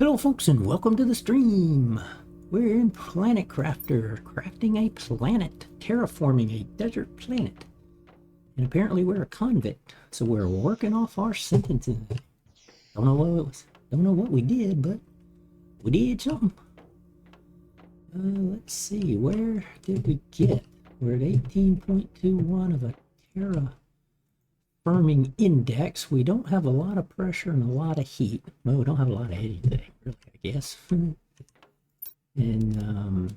Hello folks and welcome to the stream. We're in Planet Crafter, crafting a planet, terraforming a desert planet. And apparently we're a convict, so we're working off our sentences. Don't know what we did, but we did something. Let's see, where did we get? We're at 18.21 of a terraforming index. We don't have a lot of pressure and a lot of heat. Well, we don't have a lot of anything, really, I guess. And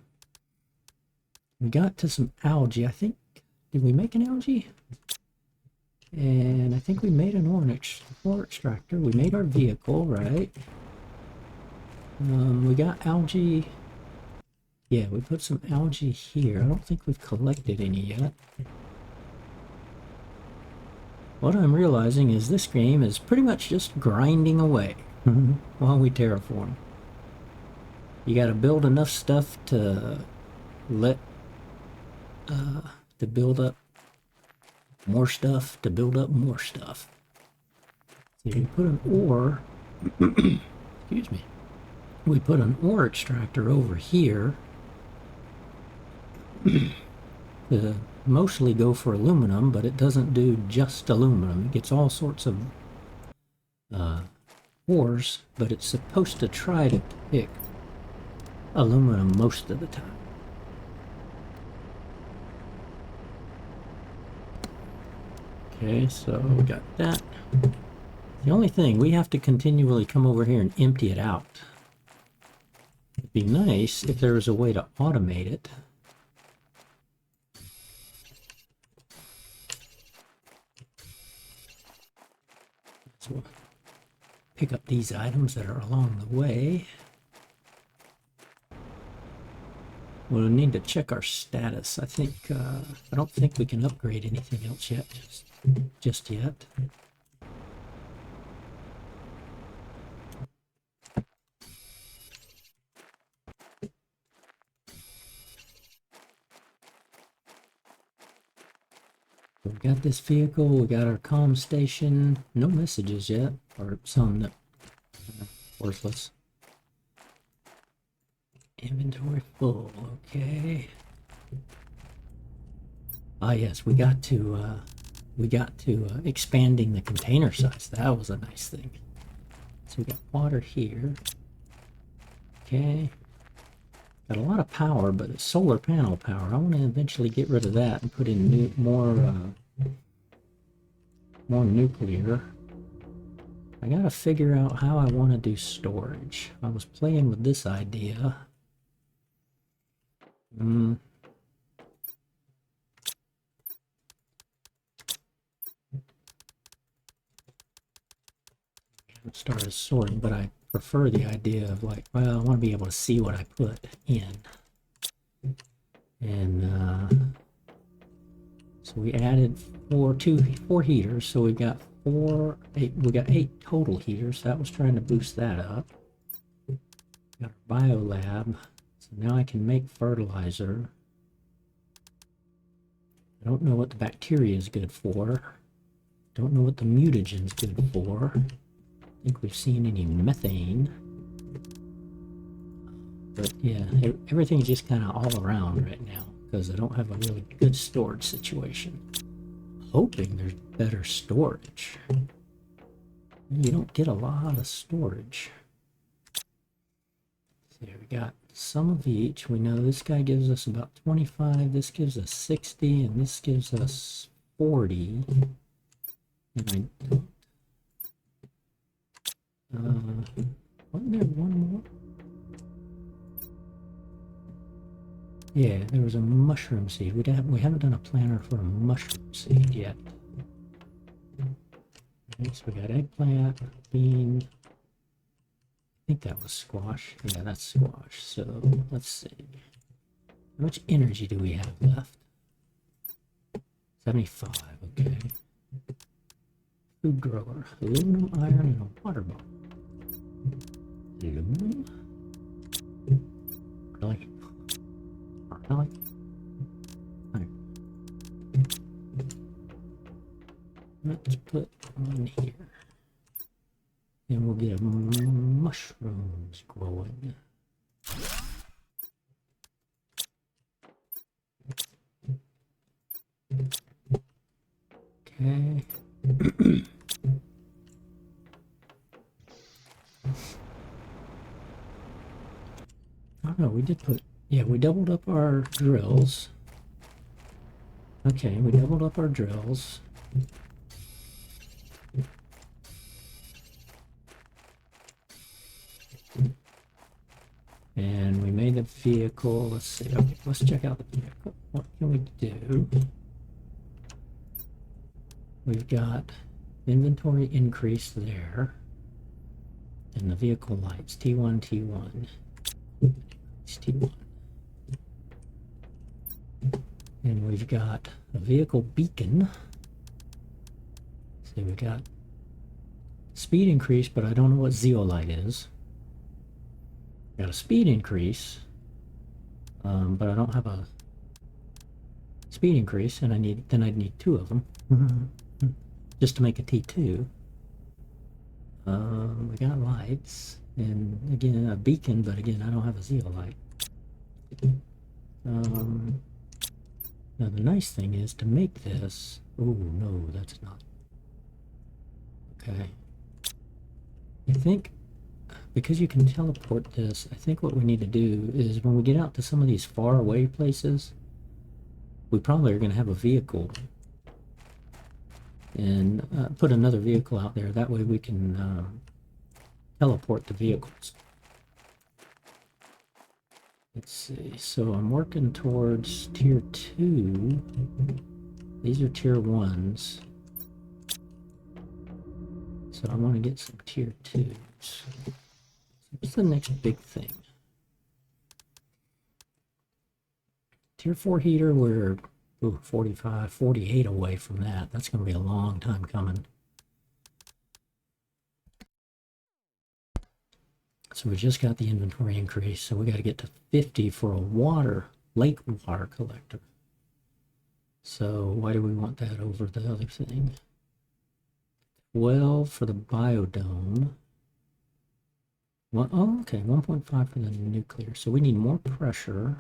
we got to some algae. I think, did we make an algae? And I think we made an ore extractor. We made our vehicle, right? We got algae. Yeah, we put some algae here. I don't think we've collected any yet. What I'm realizing is this game is pretty much just grinding away while we terraform. You got to build enough stuff to to build up more stuff, to build up more stuff. So you put an ore, excuse me, we put an ore extractor over here to mostly go for aluminum, but it doesn't do just aluminum. It gets all sorts of ores, but it's supposed to try to pick aluminum most of the time. Okay, so we got that. The only thing, we have to continually come over here and empty it out. It'd be nice if there was a way to automate it. So we'll pick up these items that are along the way. We'll need to check our status. I think I don't think we can upgrade anything else yet, just yet. We got this vehicle, we got our comm station, no messages yet, or some that are worthless. Inventory full, okay. Ah yes, we got to expanding the container size. That was a nice thing. So we got water here. Okay. Got a lot of power, but it's solar panel power. I want to eventually get rid of that and put in more nuclear. I gotta figure out how I want to do storage. I was playing with this idea. Started sorting, but I prefer the idea of like, well, I want to be able to see what I put in. And so we added four heaters, so we got eight total heaters. That was trying to boost that up. Got our biolab, so now I can make fertilizer. I don't know what the bacteria is good for. Don't know what the mutagen's good for. I think we've seen any methane. But yeah, everything's just kind of all around right now because I don't have a really good storage situation. Hoping there's better storage. You don't get a lot of storage. So we got some of each. We know this guy gives us about 25, this gives us 60, and this gives us 40. And wasn't there one more? Yeah, there was a mushroom seed. We haven't done a planner for a mushroom seed yet. Okay, so we got eggplant, bean. I think that was squash. Yeah, that's squash. So let's see. How much energy do we have left? 75, okay. Food grower, aluminum, iron, and a water bottle. Aluminum. Really? Really? Let's put one here. And we'll get a mushrooms growing. Okay. Oh no, we did put, yeah, we doubled up our drills. Okay, we doubled up our drills. And we made the vehicle. Let's see. Okay, let's check out the vehicle. What can we do? We've got inventory increase there. And the vehicle lights. T1, T1. It's T1. And we've got a vehicle beacon. So we got speed increase, but I don't know what zeolite is. Got a speed increase, but I don't have a speed increase, and I'd need two of them just to make a T2. We got lights, and again a beacon, but again I don't have a zeolite. Now the nice thing is to make this. Oh no, that's not. Okay. I think because you can teleport this, I think what we need to do is when we get out to some of these far away places, we probably are going to have a vehicle and put another vehicle out there. That way we can teleport the vehicles. Let's see. So I'm working towards tier 2. These are tier 1s. So I want to get some tier 2s. What's the next big thing? Tier 4 heater, we're 45, 48 away from that. That's going to be a long time coming. So we just got the inventory increase, so we got to get to 50 for a lake water collector. So why do we want that over the other thing? 12 for the biodome. Well, oh, okay, 1.5 for the nuclear. So we need more pressure.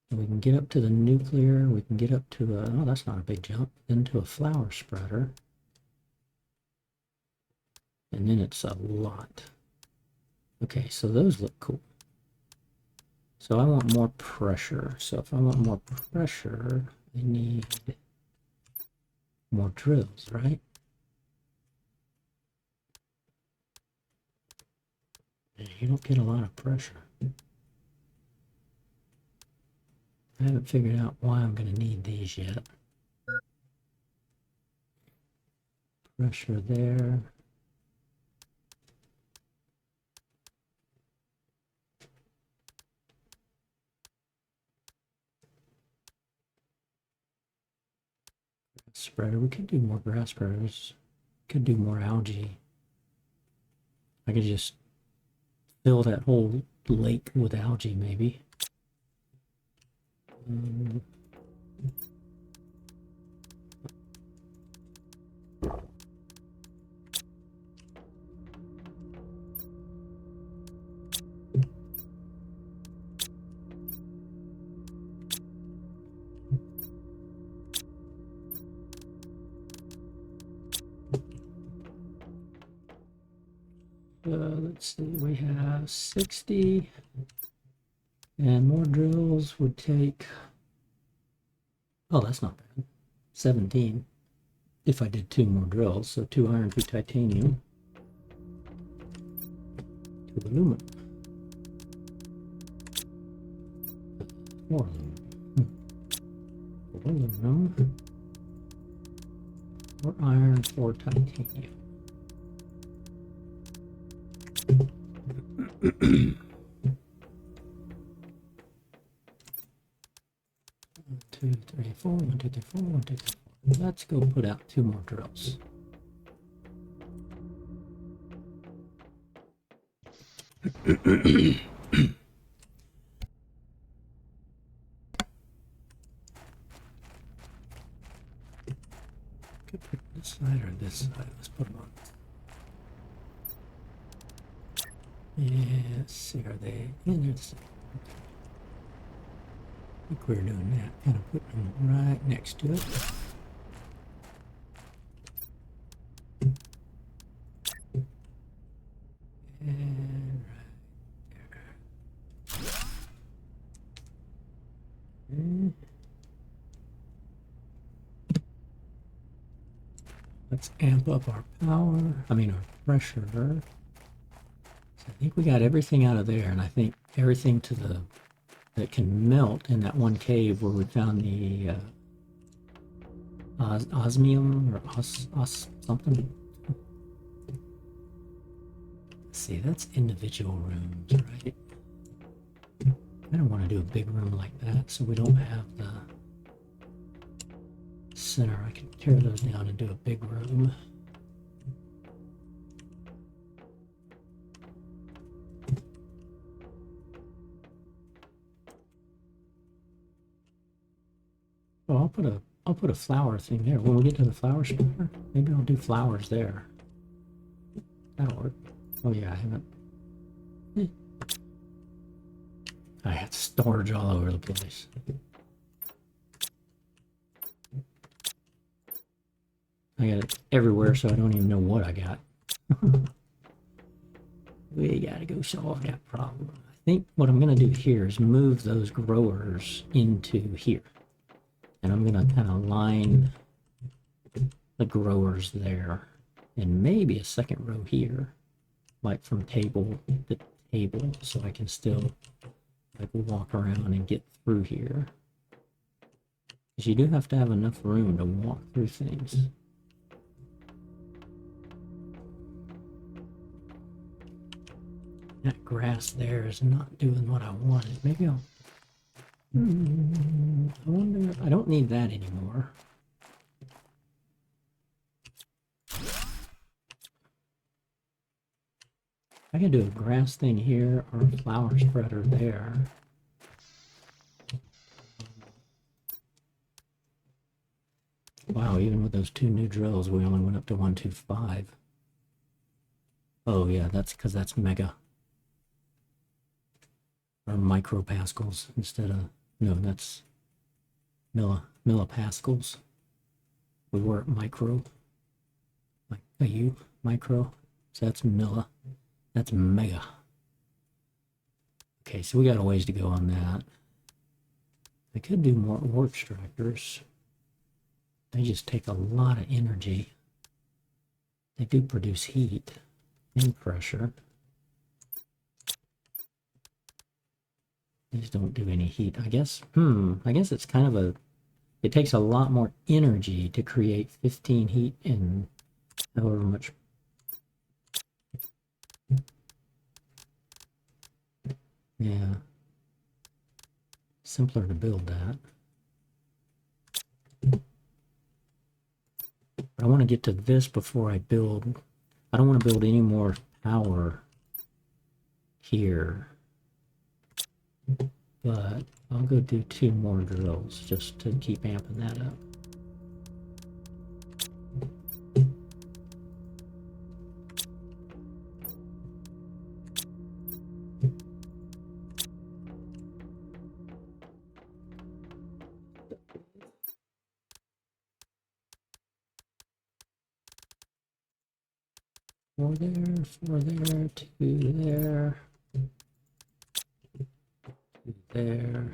And we can get up to the nuclear. We can get up to a, oh, that's not a big jump. Then to a flower spreader. And then it's a lot. Okay, so those look cool. So I want more pressure. So if I want more pressure, I need more drills, right? You don't get a lot of pressure. I haven't figured out why I'm going to need these yet. Pressure there. Spreader. We could do more grass spreaders. Could do more algae. I could just fill that whole lake with algae, maybe. Let's see, we have 60, and more drills would take, oh, that's not bad, 17, if I did 2 more drills, so 2 iron, 2 titanium, 2 aluminum, 4 aluminum, 4 aluminum, 4 iron, 4 titanium. 1, 2, 3, 4, 1, 2, 3, 4, 1, 2, 3, 4. Let's go put out 2 more drills. Could put this side or this side. Let's put them on. Yes, are they? And it's, I think we're doing that, kind of putting them right next to it. And right there. Okay. Let's amp up our power, our pressure. So I think we got everything out of there, and I think everything to the that can melt in that one cave where we found the osmium or something. Let's see, that's individual rooms, right? I don't want to do a big room like that, so we don't have the center. I can tear those down and do a big room. Oh, I'll put a flower thing there. When we get to the flower store, maybe I'll do flowers there. That'll work. Oh yeah, I haven't. I had storage all over the place. I got it everywhere, so I don't even know what I got. We gotta go solve that problem. I think what I'm gonna do here is move those growers into here. And I'm gonna kind of line the growers there. And maybe a second row here, like from table to table, so I can still like walk around and get through here. Because you do have to have enough room to walk through things. That grass there is not doing what I wanted. Maybe I'll... I wonder... I don't need that anymore. I can do a grass thing here or a flower spreader there. Wow, even with those two new drills, we only went up to 125. Oh yeah, that's because that's mega. Or micropascals instead of... No, that's millipascals. We were at micro. Like a U, micro. So that's milli. That's mega. Okay, so we got a ways to go on that. I could do more ore extractors. They just take a lot of energy. They do produce heat and pressure. These don't do any heat. I guess it's kind of a... It takes a lot more energy to create 15 heat and however much... Yeah. Simpler to build that. But I want to get to this before I build. I don't want to build any more power here. But I'll go do 2 more drills just to keep amping that up. Four there, 2 there, 2 there.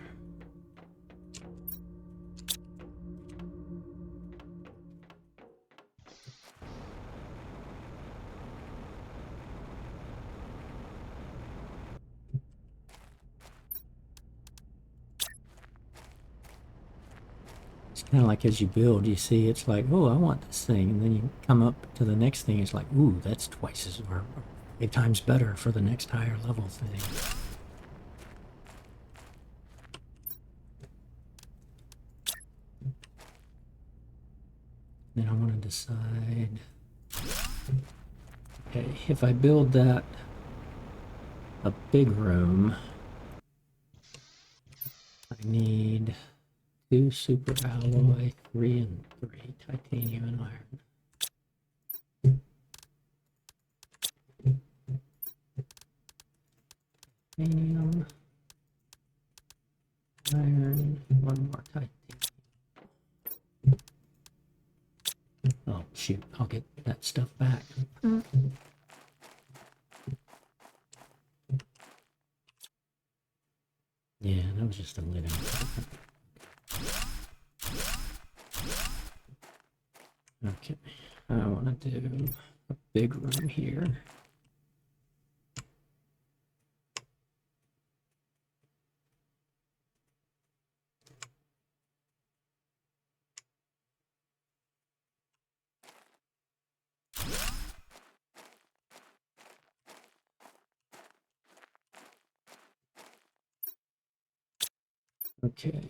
It's kind of like as you build, you see it's like, oh, I want this thing, and then you come up to the next thing, it's like, ooh, that's twice as, or 8 times better for the next higher level thing. Then I want to decide, okay, if I build that a big room, I need 2 super alloy, 3 and 3 titanium and iron. titanium, iron, one more titanium. Oh shoot, I'll get that stuff back. Yeah, that was just a living. Okay, I want to do a big room here. Okay.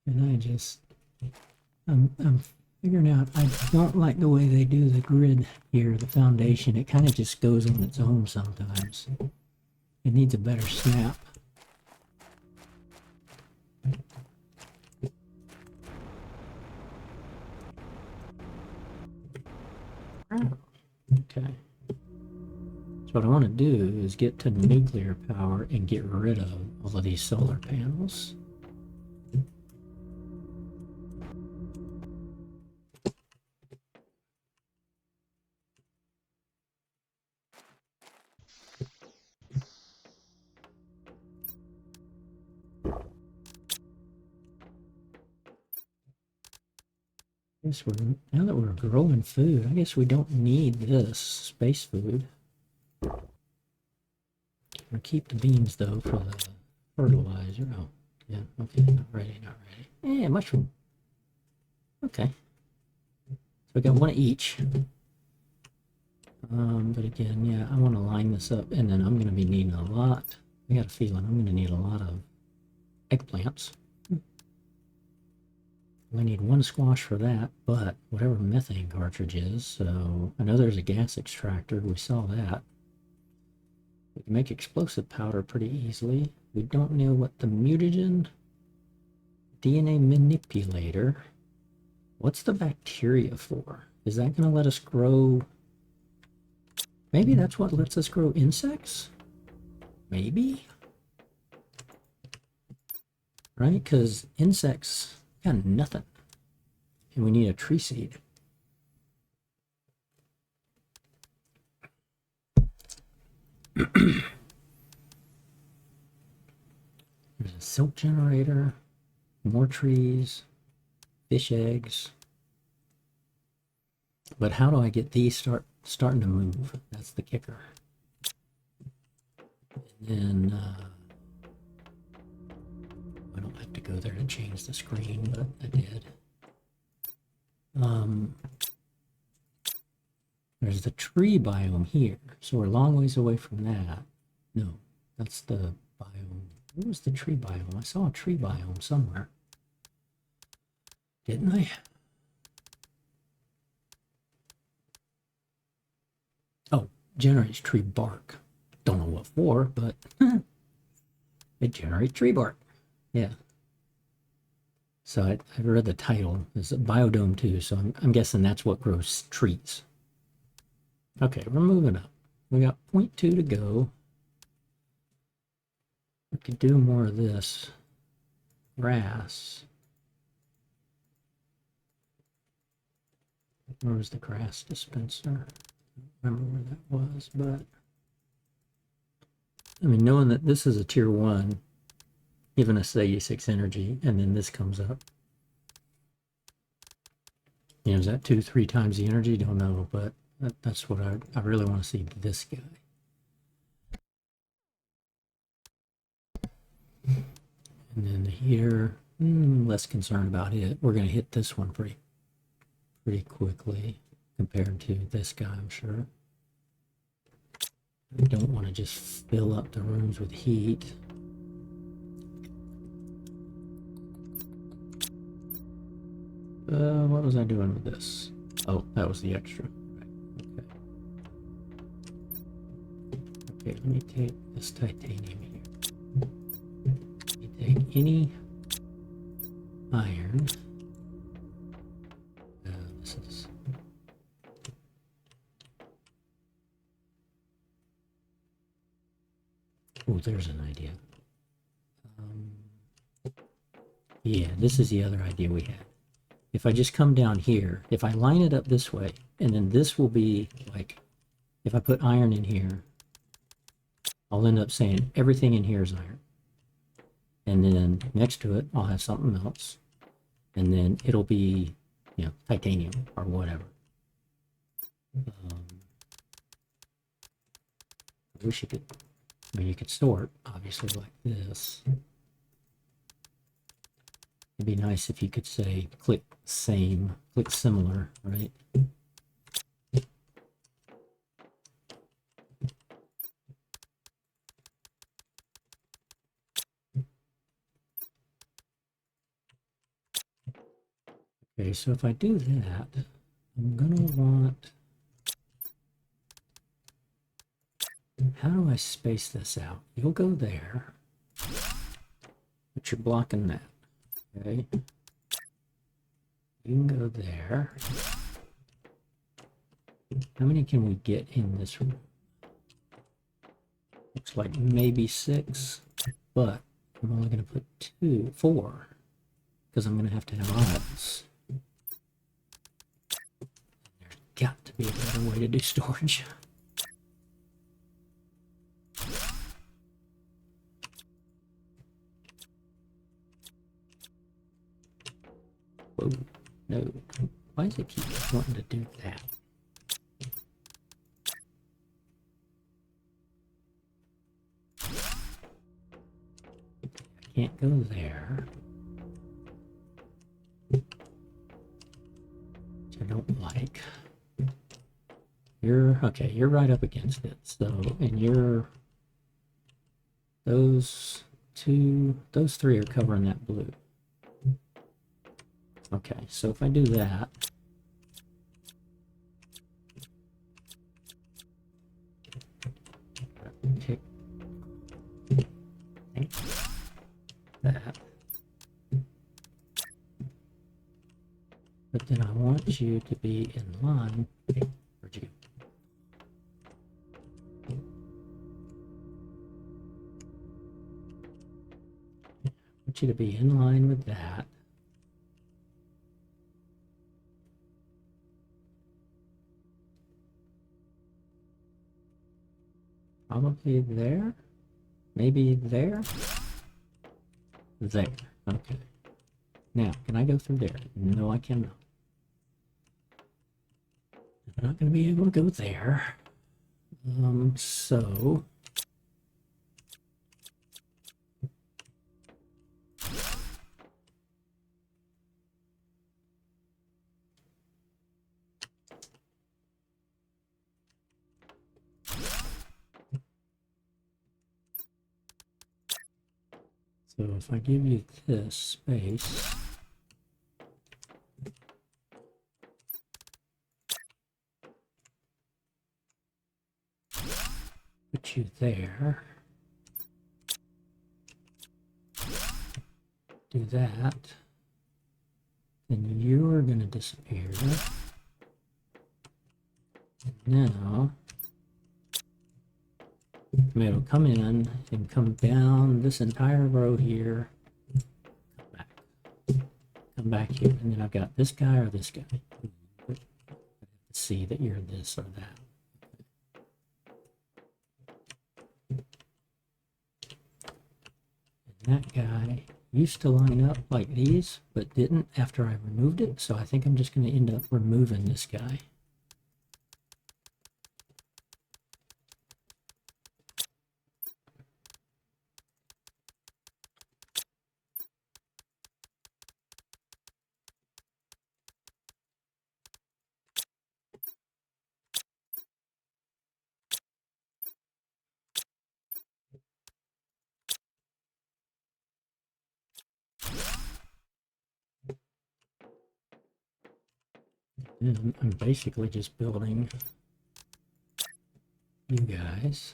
And I'm figuring out, I don't like the way they do the grid here, the foundation. It kind of just goes on its own sometimes. It needs a better snap. Okay. So what I want to do is get to nuclear power and get rid of all of these solar panels. Now that we're growing food, I guess we don't need this space food. We'll keep the beans though for the fertilizer. Oh, yeah, okay, not ready, not ready. Yeah, mushroom. Okay. So we got one each. But again, yeah, I want to line this up, and then I'm going to be needing a lot. I got a feeling I'm going to need a lot of eggplants. I need one squash for that, but whatever methane cartridge is, so I know there's a gas extractor. We saw that. We can make explosive powder pretty easily. We don't know what the mutagen DNA manipulator. What's the bacteria for? Is that going to let us grow? Maybe that's what lets us grow insects? Maybe? Right? Because insects got nothing. And we need a tree seed. There's a silk generator, more trees, fish eggs. But how do I get these starting to move? That's the kicker. And then I don't have to go there to change the screen, but I did. There's the tree biome here, so we're a long ways away from that. No, that's the biome. What was the tree biome? I saw a tree biome somewhere. Didn't I? Oh, generates tree bark. Don't know what for, but it generates tree bark. Yeah. So I read the title. It's a biodome too, so I'm guessing that's what grows trees. Okay, we're moving up. We got 0.2 to go. We could do more of this grass. Where was the grass dispenser? I don't remember where that was, but I mean, knowing that this is a tier 1, giving us 86 energy, and then this comes up. You know, is that 2-3 times the energy? Don't know, but that's what I really want to see this guy. And then here, less concerned about it. We're going to hit this one pretty quickly compared to this guy, I'm sure. I don't want to just fill up the rooms with heat. What was I doing with this? Oh, that was the extra. Right. Okay, let me take this titanium here. Let me take any iron. This is... Oh, there's an idea. Yeah, this is the other idea we had. If I just come down here, if I line it up this way, and then this will be like, if I put iron in here, I'll end up saying everything in here is iron. And then next to it, I'll have something else. And then it'll be, you know, titanium or whatever. I wish you could, I mean, you could sort, obviously, like this. It'd be nice if you could say, click same, click similar, right? Okay, so if I do that, I'm gonna want, how do I space this out? You'll go there, but you're blocking that, okay? You can go there. How many can we get in this room? Looks like maybe 6, but I'm only gonna put 4, because I'm gonna have to have aisles. There's got to be a better way to do storage. Whoa, no. Why does it keep wanting to do that? I can't go there. Which I don't like. You're, okay, you're right up against it. So, and you're, those 3 are covering that blue. Okay, so if I do that, pick that, but then I want you to be in line. Where'd you go? I want you to be in line with that. Probably there, maybe there, there. Okay. Now, can I go through there? No, I cannot. I'm not going to be able to go there. So if I give you this space, put you there, do that, then you're going to disappear. Now, it'll come in and come down this entire row here, come back here, and then I've got this guy or this guy. See that you're this or that. And that guy used to line up like these, but didn't after I removed it, so I think I'm just going to end up removing this guy. And I'm basically just building you guys.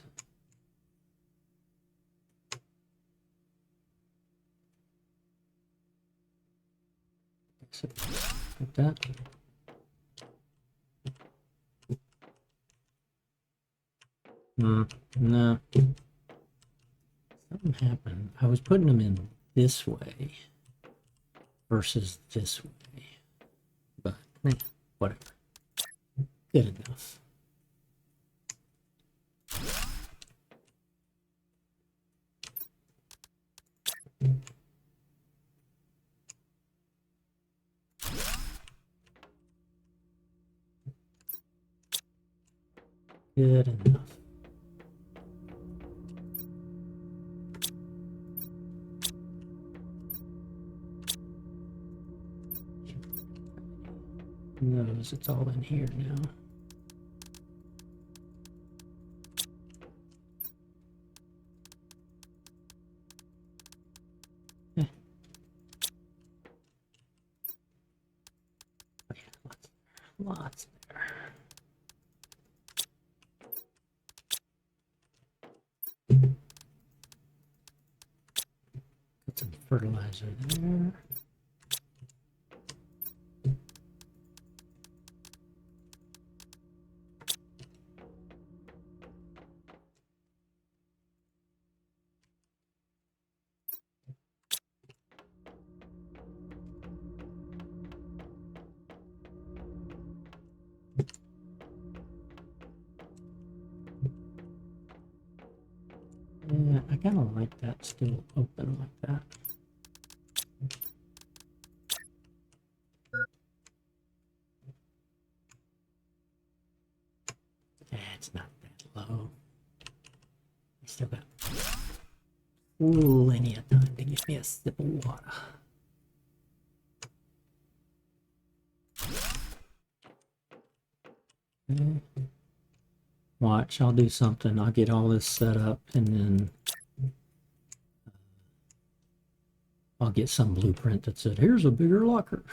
So, like that. No. something happened. I was putting them in this way versus this way, but whatever. Good enough. Good enough. Notice it's all in here now. Lots there. Put some fertilizer there. Yeah, I kind of like that still open like that. Yeah, it's not that low. I still got plenty of time to get me a sip of water. Okay. Watch, I'll do something. I'll get all this set up and then I'll get some blueprint that said, here's a bigger locker.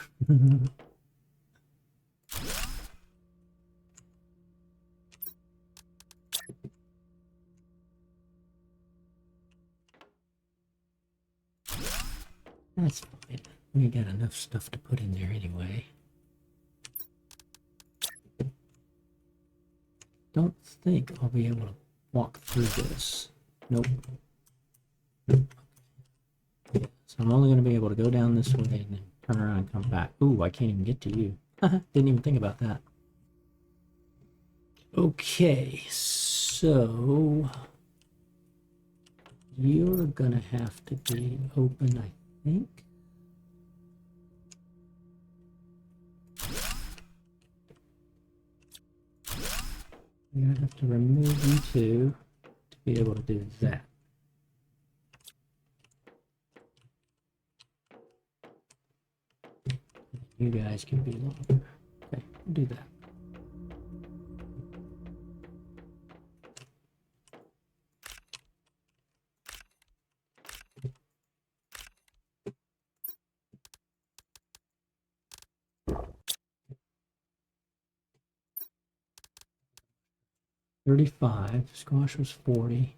That's fine. We got enough stuff to put in there anyway. Don't think I'll be able to walk through this. Nope. Nope. Yeah, so I'm only going to be able to go down this way and then turn around and come back. Ooh, I can't even get to you. Didn't even think about that. Okay, so you're going to have to be open, I think. You're going to have to remove you two to be able to do that. You guys can be longer. Okay, do that. $35, squash was 40,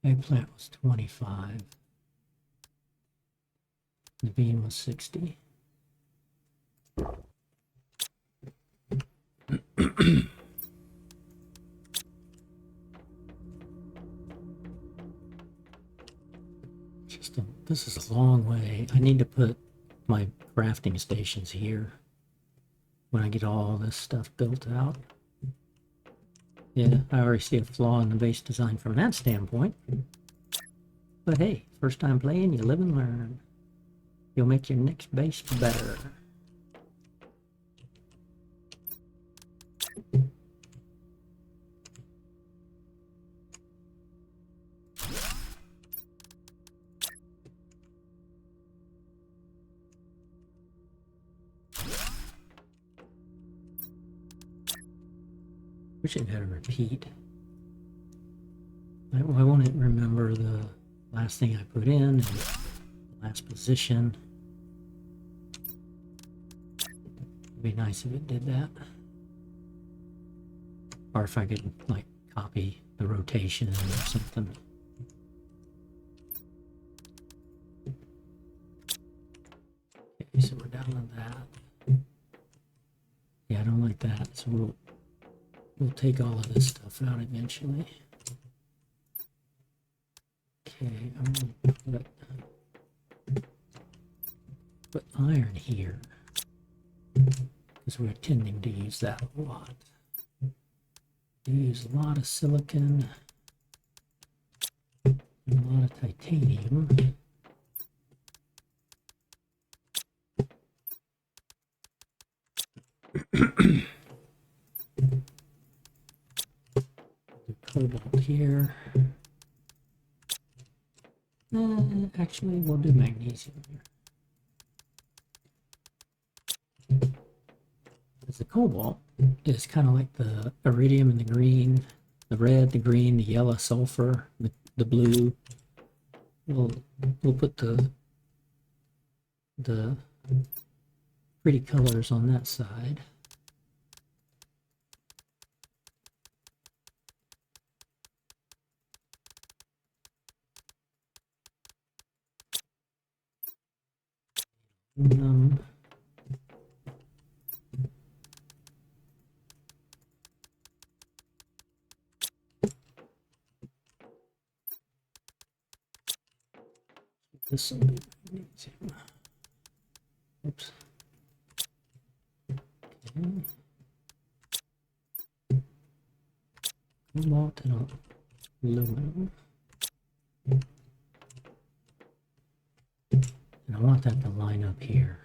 eggplant was 25, the bean was 60. This is a long way. I need to put my crafting stations here when I get all this stuff built out. Yeah, I already see a flaw in the base design from that standpoint. But hey, first time playing, you live and learn. You'll make your next base better. Wish it had a repeat. Why won't it remember the last thing I put in and the last position? It'd be nice if it did that. Or if I could like copy the rotation or something. Okay, so we're down to that. Yeah, I don't like that, so we'll take all of this stuff out eventually. Okay, I'm gonna put iron here because we're tending to use that a lot. We use a lot of silicon and a lot of titanium. The cobalt here. Actually, we'll do magnesium here. Because the cobalt is kind of like the iridium and the green, the red, the green, the yellow sulfur, the blue. We'll put the pretty colors on that side. This will be magnesium. Oops. Okay. Cobalt and aluminum. And I want that to line up here.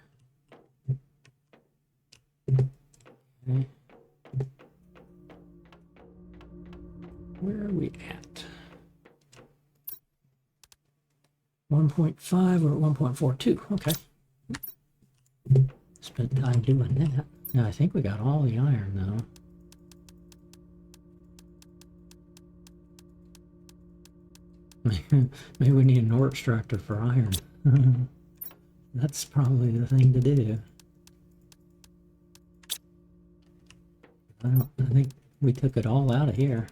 Okay. Where are we at? 1.5 or 1.42. Okay. Spent time doing that. Now I think we got all the iron though. Maybe we need an ore extractor for iron. That's probably the thing to do. I think we took it all out of here.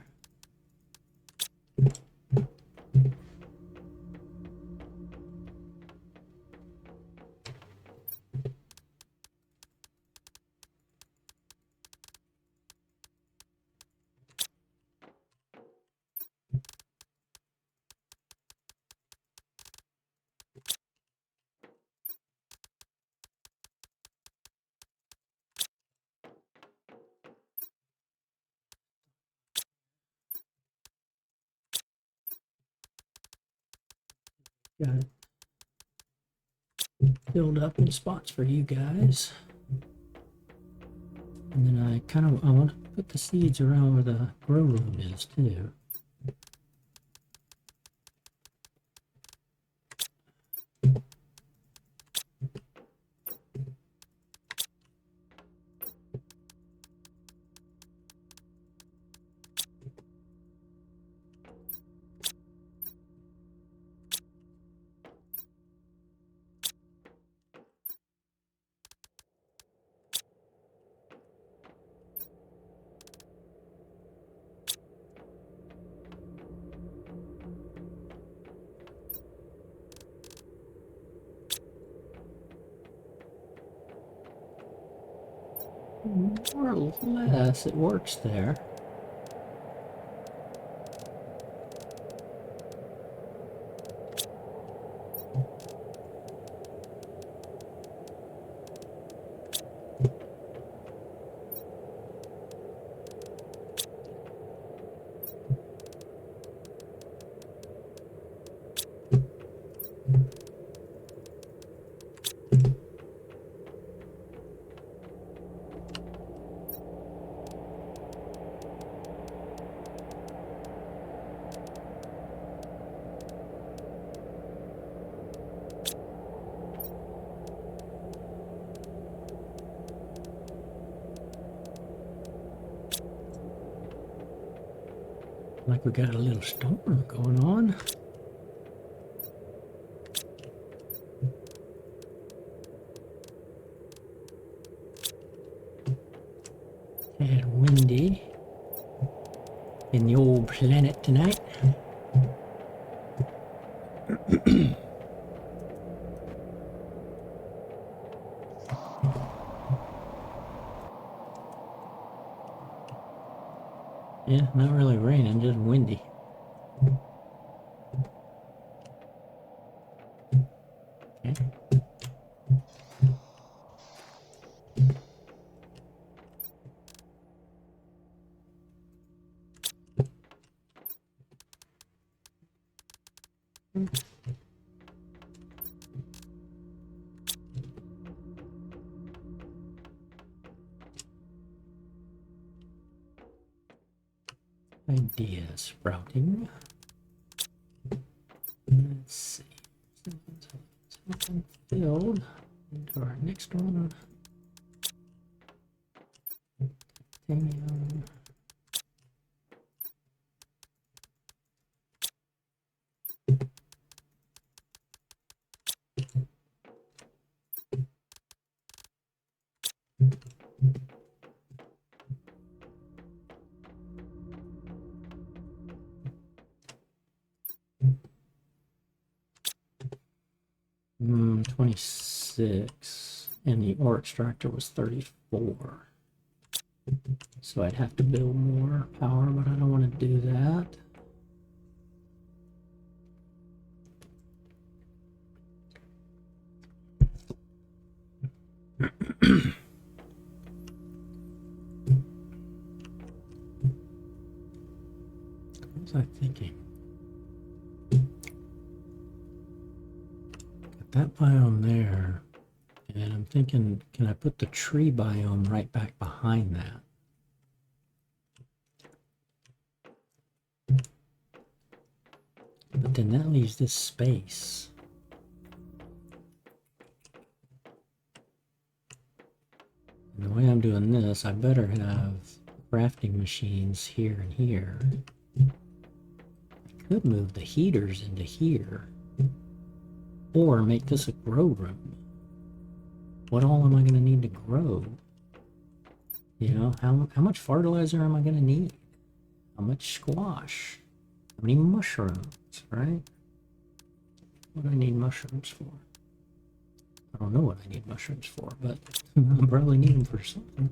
Got it filled up in spots for you guys. And then I want to put the seeds around where the grow room is too. More or less, it works there. Like we got a little storm going on. And windy in the old planet tonight. Yeah, not really raining, just windy. idea sprouting. Let's see. Something filled into our next one. Titanium. Hmm, 26, and the ore extractor was 34. So I'd have to build more power, but I don't want to do that. What was I thinking? Got that biome there, and I'm thinking, can I put the tree biome right back behind that? But then that leaves this space. And the way I'm doing this, I better have crafting machines here and here. I could move the heaters into here, or make this a grow room. What all am I going to need to grow? You know, how much fertilizer am I going to need? How much squash? How many mushrooms, right? What do I need mushrooms for? I don't know what I need mushrooms for, but I probably need them for something.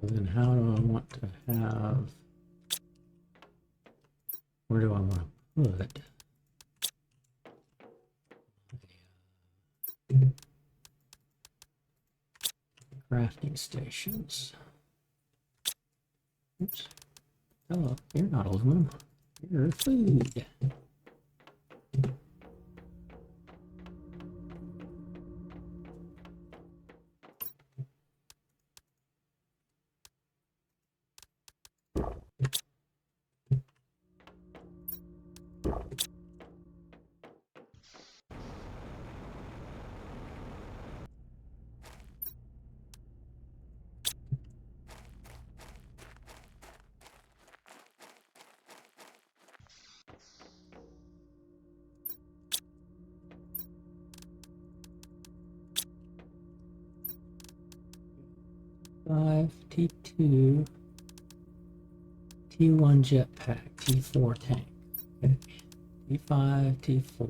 And then how do I want to have, where do I want to put crafting stations? Oops. Oh, you're not aluminum. You're food. T2, T1 jetpack, T4 tank. Okay. T5, T4.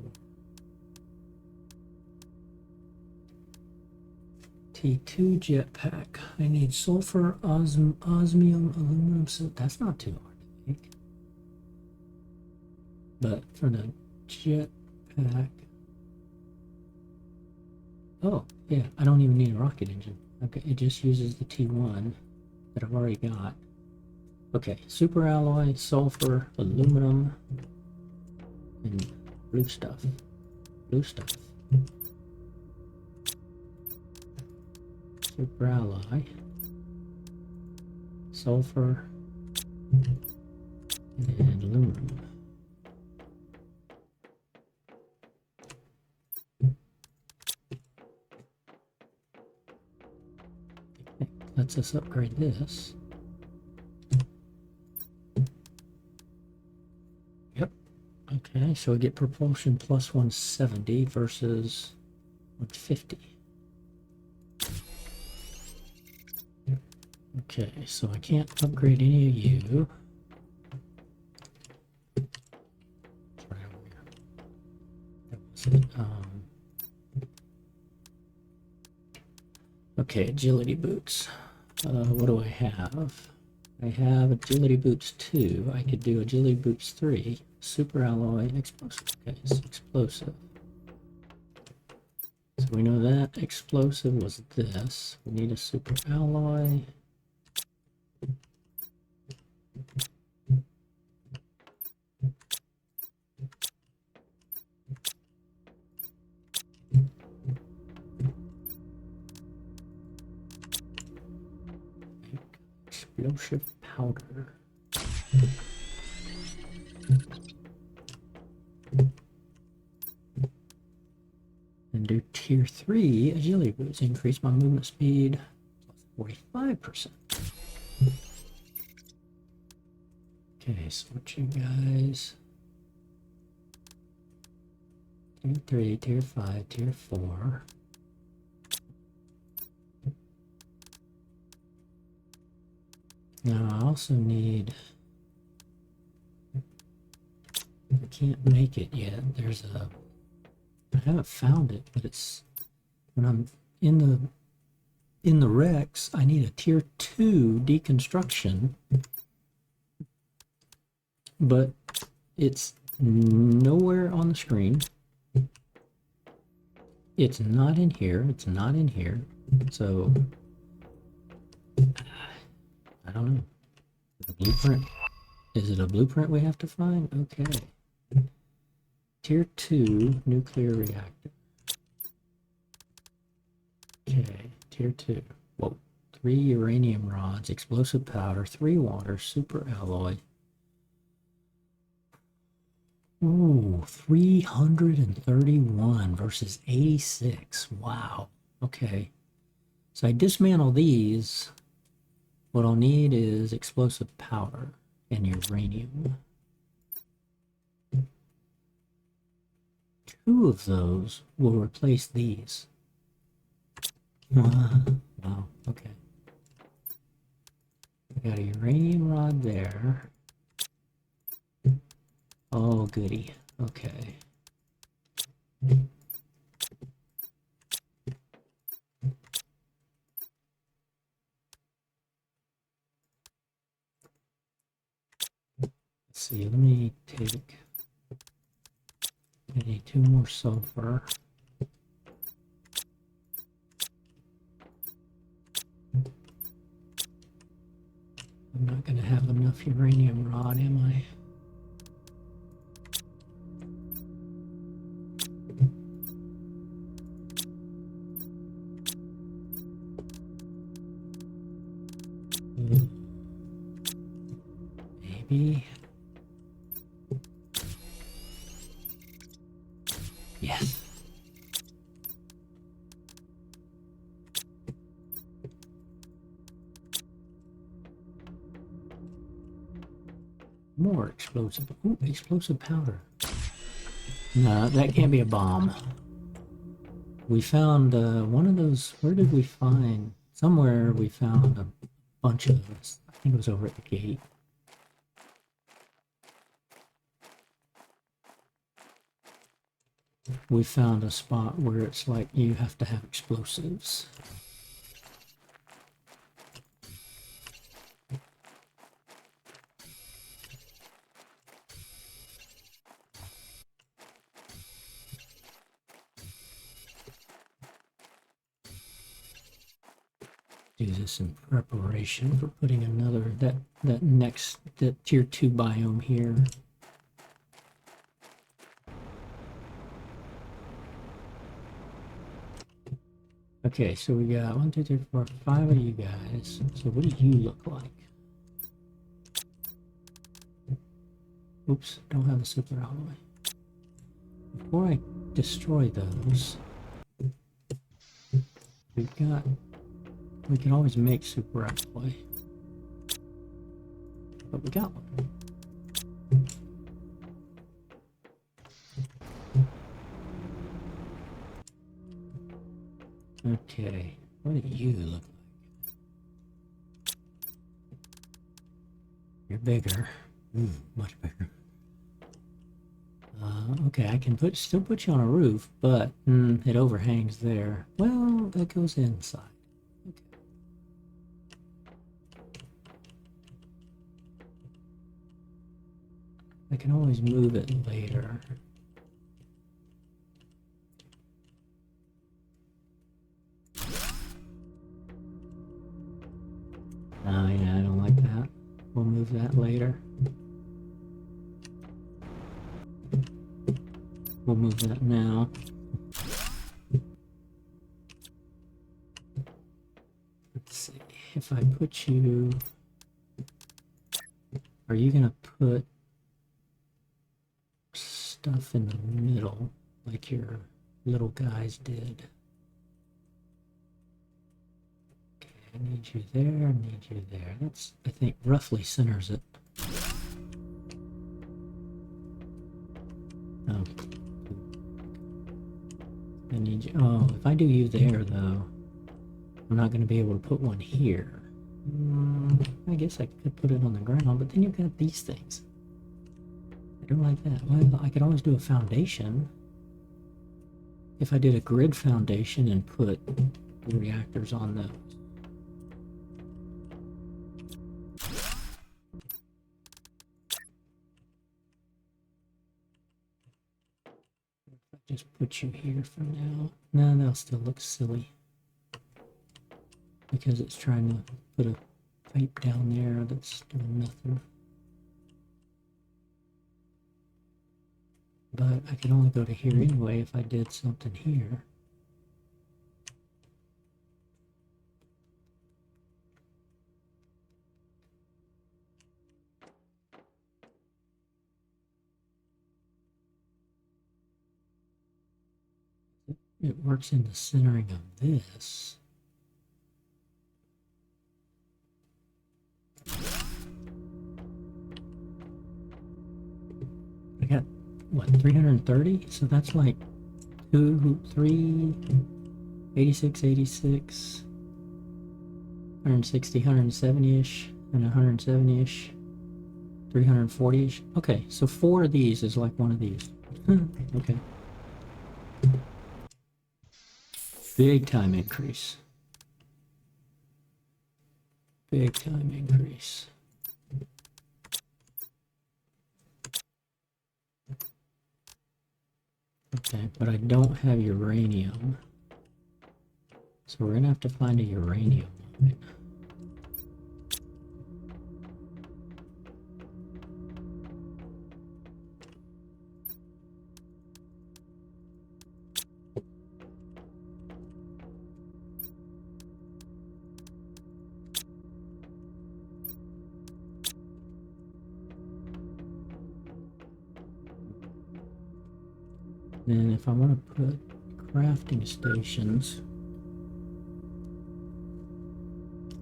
T2 jetpack. I need sulfur, osmium, aluminum. So that's not too hard to make. But for the jetpack, oh yeah, I don't even need a rocket engine. Okay, it just uses the T1 that I've already got. Okay, super alloy, sulfur, aluminum, and blue stuff. Blue stuff. Super alloy, sulfur, and aluminum. Okay, lets us upgrade this. Yep. Okay, so we get propulsion plus 170 versus 150. Okay, so I can't upgrade any of you. Right over here. That was it. Okay, agility boots. What do I have? I have agility boots 2. I could do agility boots 3. Super alloy, explosive. Okay, it's explosive. So we know that explosive was this. We need a super alloy. explosive powder. And do tier 3 agility boots. Increase my movement speed plus 45%. Okay, switching guys. Tier 3, tier 5, tier 4. Now I also need, I can't make it yet. There's a, I haven't found it, but it's, when I'm in the Rex, I need a tier 2 deconstruction, but it's nowhere on the screen. It's not in here. It's not in here. So I don't know. The blueprint. Is it a blueprint we have to find? Okay. Tier 2 nuclear reactor. Okay, tier 2. Whoa. 3 uranium rods, explosive powder, 3 water, super alloy. Ooh, 331 versus 86. Wow. Okay. So I dismantle these. What I'll need is explosive powder and uranium. 2 of those will replace these. Wow, okay. I got a uranium rod there. Oh, goody. Okay. Let's see, let me take, I need 2 more sulfur. I'm not going to have enough uranium rod, am I? Maybe. Yes. More explosive. Ooh, explosive powder. No, that can't be a bomb. We found one of those. Where did we find? Somewhere we found a bunch of this. I think it was over at the gate. We found a spot where it's like you have to have explosives. Do this in preparation for putting another that next tier 2 biome here. Okay, so we got 1, 2, 3, 4, 5 of you guys. So what do you look like? Oops, don't have a super alloy. Before I destroy those, we can always make super alloy. But we got one. Okay, what do you look like? You're bigger. Much bigger. Okay, I can still put you on a roof, but it overhangs there. Well, that goes inside. Okay. I can always move it later. Oh yeah, I don't like that. We'll move that later. We'll move that now. Let's see, if I put you Are you gonna put stuff in the middle like your little guys did? Okay, I need you there, I need you there. That's, I think, roughly centers it. Oh. I need you. Oh, if I do you there, though, I'm not going to be able to put one here. I guess I could put it on the ground, but then you've got these things. I don't like that. Well, I could always do a foundation. If I did a grid foundation and put reactors on those. Just put you here for now. No, that'll still look silly. Because it's trying to put a pipe down there that's doing nothing. But I can only go to here anyway if I did something here. It works in the centering of this. I got, what, 330? So that's like 2, 3, 86, 86, 160, 170-ish, and 170-ish, 340-ish. Okay, so 4 of these is like one of these. Okay. Big time increase. Big time increase. Okay, but I don't have uranium. So we're gonna have to find a uranium mine. Then if I want to put crafting stations,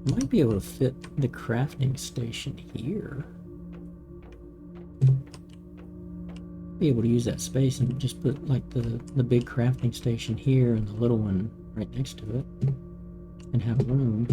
I might be able to fit the crafting station here. Be able to use that space and just put like the big crafting station here and the little one right next to it and have room.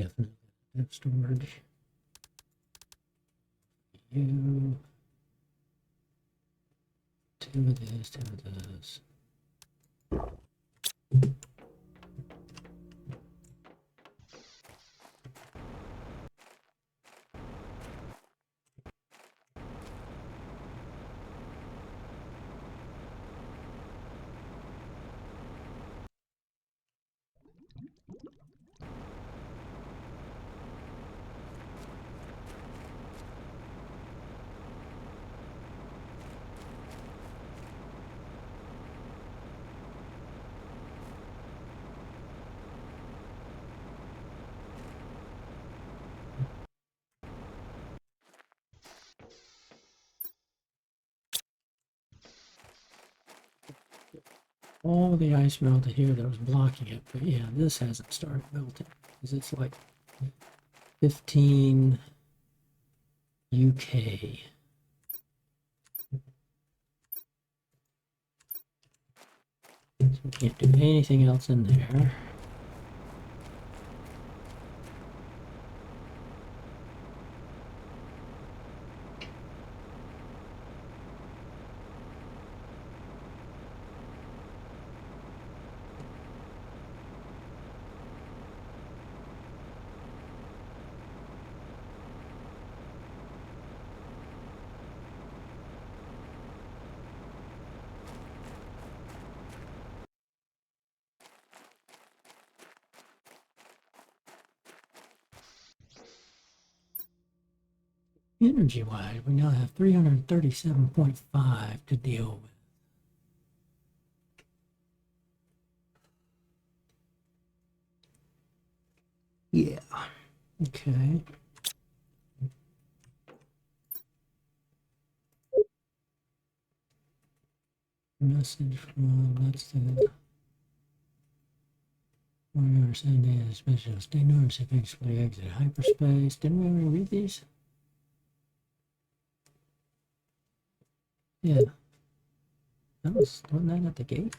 definitely have storage. You. Two of this, two of those. All the ice melted here that was blocking it, but yeah, this hasn't started melting because it's like 15 UK. So we can't do anything else in there. Energy-wise, we now have 337.5 to deal with. Yeah. Okay. Message from, that's the warrior sending a special stay notice if actually exit hyperspace. Didn't we already read these? Yeah. Wasn't that at the gate?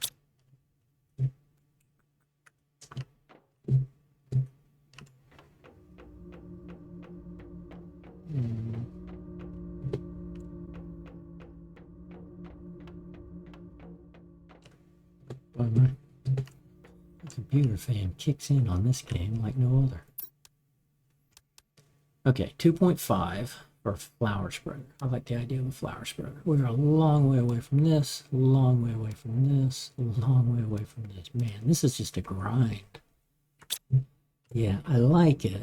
Bummer. The computer fan kicks in on this game like no other. Okay, 2.5 for a flower spreader. I like the idea of a flower spreader. We're a long way away from this, long way away from this, long way away from this. Man, this is just a grind. Yeah, I like it,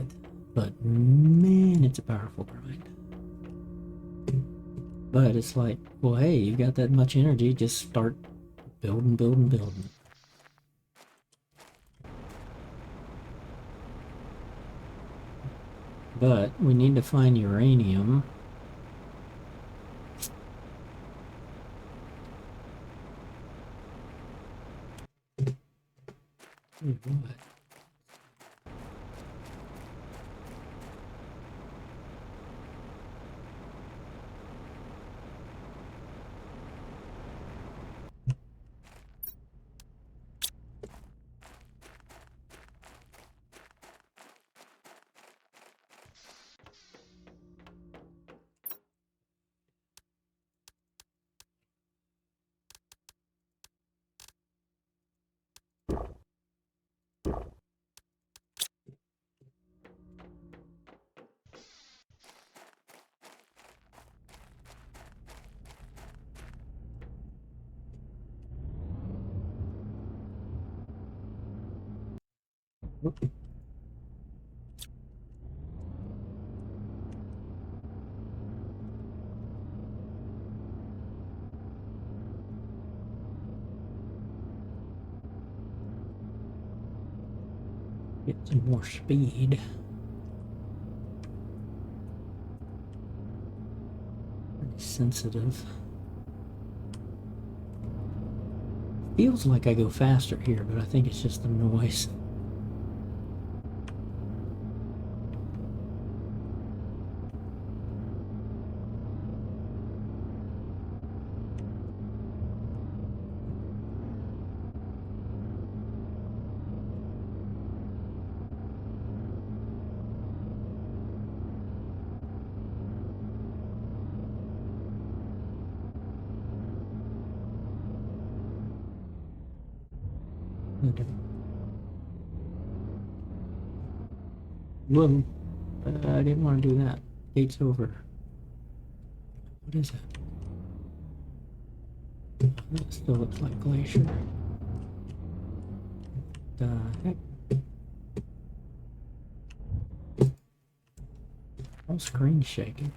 but man, it's a powerful grind. But it's like, well, hey, you got that much energy, just start building, building, building. But we need to find uranium. What? Get some more speed. Pretty sensitive. Feels like I go faster here, but I think it's just the noise. Whoa. I didn't want to do that. Gate's over. What is that? Oh, that still looks like glacier. The heck? Whole screen's shaking.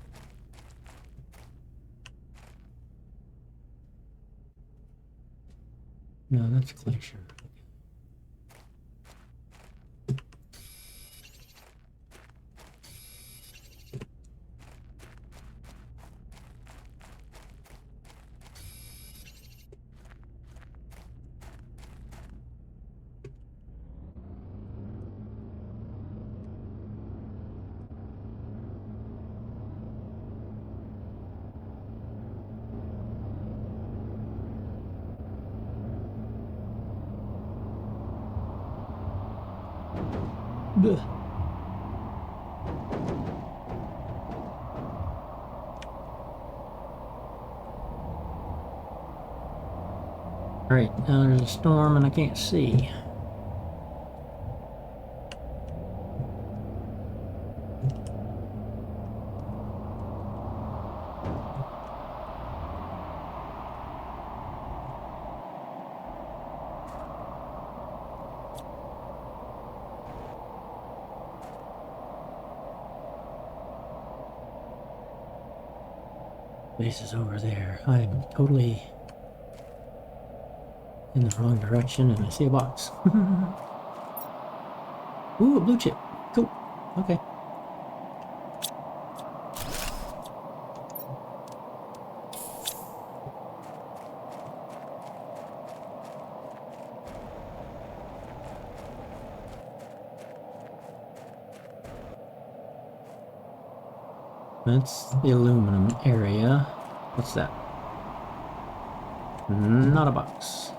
No, that's glacier. Blech. Alright, now there's a storm and I can't see. Base is over there. I'm totally in the wrong direction and I see a box. Ooh, a blue chip. Cool. Okay. That's the aluminum area. What's that? Not a box.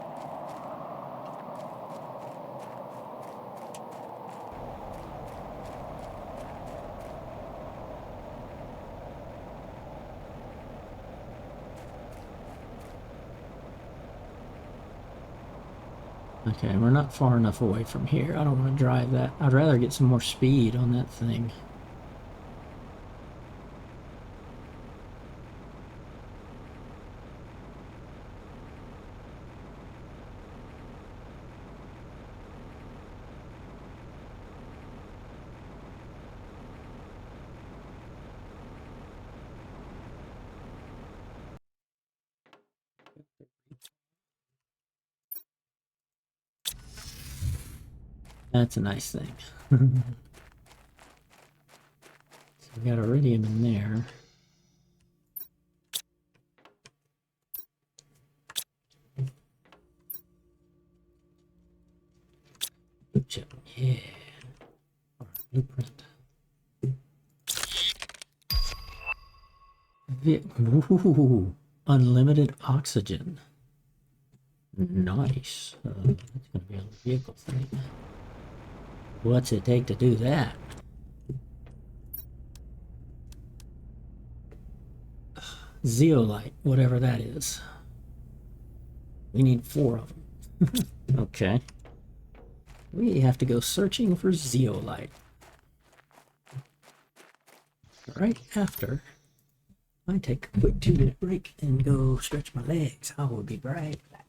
Okay, we're not far enough away from here. I don't want to drive that. I'd rather get some more speed on that thing. That's a nice thing. So we got iridium in there. Blue chip, yeah. Or blueprint. Ooh, unlimited oxygen. Nice. That's gonna be on the vehicle thing. What's it take to do that? Zeolite, whatever that is. We need 4 of them. Okay. We have to go searching for zeolite. Right after I take a quick 2-minute break and go stretch my legs. I will be right back.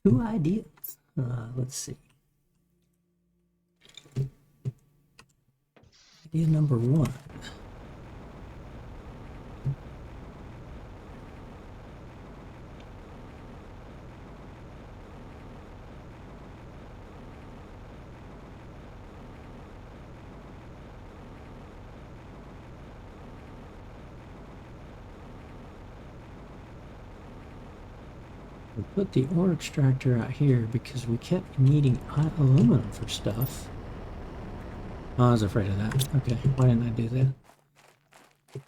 2 ideas. Let's see. Idea number 1. We put the ore extractor out here because we kept needing aluminum for stuff. Oh, I was afraid of that. Okay, why didn't I do that?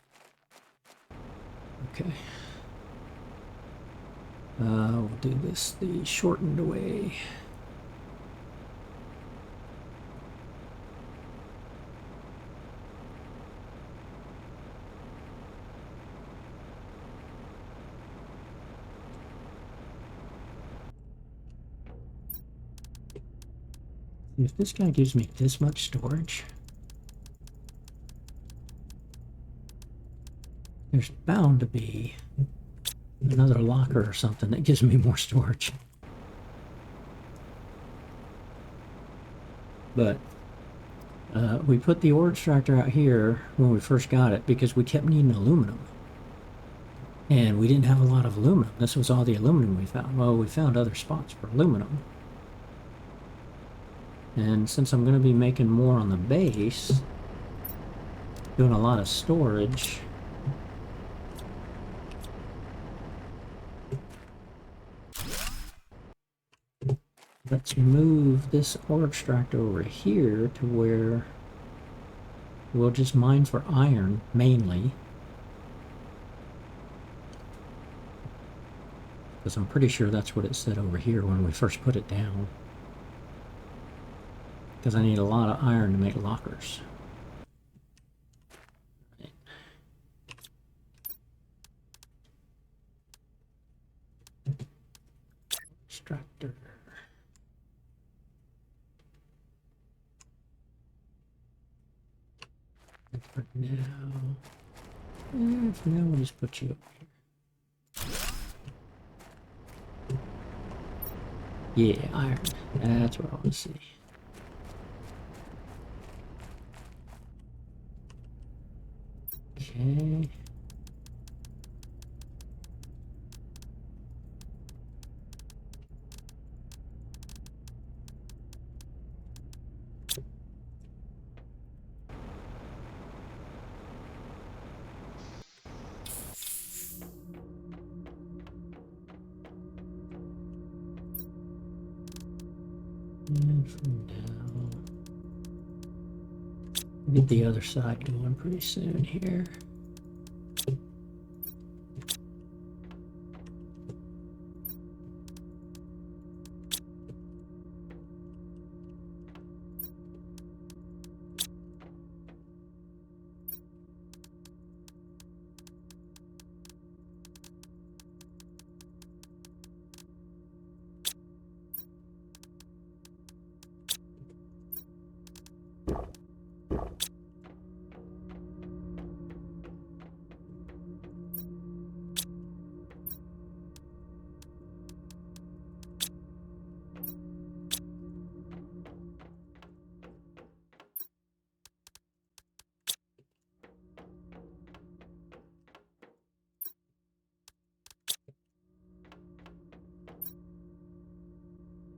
Okay. We'll do this the shortened way. If this guy gives me this much storage, there's bound to be another locker or something that gives me more storage. But we put the ore extractor out here when we first got it because we kept needing aluminum. And we didn't have a lot of aluminum. This was all the aluminum we found. Well, we found other spots for aluminum. And since I'm going to be making more on the base, doing a lot of storage, let's move this ore extractor over here to where we'll just mine for iron, mainly. Because I'm pretty sure that's what it said over here when we first put it down. Because I need a lot of iron to make lockers. Right. Extractor. And for now we'll just put you up here. Yeah, iron. That's what I want to see. Okay. And from now, get the other side going pretty soon here.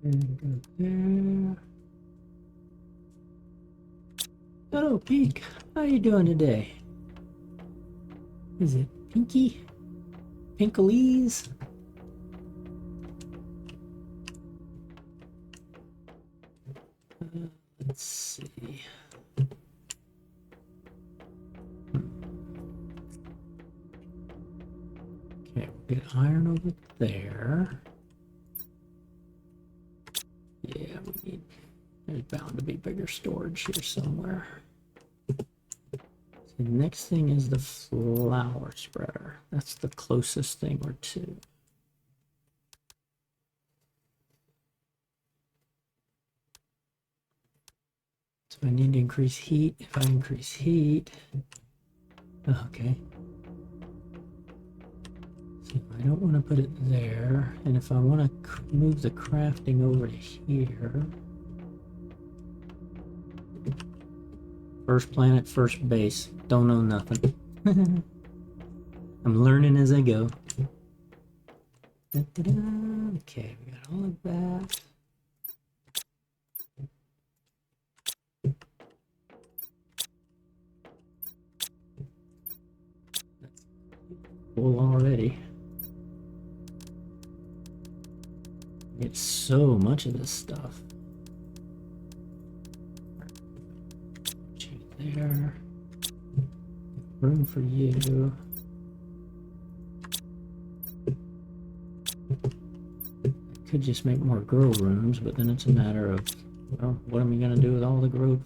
And go there. Hello, Pink. How you doing today? Is it Pinky? Pinkalese? Let's see. Okay, we'll get iron over there. Yeah, we need, there's bound to be bigger storage here somewhere. So the next thing is the flour spreader. That's the closest thing or two. So I need to increase heat. If I increase heat, okay. I don't want to put it there, and if I want to move the crafting over to here. First planet, first base. Don't know nothing. I'm learning as I go. Okay, we got all of that. That's full already. Get so much of this stuff. Put you there. Room for you. I could just make more grow rooms, but then it's a matter of, well, what am I going to do with all the grown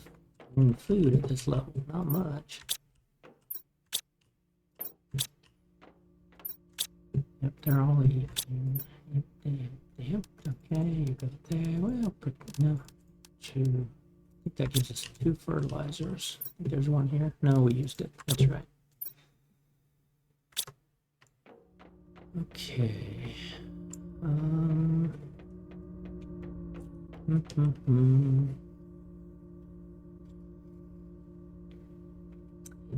food at this level? Not much. Yep, they're all eating. Yep, okay, you go there. Well, no, two. I think that gives us 2 fertilizers. I think there's one here. No, we used it. That's right. Okay.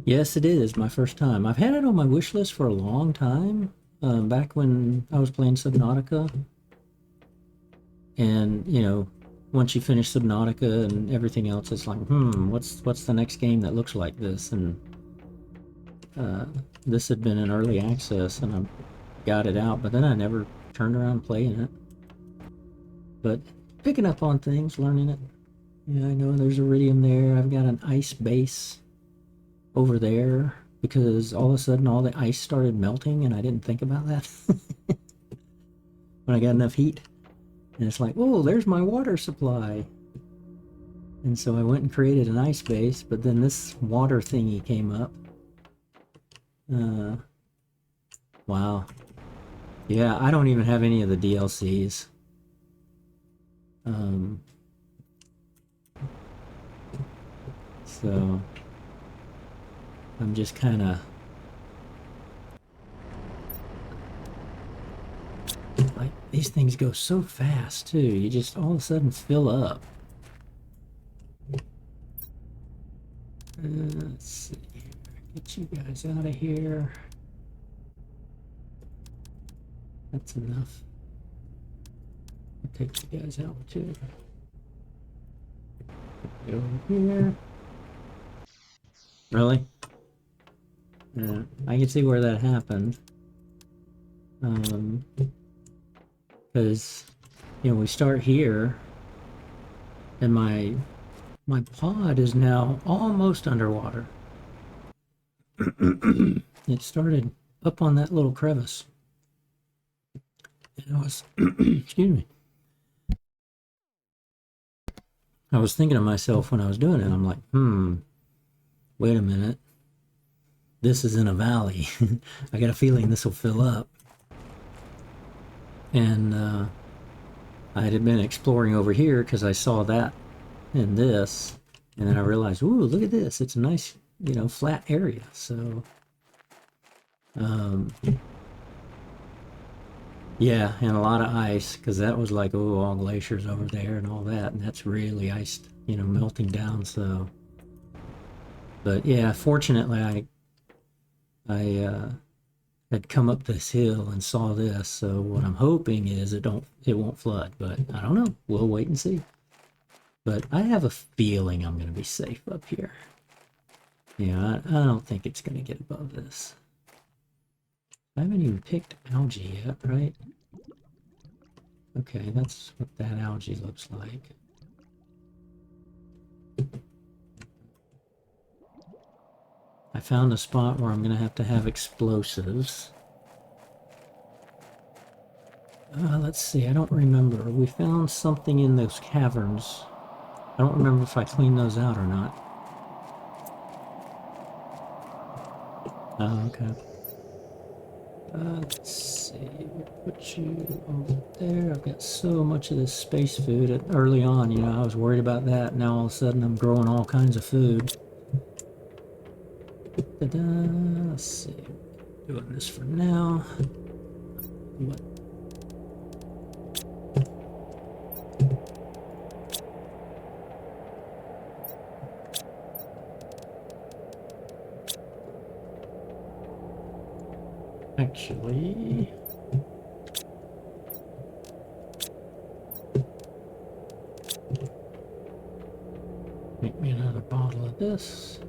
Yes, it is my first time. I've had it on my wish list for a long time. Back when I was playing Subnautica. And, you know, once you finish Subnautica and everything else, it's like, what's the next game that looks like this? And this had been in early access, and I got it out, but then I never turned around playing it. But picking up on things, learning it. Yeah, I know there's iridium there. I've got an ice base over there because all of a sudden all the ice started melting, and I didn't think about that when I got enough heat. And it's like, oh, there's my water supply. And so I went and created an ice base, but then this water thingy came up. Wow. Yeah, I don't even have any of the DLCs. So I'm just kind of like, these things go so fast too. You just all of a sudden fill up. Let's see here. Get you guys out of here. That's enough. I'll take you guys out too. Get over here. Really? Yeah, I can see where that happened. Because, you know, we start here, and my pod is now almost underwater. It started up on that little crevice. And I was, excuse me. I was thinking to myself when I was doing it, I'm like, wait a minute. This is in a valley. I got a feeling this will fill up. And I had been exploring over here because I saw that and this, and then I realized, ooh, look at this. It's a nice, you know, flat area. So, yeah, and a lot of ice, because that was like, oh, all glaciers over there and all that, and that's really iced, you know, melting down. So, but yeah, fortunately, I had come up this hill and saw this. So what I'm hoping is it won't flood, but I don't know. We'll wait and see. But I have a feeling I'm going to be safe up here. Yeah, I don't think it's going to get above this. I haven't even picked algae yet, right? Okay, that's what that algae looks like. I found a spot where I'm going to have explosives. Let's see, I don't remember. We found something in those caverns. I don't remember if I cleaned those out or not. Oh, okay. Let's see, we'll put you over there. I've got so much of this space food. Early on, you know, I was worried about that. Now all of a sudden I'm growing all kinds of food. Let's see, doing this for now. What? Actually, make me another bottle of this.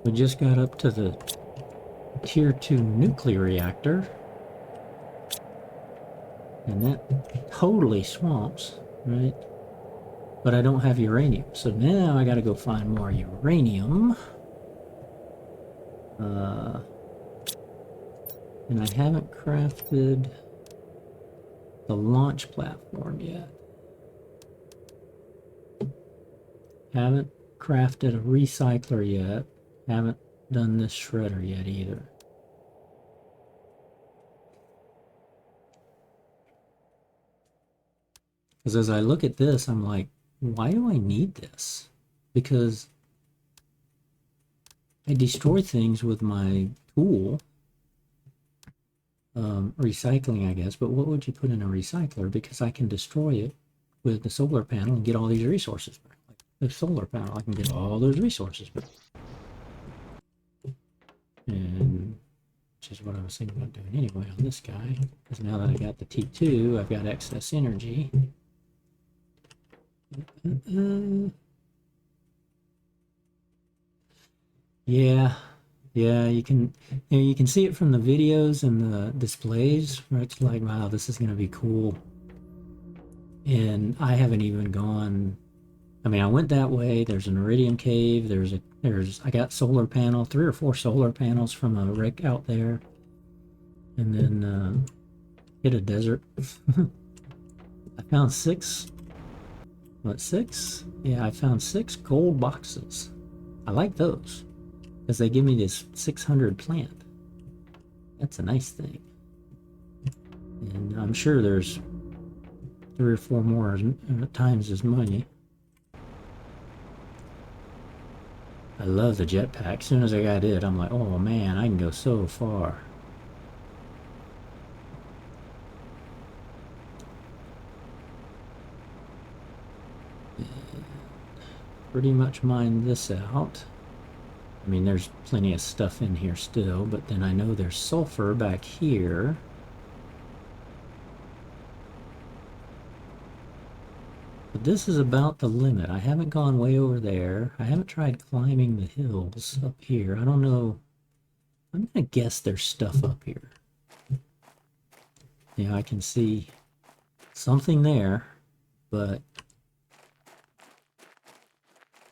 We just got up to the Tier 2 nuclear reactor. And that totally swamps, right? But I don't have uranium, so now I gotta go find more uranium. And I haven't crafted the launch platform yet. Haven't crafted a recycler yet. Haven't done this shredder yet either. Because as I look at this, I'm like, why do I need this? Because I destroy things with my tool. Recycling, I guess, but what would you put in a recycler? Because I can destroy it with the solar panel and get all these resources back. Like the solar panel, I can get all those resources back. And which is what I was thinking about doing anyway on this guy. Because now that I got the T2, I've got excess energy. Yeah, you can see it from the videos and the displays where it's like, wow, this is gonna be cool. And I haven't even gone. I mean, I went that way. There's an iridium cave. I got solar panel, 3 or 4 solar panels from a rig out there, and then hit a desert. I found 6. What, 6? Yeah, I found 6 gold boxes. I like those because they give me this 600 plant. That's a nice thing. And I'm sure there's 3 or 4 more times as money. I love the jetpack. As soon as I got it, I'm like, oh man, I can go so far. Pretty much mined this out. I mean, there's plenty of stuff in here still, but then I know there's sulfur back here. But this is about the limit. I haven't gone way over there. I haven't tried climbing the hills up here. I don't know. I'm gonna guess there's stuff up here. Yeah, I can see something there, but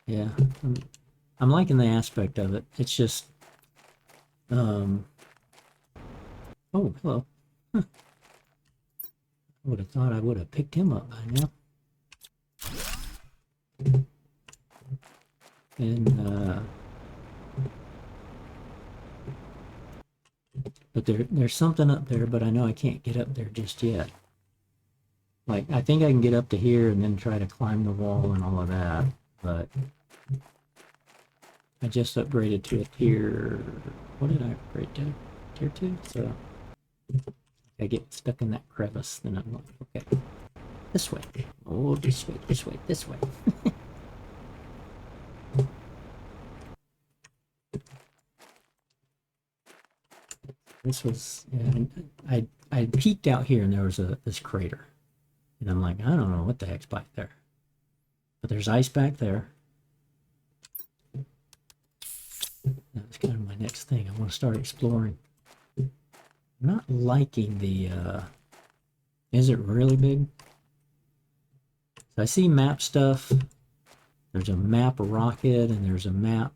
yeah, I'm liking the aspect of it. It's just, oh, hello. Huh. I would have thought I would have picked him up by now. And, but there's something up there, but I know I can't get up there just yet. Like, I think I can get up to here and then try to climb the wall and all of that, but I just upgraded to a tier. What did I upgrade to? Tier 2? So I get stuck in that crevice, then I'm like, okay. This way. Oh, this way, this way, this way. This was, yeah, I peeked out here and there was this crater. And I'm like, I don't know what the heck's back there. But there's ice back there. That's kind of my next thing. I want to start exploring. I'm not liking the, is it really big? So I see map stuff. There's a map rocket and there's a map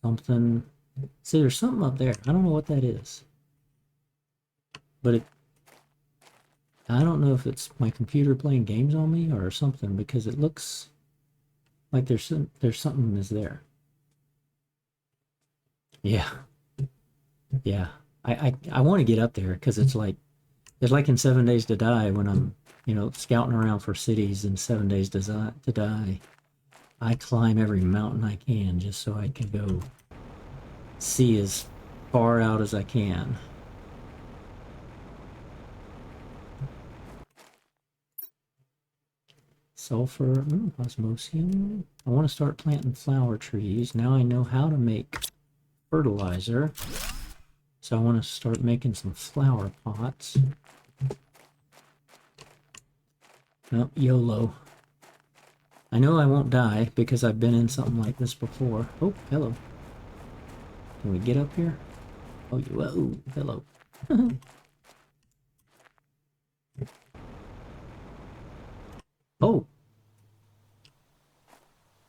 something. See, there's something up there. I don't know what that is. But I don't know if it's my computer playing games on me or something, because it looks like there's something is there. Yeah. Yeah. I want to get up there because it's like in 7 Days to Die when I'm, scouting around for cities in 7 Days to Die. I climb every mountain I can just so I can go see as far out as I can. Sulfur, osmosium. I want to start planting flower trees. Now I know how to make fertilizer. So I want to start making some flower pots. Nope, YOLO. I know I won't die because I've been in something like this before. Oh, hello. Can we get up here? Oh, whoa, hello. Oh.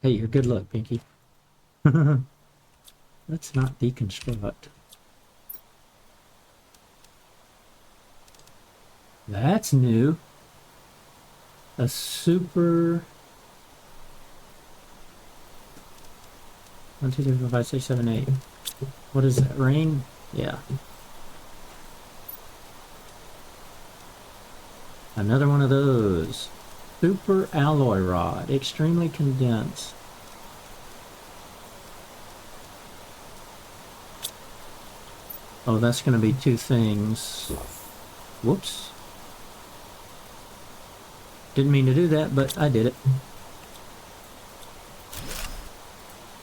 Hey, you're good luck, Pinky. Let's not deconstruct. That's new. A super... 1, 2, 3, 4, 5, 6, 7, 8. What is that? Rain? Yeah. Another one of those. Super alloy rod. Extremely condensed. Oh, that's going to be 2 things. Whoops. Didn't mean to do that, but I did it.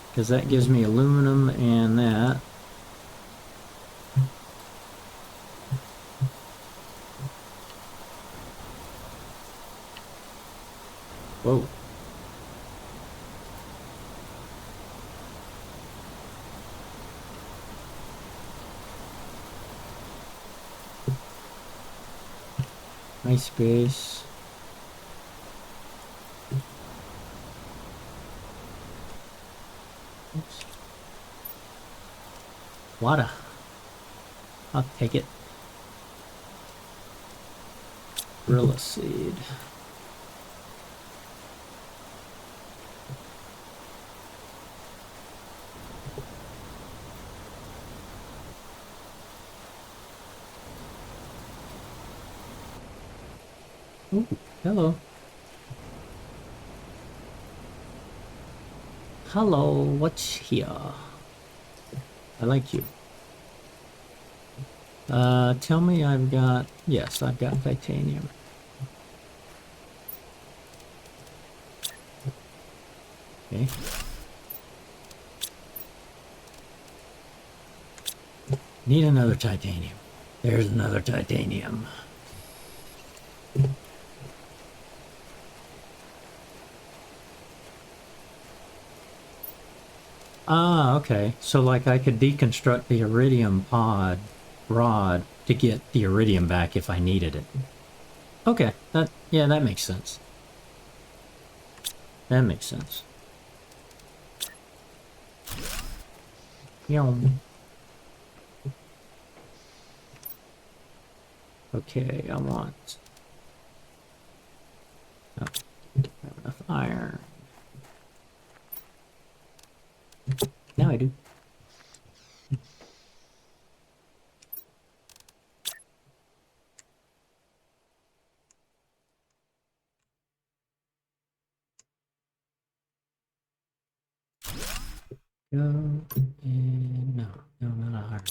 Because that gives me aluminum and that. Whoa. Nice space. Oops. Water. I'll take it. Gorilla seed. Oh, hello. Hello, what's here? I like you. Tell me I've got... Yes, I've got titanium. Okay. Need another titanium. There's another titanium. Ah, okay. So like I could deconstruct the iridium pod rod to get the iridium back if I needed it. Okay, yeah, that makes sense. That makes sense. Yum. Okay, I want... Oh, have enough iron. Now I do. Go and no, not iron.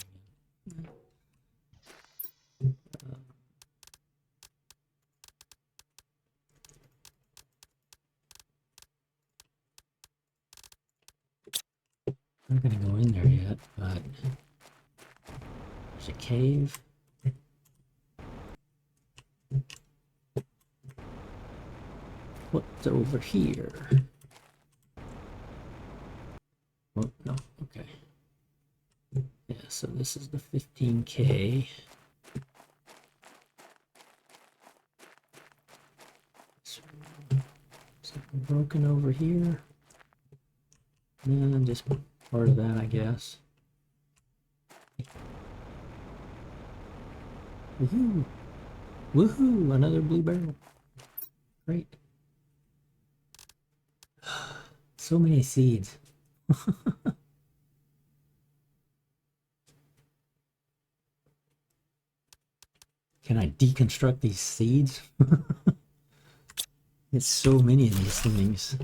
I'm not gonna go in there yet, but there's a cave. What's over here? Oh, no, okay. Yeah, so this is the 15K. Something broken over here. And just part of that, I guess. Woohoo! Woohoo! Another blue barrel. Great. So many seeds. Can I deconstruct these seeds? It's so many of these things.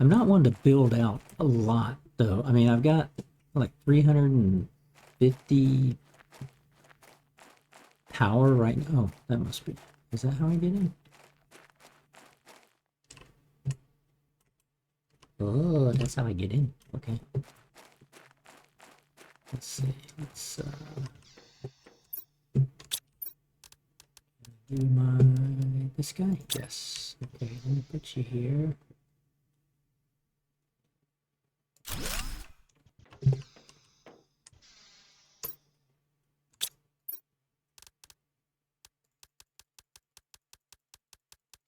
I'm not one to build out a lot, though. I mean, I've got like 350 power right now. Oh, that must be. Is that how I get in? Oh, that's how I get in. Okay. Let's see. Let's do this guy. Yes. Okay. Let me put you here.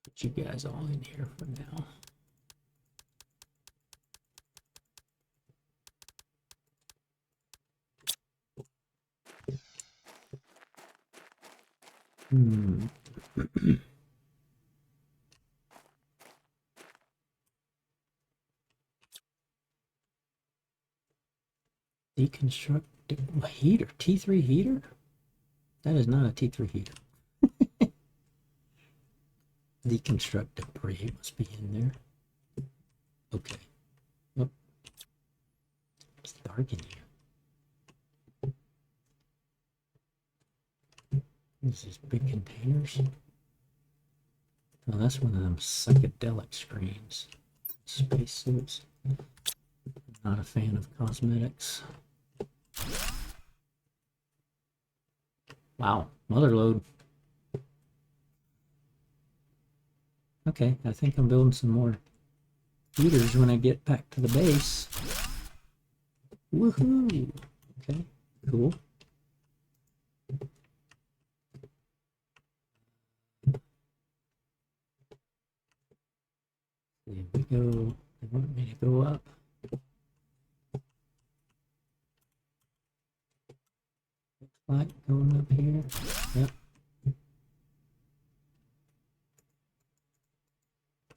Put you guys all in here for now. Deconstruct heater. T3 heater? That is not a T3 heater. Deconstruct debris must be in there. Okay. Oh. It's dark in here. These big containers. Oh, that's one of them psychedelic screens. Spacesuits. Not a fan of cosmetics. Wow, mother load. Okay, I think I'm building some more heaters when I get back to the base. Woohoo! Okay, cool. There we go. They want me to go up. Looks like going up here. Yep.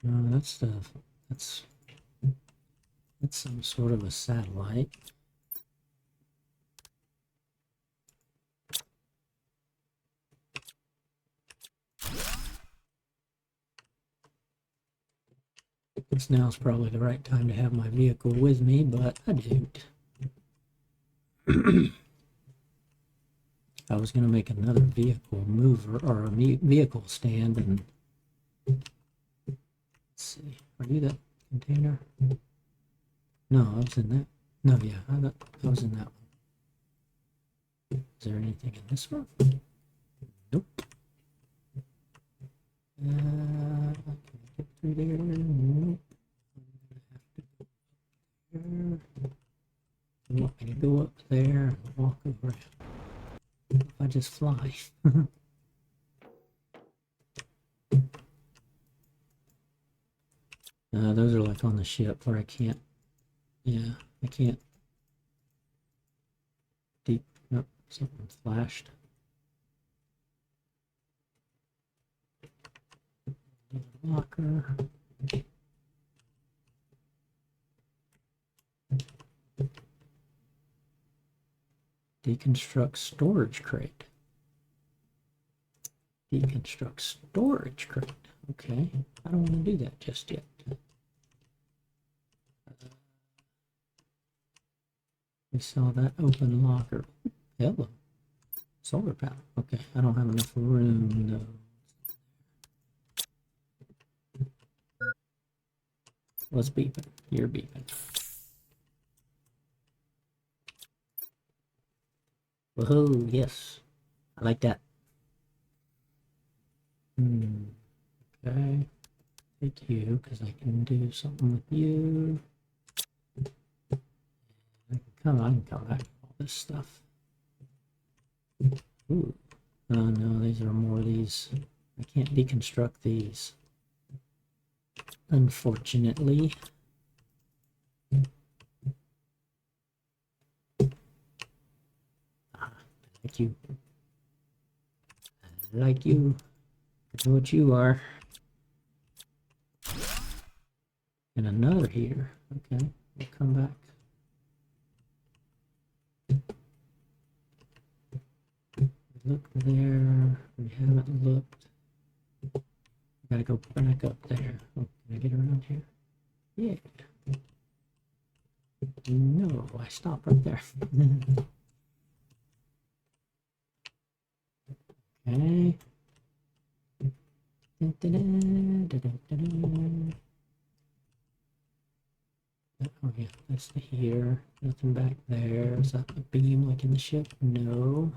No, that's some sort of a satellite. This now is probably the right time to have my vehicle with me, but I don't. I was going to make another vehicle mover or a vehicle stand, and let's see. Are you that container? No, I was in that. No, yeah, I was in that one. Is there anything in this one? Nope. Can I get through there? Nope. I'm gonna have to go up there. You want me to go up there and walk over? If I just fly. Those are like on the ship where I can't. Yeah, I can't. Deep. Nope, something flashed. Locker. Deconstruct storage crate. Deconstruct storage crate. Okay, I don't want to do that just yet. We saw that open locker. Hello. Solar panel. Okay, I don't have enough room though. What's beeping? You're beeping. Whoa, yes. I like that. Okay. Take you, because I can do something with you. I can come back to all this stuff. Ooh. Oh no, these are more of these. I can't deconstruct these. Unfortunately. Like you. I like you. I know what you are. And another here. Okay, we'll come back. Look there. We haven't looked. Gotta go back up there. Oh, can I get around here? Yeah. No, I stopped right there. Okay. Oh yeah, that's the heater. Nothing back there. Is that a beam like in the ship? No.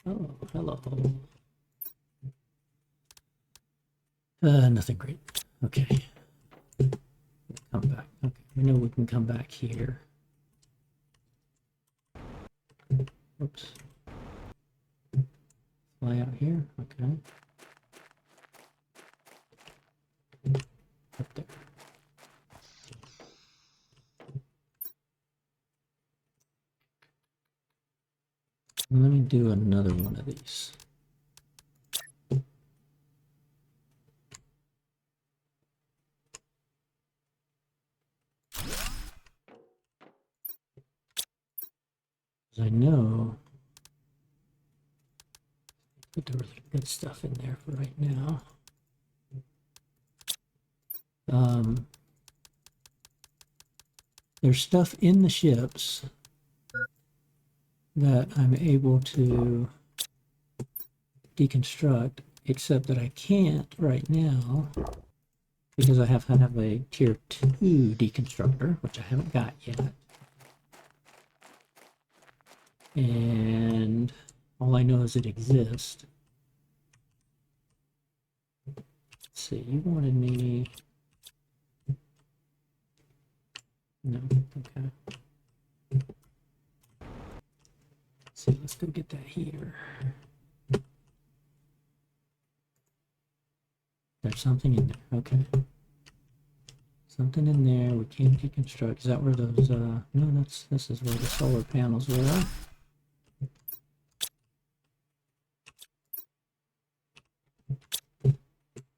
Oh, hello. Nothing great. Okay. Come back. Okay, we know we can come back here. Oops. Fly out here. Okay. Up there. Let me do another one of these. I know put the really good stuff in there for right now. There's stuff in the ships that I'm able to deconstruct, except that I can't right now because I have to have a tier 2 deconstructor, which I haven't got yet. And all I know is it exists. Let's see, you wanted me... No, okay. Let's see, let's go get that here. There's something in there, okay. Something in there we can't deconstruct. Is that where those, no, this is where the solar panels were.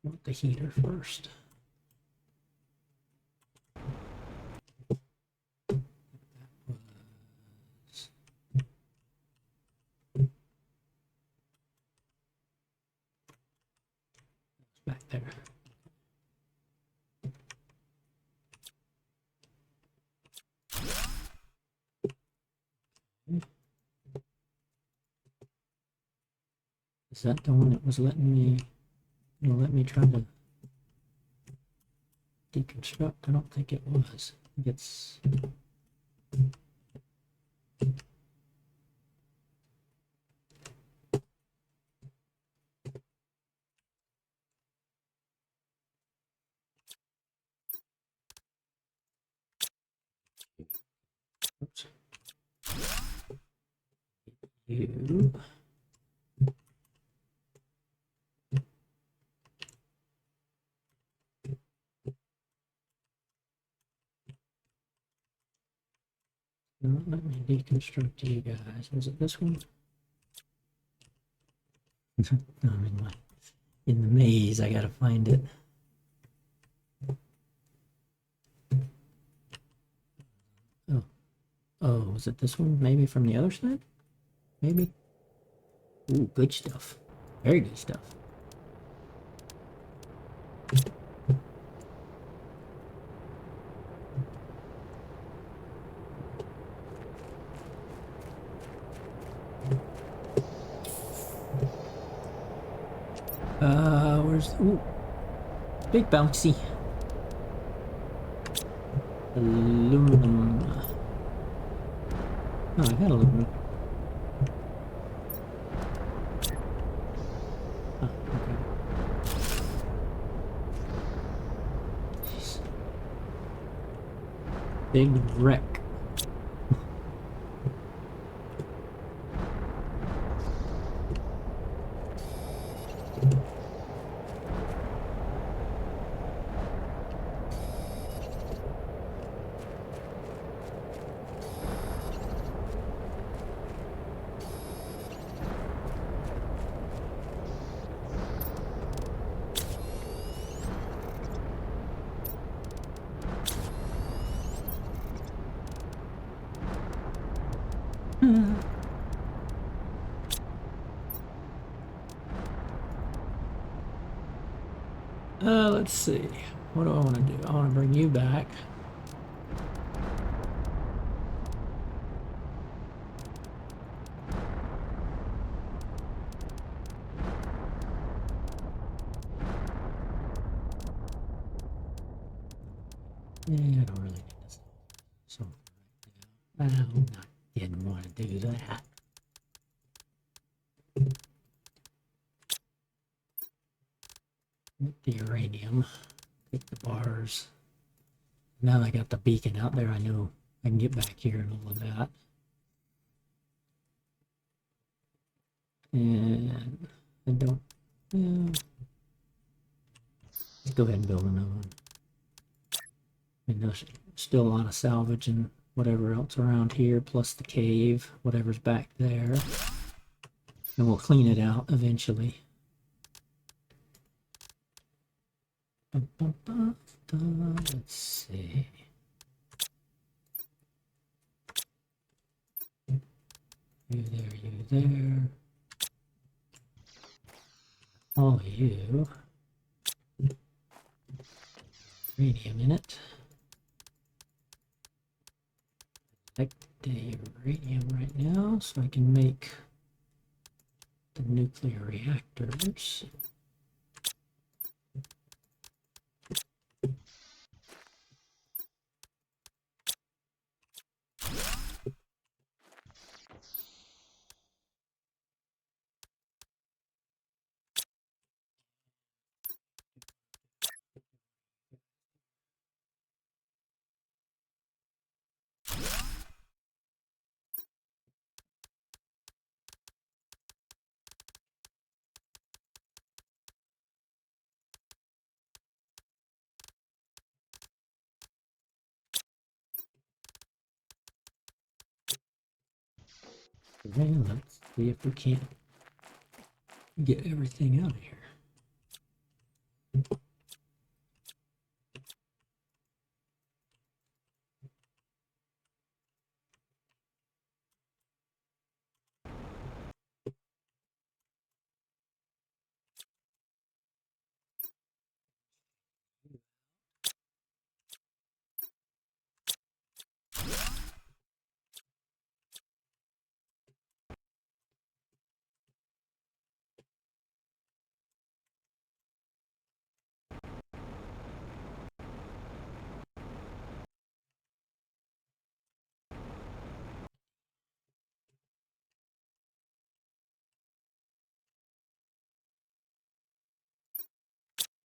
Want the heater first. Back there. Is that the one that was letting me, let me try to deconstruct? I don't think it was. I think it's... Oops. You. Don't let me deconstruct you guys. Was it this one? No, I'm in the maze. I gotta find it. Oh. Oh, was it this one? Maybe from the other side? Maybe? Ooh, good stuff. Very good stuff. Where's... Ooh. Big bouncy. Aluminum. Oh, I got aluminum. Oh, okay. Jeez. Big wreck. Let's see. What do I want to do? I want to bring you back. Yeah, I don't really need this. So, I didn't want to do that. The uranium. Take the bars. Now I got the beacon out there, I know I can get back here and all of that. And I don't, yeah. Let's go ahead and build another one. And there's still a lot of salvage and whatever else around here, plus the cave, whatever's back there. And we'll clean it out eventually. Let's see. You there, you there. All you. Uranium in it. Like the uranium right now, so I can make the nuclear reactors. And let's see if we can't get everything out of here.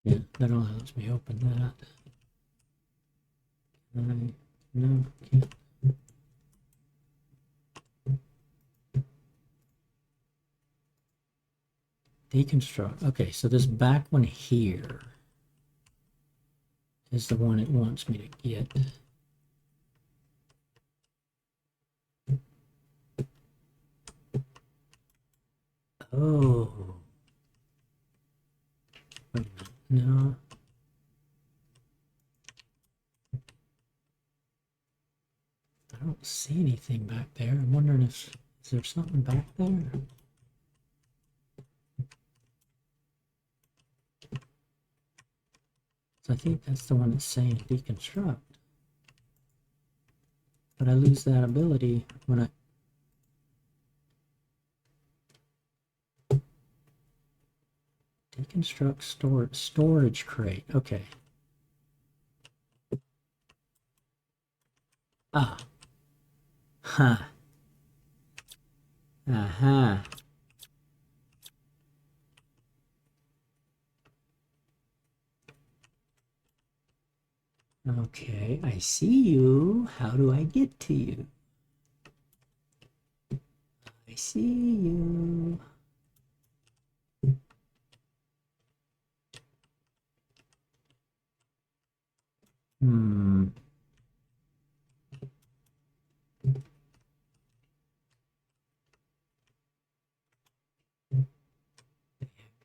Yeah, that only lets me open that. No, can't. Deconstruct. Okay, so this back one here is the one it wants me to get. Oh. Wait a minute. No. I don't see anything back there. I'm wondering if is there something back there? So I think that's the one that's saying deconstruct. But I lose that ability when I deconstruct storage crate. Okay. Ah. Huh. Uh-huh. Okay, I see you. How do I get to you? I see you. Hmm.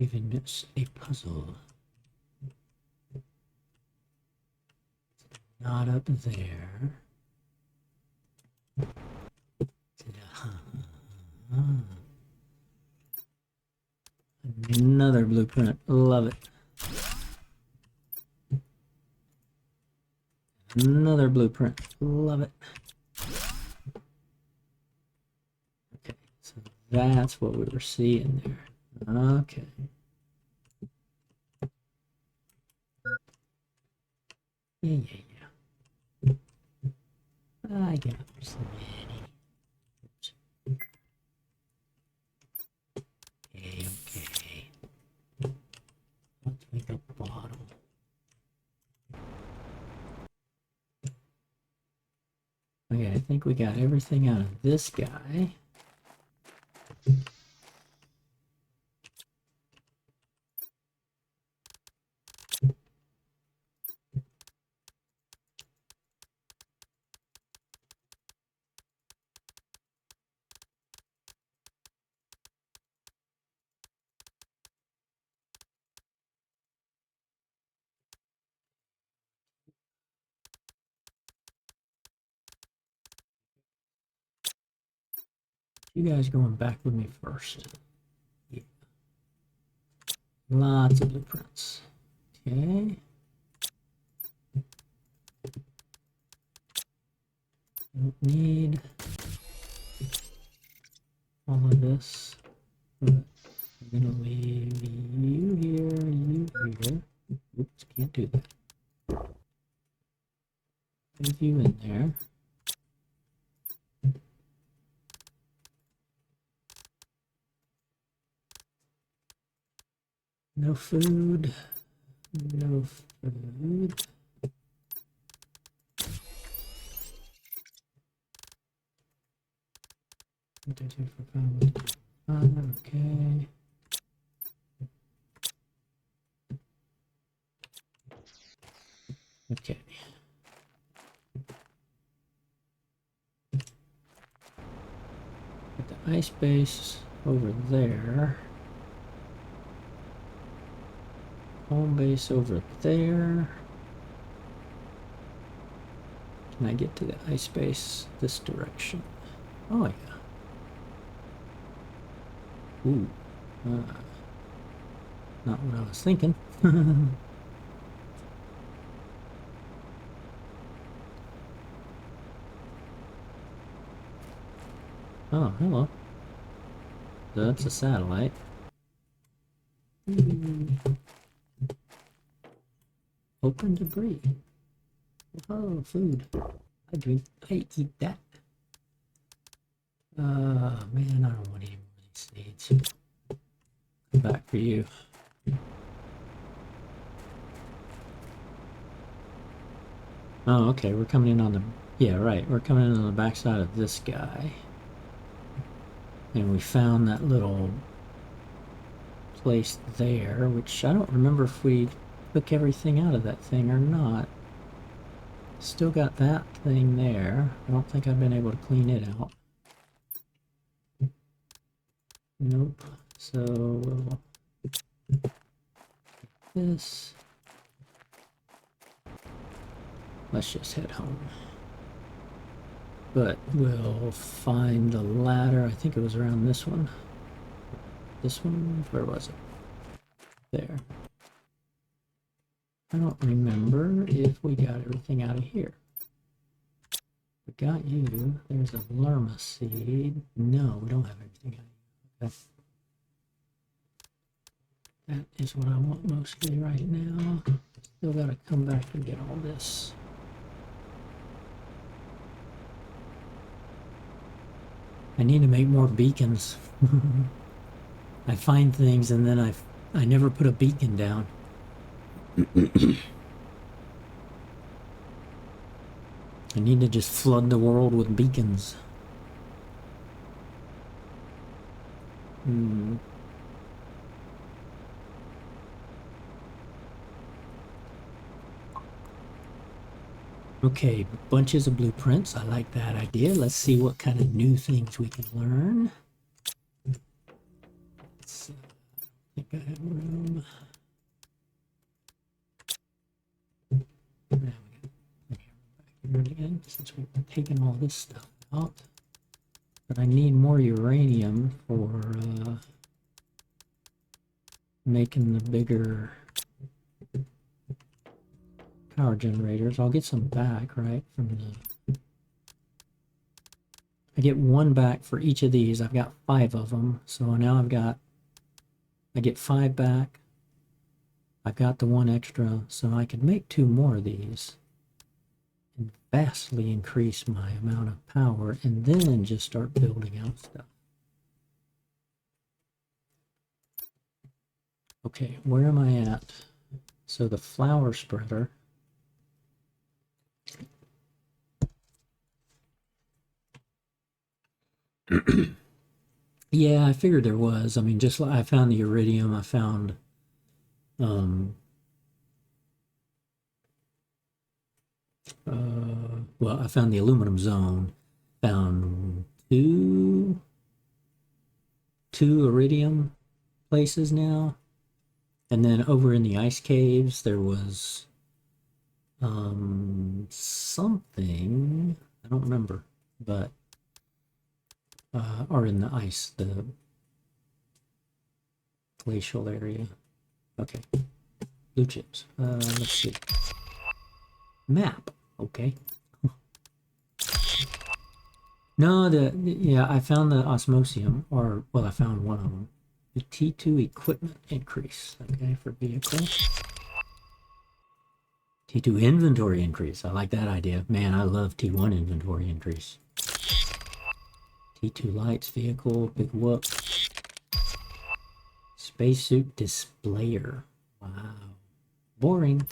Given us a puzzle. Not up there. Another blueprint. Love it. Another blueprint. Love it. Okay, so that's what we were seeing there. Okay. Yeah. I got some. Okay. Let's make a bottle. Okay, I think we got everything out of this guy. You guys going back with me first. Yeah. Lots of blueprints. Okay. Don't need all of this. But I'm gonna leave you here, you here. Oops, can't do that. Leave you in there. No food. No food. Okay. Okay. Put the ice base over there. Home base over there. Can I get to the ice base this direction? Oh yeah. Ooh. Not what I was thinking. Oh, hello. That's a satellite. Open debris. Oh, food. I eat that. Man, I don't want any more of these seeds. Come back for you. Oh, okay, we're coming in on the... Yeah, right, we're coming in on the backside of this guy. And we found that little place there, which I don't remember if we took everything out of that thing or not. Still got that thing there. I don't think I've been able to clean it out. Nope. So we'll this. Let's just head home. But we'll find the ladder. I think it was around this one. This one? Where was it? There. I don't remember if we got everything out of here. We got you. There's a lerma seed. No, we don't have everything out of here. Okay. That is what I want mostly right now. Still gotta come back and get all this. I need to make more beacons. I find things and then I never put a beacon down. I need to just flood the world with beacons. Okay, bunches of blueprints. I like that idea. Let's see what kind of new things we can learn. I think I have room. Again, since we've taken all this stuff out. But I need more uranium for making the bigger power generators. I'll get some back, right, from the... I get one back for each of these. I've got 5 of them. So now I get 5 back. I've got the 1 extra, so I can make 2 more of these and vastly increase my amount of power and then just start building out stuff. Okay, where am I at? So the flower spreader. Yeah, I figured there was. I mean, just like I found the iridium, I found well, I found the aluminum zone, found two iridium places now, and then over in the ice caves there was something I don't remember, but or in the ice, the glacial area. Okay, blue chips. Let's see. Map. Okay. No, yeah, I found the osmosium, or well, I found one of them. The T2 equipment increase. Okay, for vehicle. T2 inventory increase. I like that idea. Man, I love T1 inventory increase. T2 lights, vehicle, big whoop. Spacesuit displayer. Wow. Boring.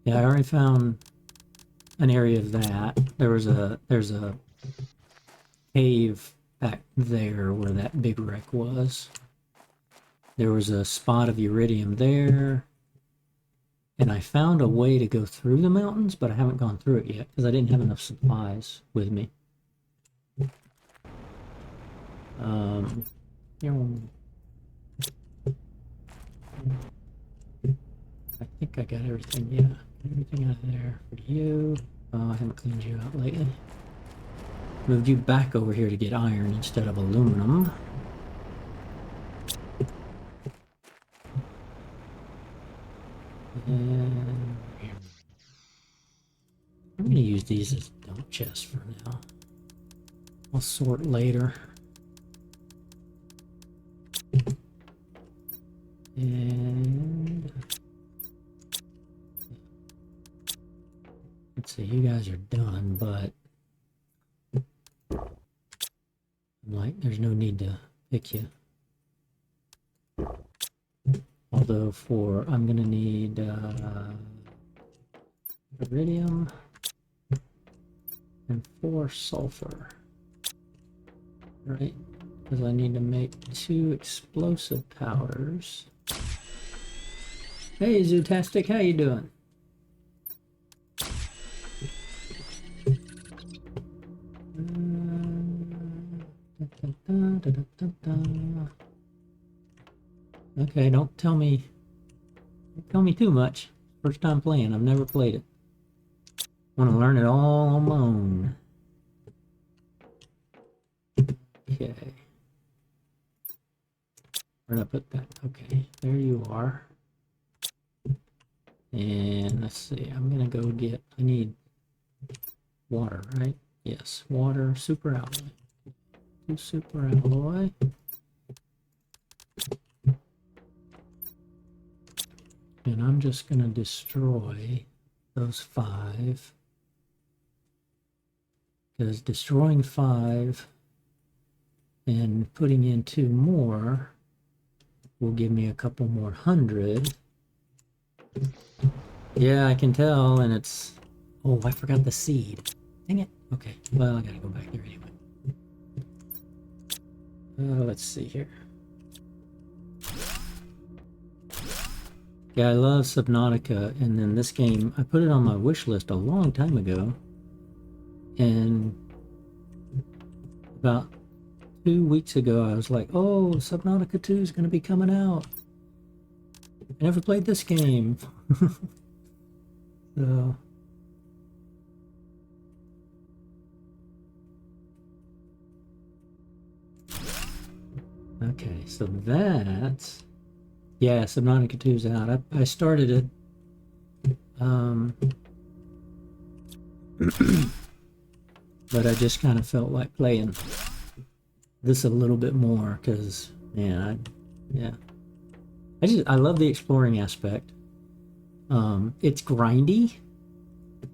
Yeah, I already found an area of that. There's a cave back there where that big wreck was. There was a spot of iridium there. And I found a way to go through the mountains, but I haven't gone through it yet because I didn't have enough supplies with me. I think I got everything. Yeah, everything out of there for you. Oh, I haven't cleaned you out lately. Moved you back over here to get iron instead of aluminum. And I'm going to use these as dump chests for now. I'll sort later. And let's see, you guys are done, but like there's no need to pick you. Although I'm gonna need iridium and 4 sulfur, right? Because I need to make 2 explosive powders. Hey Zootastic, how you doing? Okay, don't tell me too much. First time playing, I've never played it. Want to learn it all on my own. Okay. Where'd I put that? Okay, there you are. And let's see, I'm gonna go get, I need water, right? Yes, water, super alloy. 2 super alloy. And I'm just gonna destroy those 5. Because destroying 5 and putting in 2 more will give me a couple more 100. Yeah, I can tell, and it's... Oh, I forgot the seed. Dang it. Okay, well, I gotta go back there anyway. Let's see here. Yeah, I love Subnautica, and then this game, I put it on my wish list a long time ago, and about 2 weeks ago, I was like, oh, Subnautica 2 is going to be coming out. I never played this game. So... Okay, so that's... Yeah, Subnautica 2's out. I started it. But I just kind of felt like playing this a little bit more because, man, yeah. I love the exploring aspect. It's grindy,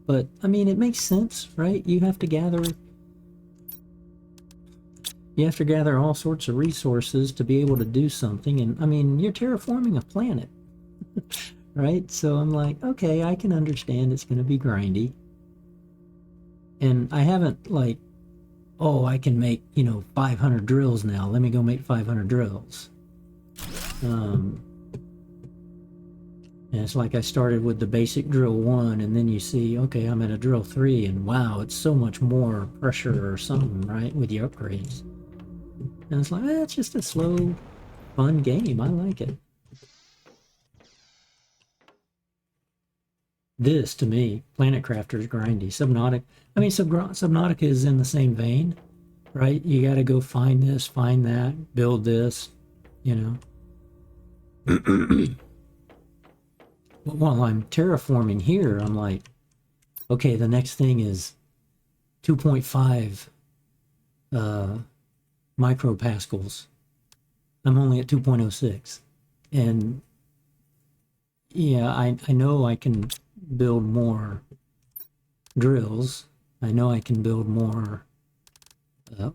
but I mean, it makes sense, right? You have to gather all sorts of resources to be able to do something. And I mean, you're terraforming a planet, right? So I'm like, okay, I can understand it's going to be grindy. And I haven't like, oh, I can make, 500 drills now. Let me go make 500 drills. And it's like I started with the basic drill 1, and then you see, okay, I'm at a drill 3, and wow, it's so much more pressure or something, right, with the upgrades. And it's like, it's just a slow, fun game. I like it. This, to me, Planet Crafter is grindy. Subnautica, I mean, Subnautica is in the same vein, right? You got to go find this, find that, build this, But while I'm terraforming here, I'm like, okay, the next thing is 2.5 micropascals. I'm only at 2.06. And yeah, I know I can build more drills. I know I can build more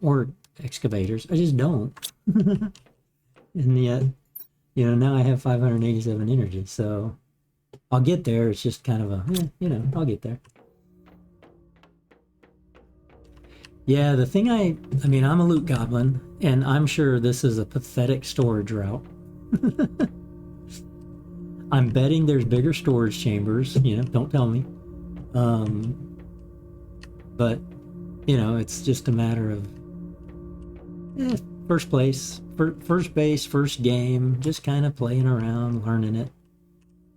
ore excavators. I just don't. And yet, now I have 587 energy. So I'll get there. It's just kind of a, I'll get there. Yeah, the thing I mean, I'm a loot goblin, and I'm sure this is a pathetic storage route. I'm betting there's bigger storage chambers, don't tell me. But, it's just a matter of first place, first base, first game, just kind of playing around, learning it.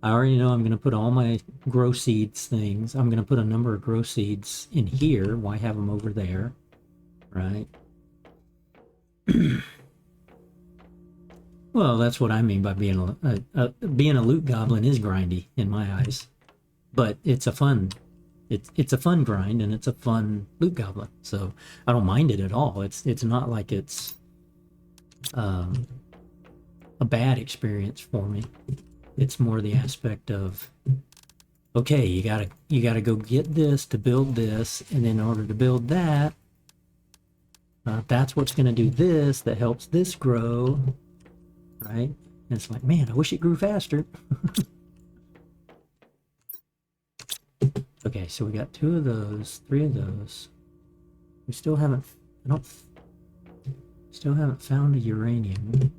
I already know I'm going to put all my grow seeds things. I'm going to put a number of grow seeds in here. Why have them over there? Right? Well, that's what I mean by being a loot goblin is grindy in my eyes. But it's a fun grind, and it's a fun loot goblin. So I don't mind it at all. It's not like it's a bad experience for me. It's more the aspect of, okay, you gotta go get this to build this, and in order to build that, that's what's going to do this, that helps this grow, right? And it's like, man, I wish it grew faster. Okay, so we got 2 of those, 3 of those. We still haven't, still haven't found a uranium.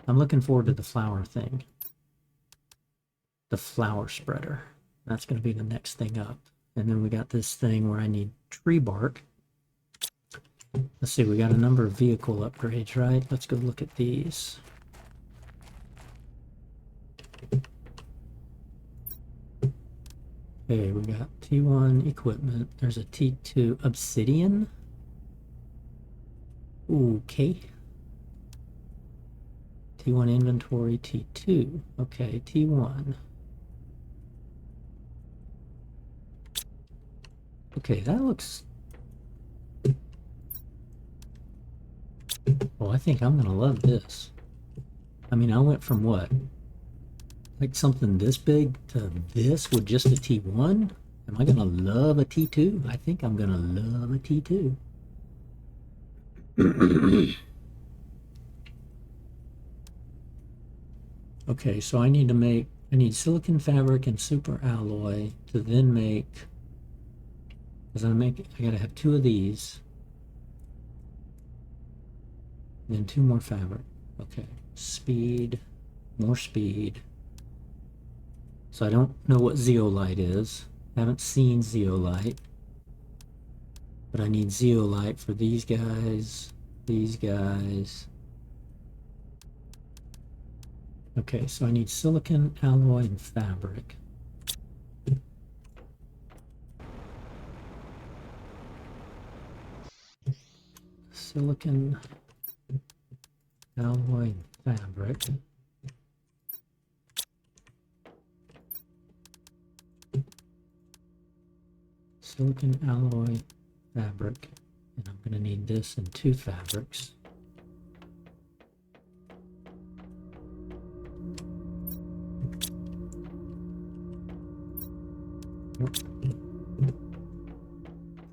I'm looking forward to the flower thing. The flower spreader. That's going to be the next thing up. And then we got this thing where I need tree bark. Let's see, we got a number of vehicle upgrades, right? Let's go look at these. Okay, we got T1 equipment. There's a T2 obsidian. Okay. T1 inventory, T2. Okay, T1. Okay, that looks... Well, I think I'm gonna love this. I mean, I went from what? Like something this big to this with just a T1? Am I gonna love a T2? I think I'm gonna love a T2. Okay, so I need silicon fabric and super alloy to then make, because I gotta have 2 of these. And then 2 more fabric. Okay, speed, more speed. So I don't know what zeolite is. I haven't seen zeolite. But I need zeolite for these guys, these guys. Okay, so I need silicon, alloy, and fabric. Silicon, alloy fabric. Silicon alloy fabric. And I'm going to need this in 2 fabrics.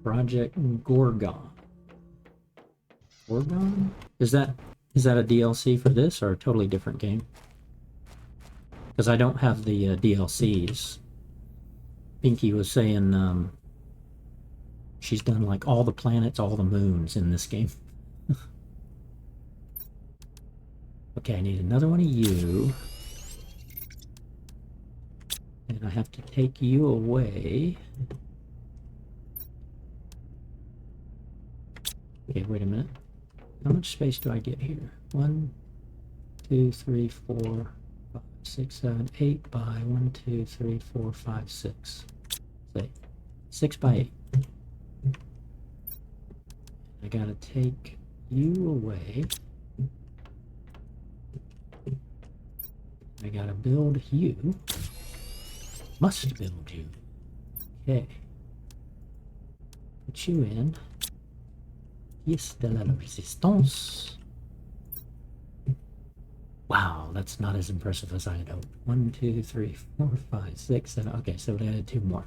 Project Gorgon. Gorgon? Is that a DLC for this or a totally different game? Because I don't have the DLCs. Pinky was saying she's done like all the planets, all the moons in this game. Okay, I need another one of you. And I have to take you away. Okay, wait a minute. How much space do I get here? 1, 2, 3, 4, 5, 6, 7, 8 by 1, 2, 3, 4, 5, 6. Say 6 by 8. I gotta take you away. I gotta build you. Must build you. Okay. Put you in. Pièce de la résistance. Wow, that's not as impressive as I had hoped. 1, 2, 3, 4, 5, 6, 7. Okay, so we added 2 more.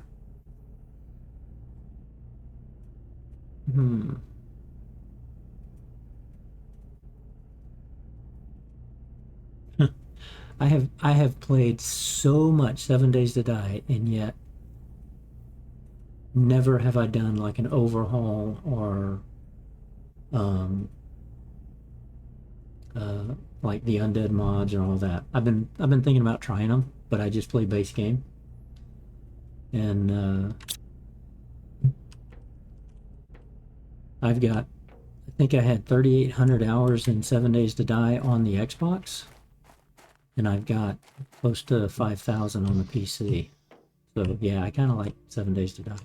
I have played so much 7 Days to Die, and yet never have I done like an overhaul or like the undead mods and all that. I've been thinking about trying them, but I just play base game. And I think I had 3,800 hours in 7 Days to Die on the Xbox, and I've got close to 5,000 on the PC. So yeah, I kind of like 7 Days to Die.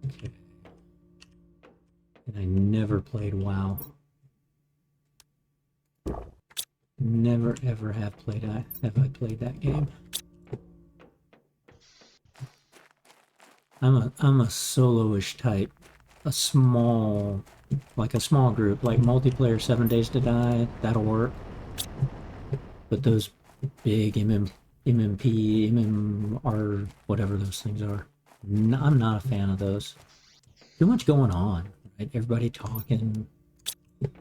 Okay. And I never played WoW. Never ever have I played that game. I'm a solo-ish type. A small group, like multiplayer 7 Days to Die, that'll work. But those big MMP, MMR, whatever those things are, I'm not a fan of those. Too much going on, right? Everybody talking. Okay,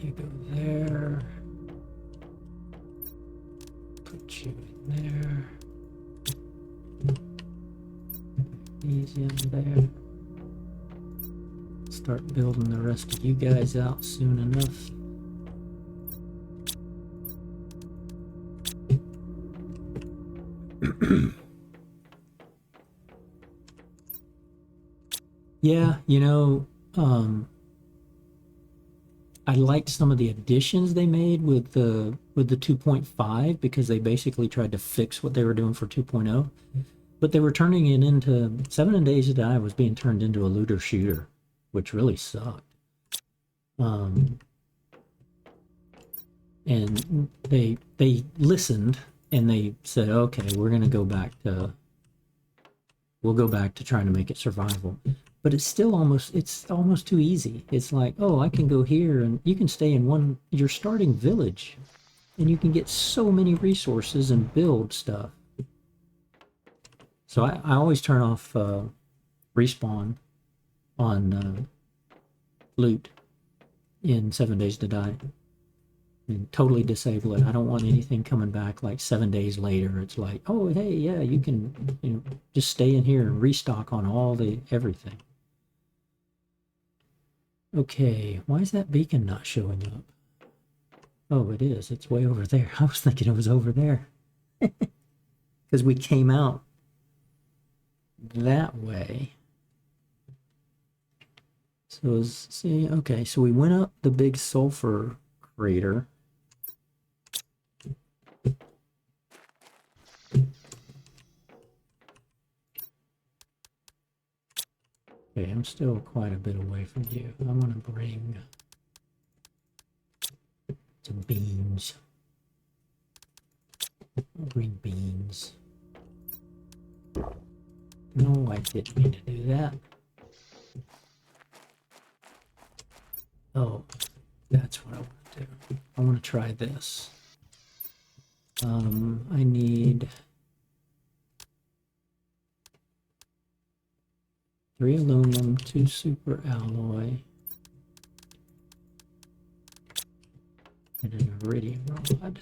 you go there. Put you in there. Easy in there. Start building the rest of you guys out soon enough. Yeah, you know, I liked some of the additions they made with the 2.5 because they basically tried to fix what they were doing for 2.0. But they were turning it into 7 Days to Die was being turned into a looter shooter, which really sucked. And they listened and they said, okay, we'll go back to trying to make it survival. But it's almost too easy. It's like, oh, I can go here and you can stay in your starting village and you can get so many resources and build stuff. So I always turn off respawn on loot in 7 Days to Die and totally disable it. I don't want anything coming back like 7 days later. It's like, oh, hey, yeah, you can just stay in here and restock on everything. Okay, why is that beacon not showing up? Oh, it is. It's way over there. I was thinking it was over there. Because we came out that way. So okay, so we went up the big sulfur crater. Okay, I'm still quite a bit away from you. I want to bring some beans. I'll bring beans. No, I didn't mean to do that. Oh, that's what I want to do. I want to try this. I need 3 aluminum, 2 super alloy, and an iridium rod.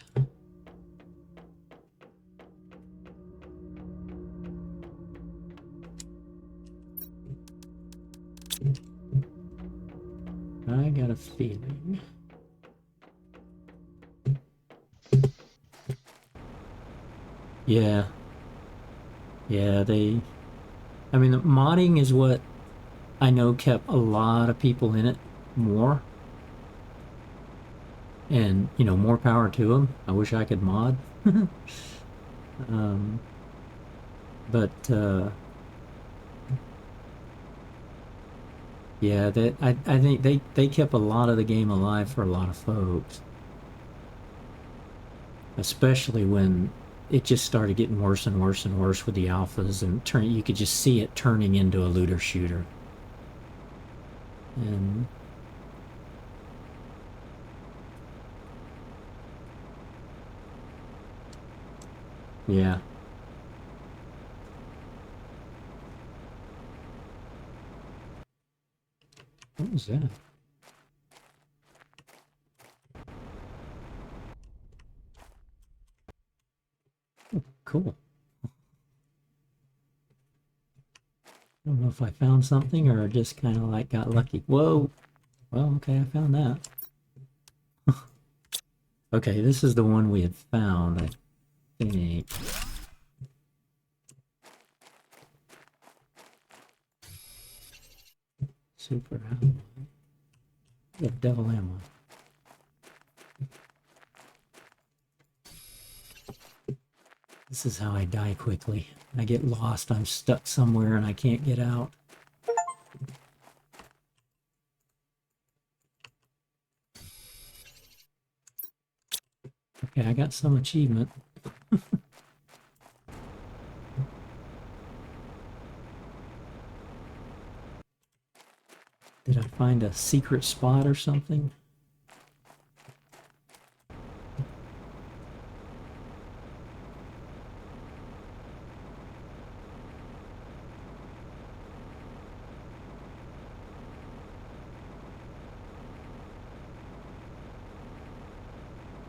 I got a feeling. Yeah. Yeah, I mean, the modding is what I know kept a lot of people in it more. And, you know, more power to them. I wish I could mod. um, but, yeah, I think they kept a lot of the game alive for a lot of folks. Especially when it just started getting worse and worse and worse with the alphas, and you could just see it turning into a looter shooter. And yeah. What was that? Oh, cool. I don't know if I found something or just kind of like got lucky. Whoa. Well, okay, I found that. Okay, this is the one we had found, I think. Super ammo. Yeah, devil ammo. This is how I die quickly. I get lost, I'm stuck somewhere and I can't get out. Okay, I got some achievement. Did I find a secret spot or something?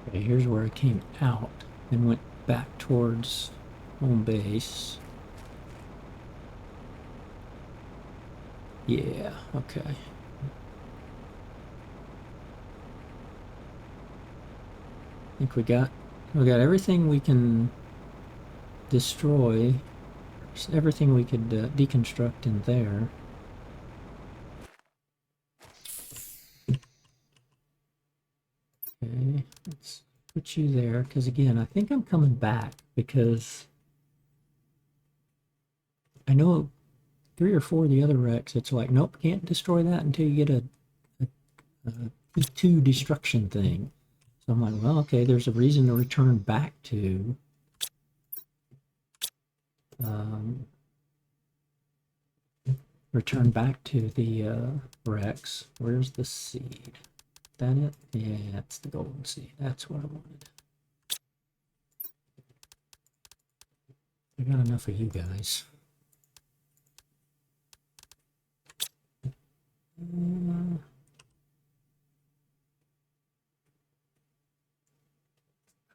Okay, here's where I came out and went back towards home base. Yeah, okay. I think we got everything we can destroy, everything we could deconstruct in there. Okay, let's put you there, because again, I think I'm coming back, because I know 3 or 4 of the other wrecks, it's like, nope, can't destroy that until you get a P2 destruction thing. So I'm like, well, okay, there's a reason to return back to the wrecks. Where's the seed? That it? Yeah, that's the golden seed. That's what I wanted. I got enough of you guys.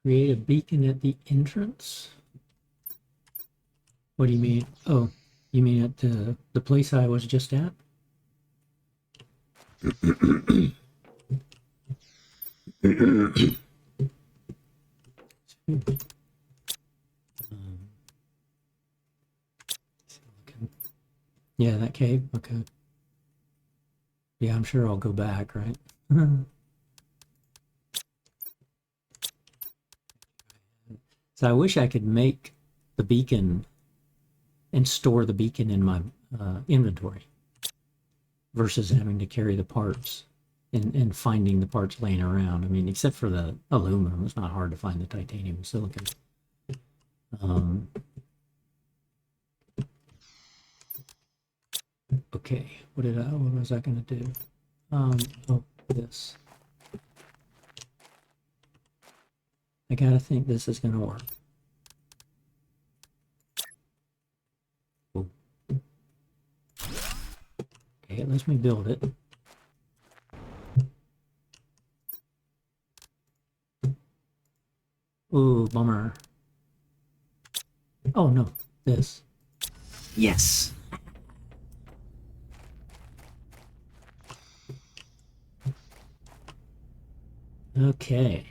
Create a beacon at the entrance? What do you mean? Oh, you mean at the place I was just at? Yeah, that cave? Okay. Yeah, I'm sure I'll go back, right? So I wish I could make the beacon and store the beacon in my inventory. versus having to carry the parts and finding the parts laying around. I mean, except for the aluminum, it's not hard to find the titanium and silicon. Okay, what was I gonna do? Oh, this. I gotta think this is gonna work. Oh. Okay, it lets me build it. Ooh, bummer. Oh no, this. Yes! Okay,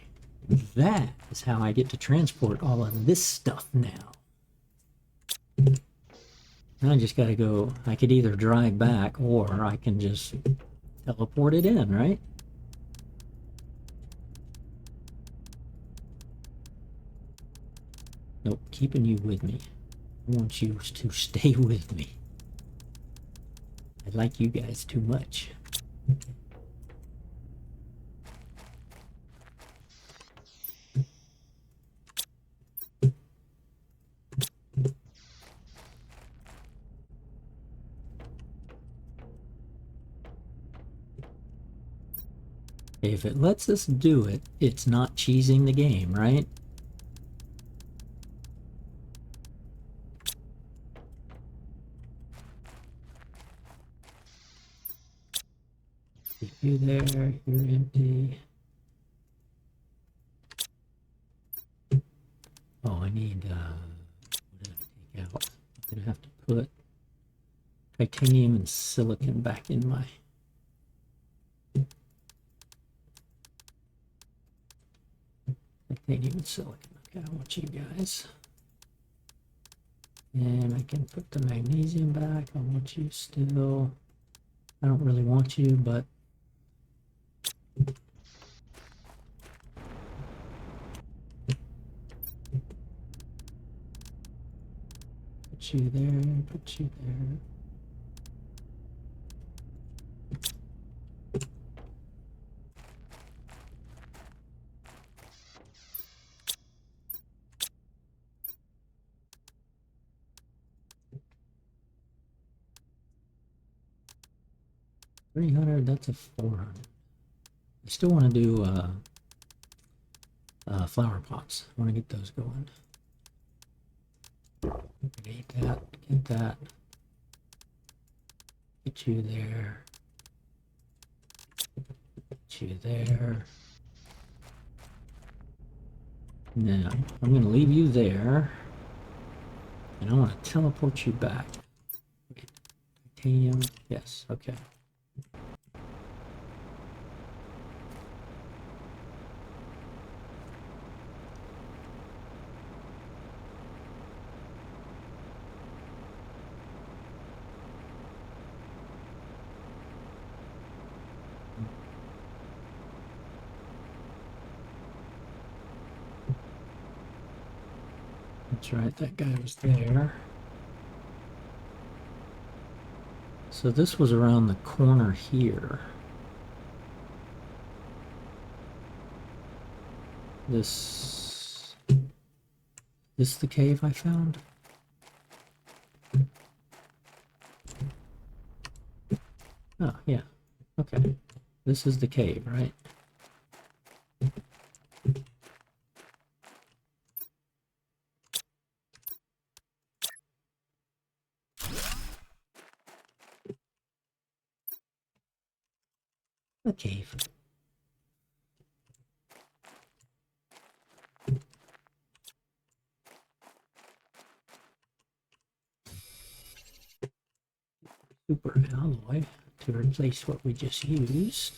that is how I get to transport all of this stuff now. I just gotta go, I could either drive back or I can just teleport it in, right? Nope, keeping you with me. I want you to stay with me. I like you guys too much. If it lets us do it, it's not cheesing the game, right? Keep you there, you're empty. Oh, I need, what did I take out? I'm gonna have to put titanium and silicon back in my... Titanium and silicon. Okay, I want you guys. And I can put the magnesium back. I want you still. I don't really want you, but put you there, put you there. $300, that's a 400. I still want to do flower pots. I want to get those going. Get that, get that. Get you there. Get you there. Now, I'm going to leave you there. And I want to teleport you back. Okay. Titanium, yes, okay. That's right, that guy was there. So this was around the corner here. This the cave I found? Oh, yeah. Okay. This is the cave, right? The cave. Super alloy to replace what we just used.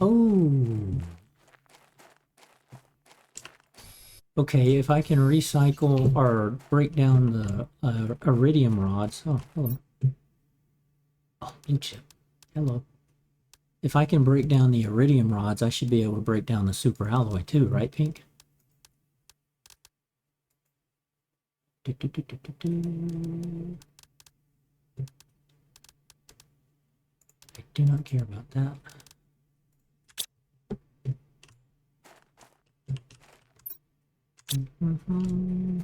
Oh. Okay, if I can recycle or break down the iridium rods. Oh, hello. Oh, blue chip. Hello. If I can break down the iridium rods, I should be able to break down the super alloy too, right, Pink? do not care about that. Mm-hmm.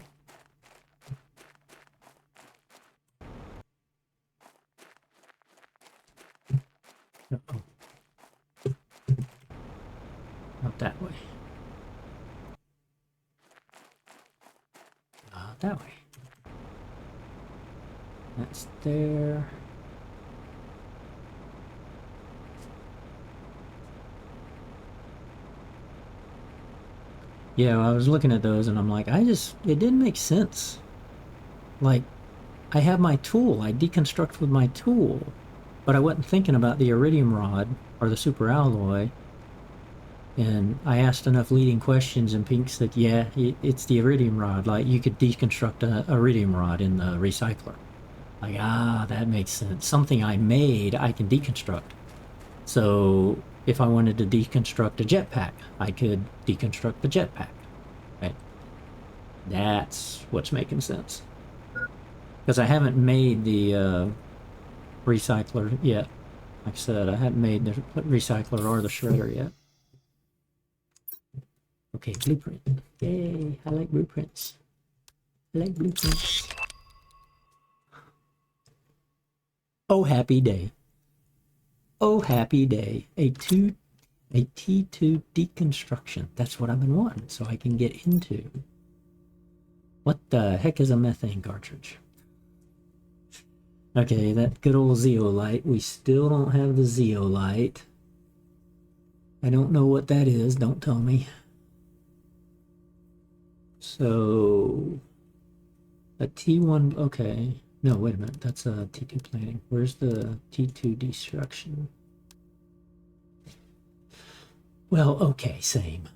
Uh-oh. Not that way. That way. That's there. Yeah, I was looking at those and I'm like, it didn't make sense. Like, I have my tool, I deconstruct with my tool, but I wasn't thinking about the iridium rod or the super alloy. And I asked enough leading questions, and Pink said, yeah, it's the iridium rod. Like, you could deconstruct a iridium rod in the recycler. Like, that makes sense. Something I made, I can deconstruct. So if I wanted to deconstruct a jetpack, I could deconstruct the jetpack. Right? That's what's making sense. Because I haven't made the recycler yet. Like I said, I haven't made the recycler or the shredder yet. Okay, blueprint. Yay, I like blueprints. I like blueprints. Oh, happy day. Oh, happy day. A T2 deconstruction. That's what I've been wanting, so I can get into. What the heck is a methane cartridge? Okay, that good old zeolite. We still don't have the zeolite. I don't know what that is. Don't tell me. So, a T1, okay. No, wait a minute. That's a T2 planning. Where's the T2 destruction? Well, okay, same.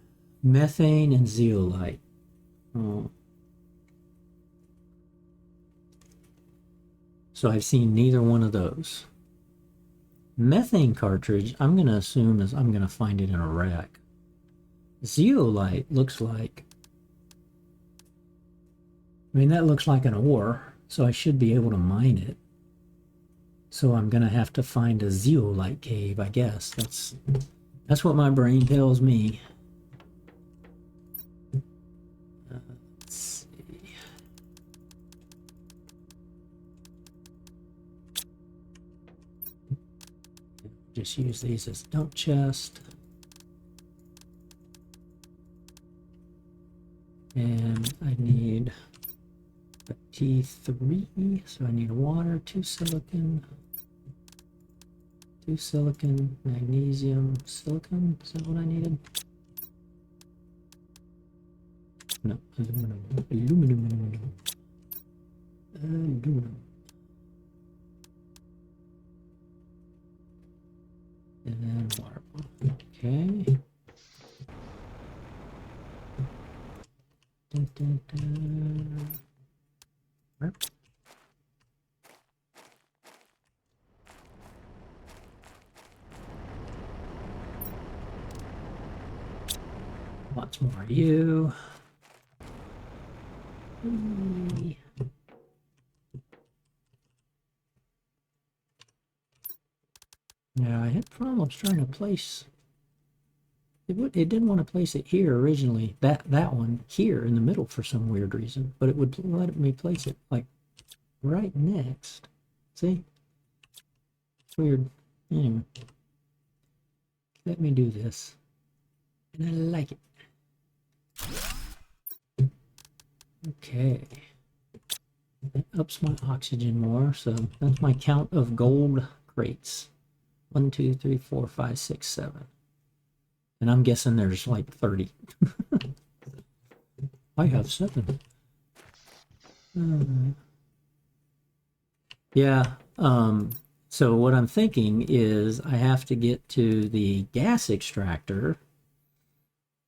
Methane and zeolite. Oh. So I've seen neither one of those. Methane cartridge, I'm going to assume is I'm going to find it in a rack. Zeolite looks like, I mean, that looks like an ore, so I should be able to mine it. So I'm going to have to find a zeolite cave, I guess. That's what my brain tells me. Let's see. Just use these as dump chest. And I need a T3, so I need water, 2 silicon, magnesium, silicon. Is that what I needed? No, aluminum. And then water. Okay. Dun, dun, dun. Lots more of you. Yeah, I had problems trying to place. It didn't want to place it here originally. That one here in the middle for some weird reason, but it would let me place it like right next. See? Weird. Anyway, let me do this, and I like it. Okay. That ups my oxygen more, so that's my count of gold crates. 1, 2, 3, 4, 5, 6, 7. And I'm guessing there's like 30. I have 7. Yeah. So what I'm thinking is I have to get to the gas extractor.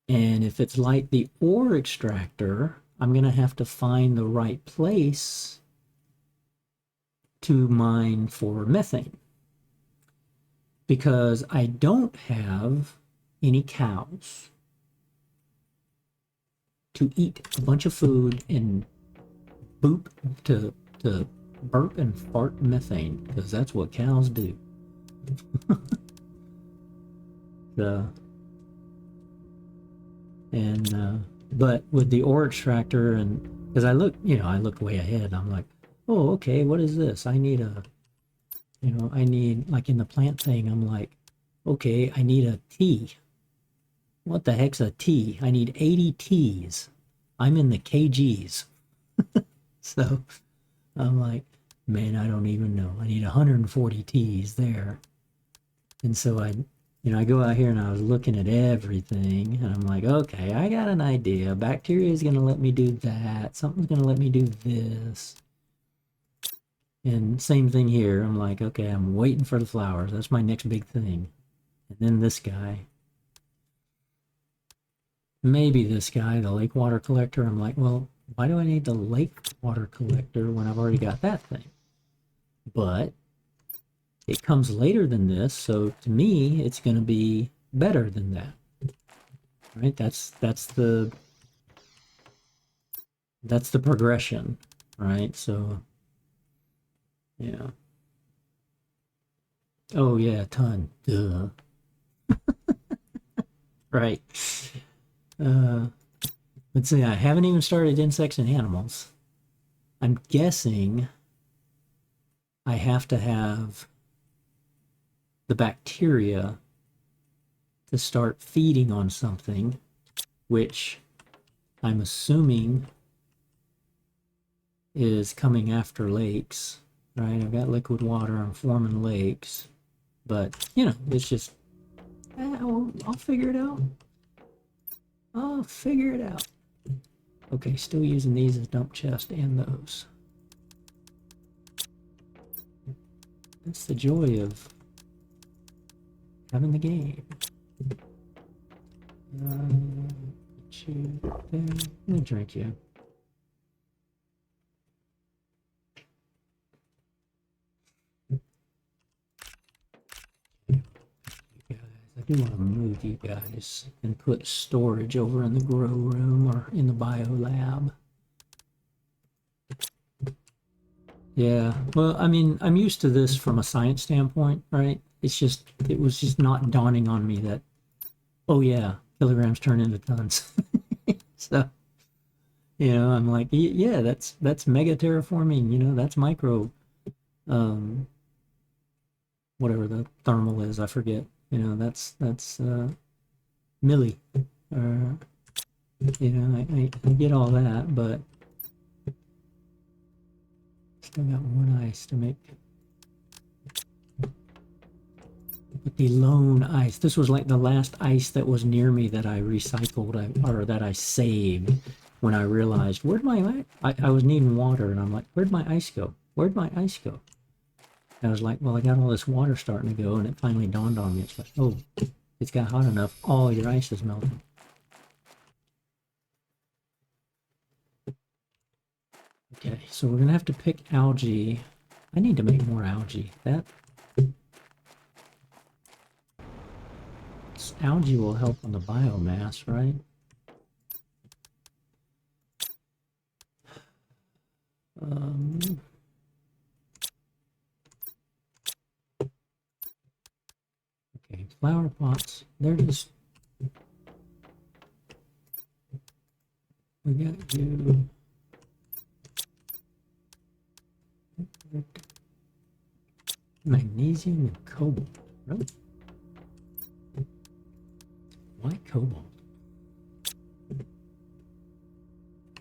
And if it's like the ore extractor, I'm going to have to find the right place to mine for methane. Because I don't have any cows to eat a bunch of food and to burp and fart methane, because that's what cows do. So, and but with the ore extractor, and because I look, I looked way ahead. I'm like, oh, okay, what is this? I need a, I need, like in the plant thing, I'm like, okay, I need a T. What the heck's a T? I need 80 T's. I'm in the kgs. So I'm like, man, I don't even know. I need 140 T's there. And so I go out here and I was looking at everything and I'm like, okay, I got an idea. Bacteria is going to let me do that. Something's going to let me do this. And same thing here. I'm like, okay, I'm waiting for the flowers. That's my next big thing. And then this guy. Maybe this guy, the lake water collector. I'm like, well, why do I need the lake water collector when I've already got that thing? But it comes later than this, so to me, it's going to be better than that. Right? That's the progression, right? So, yeah. Oh yeah, a ton. Duh. Right. Let's see. I haven't even started insects and animals. I'm guessing I have to have the bacteria to start feeding on something, which I'm assuming is coming after lakes, right? I've got liquid water, I'm forming lakes, but it's just, I'll figure it out. I'll figure it out. Okay, still using these as dump chest and those. That's the joy of having the game. Put you there. Let me drink you. I do want to move you guys and put storage over in the grow room or in the bio lab. Yeah, well, I mean, I'm used to this from a science standpoint, right? It was just not dawning on me that, oh yeah, kilograms turn into tons. So, I'm like, yeah, that's mega terraforming, that's micro, whatever the thermal is, I forget. That's milli. I get all that, but still got one ice to make. But the lone ice, this was like the last ice that was near me that I recycled or that I saved when I realized, where'd my I was needing water and I'm like, where'd my ice go? Where'd my ice go? And I was like, well, I got all this water starting to go, and it finally dawned on me. It's like, oh, it's got hot enough. All your ice is melting. Okay, so we're gonna have to pick algae. I need to make more algae. Algae will help on the biomass, right? Okay, flower pots. They're just. We got you. Magnesium and cobalt. Really? Why cobalt?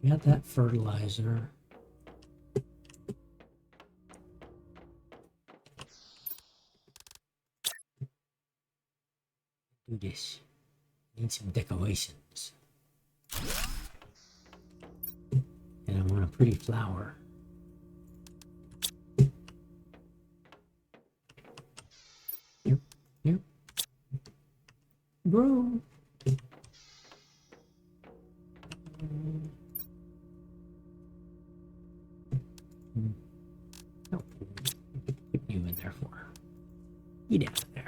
We got that fertilizer. Do this. Need some decorations. And I want a pretty flower. Here. Grow. Oh, put you in there for. Get out of there.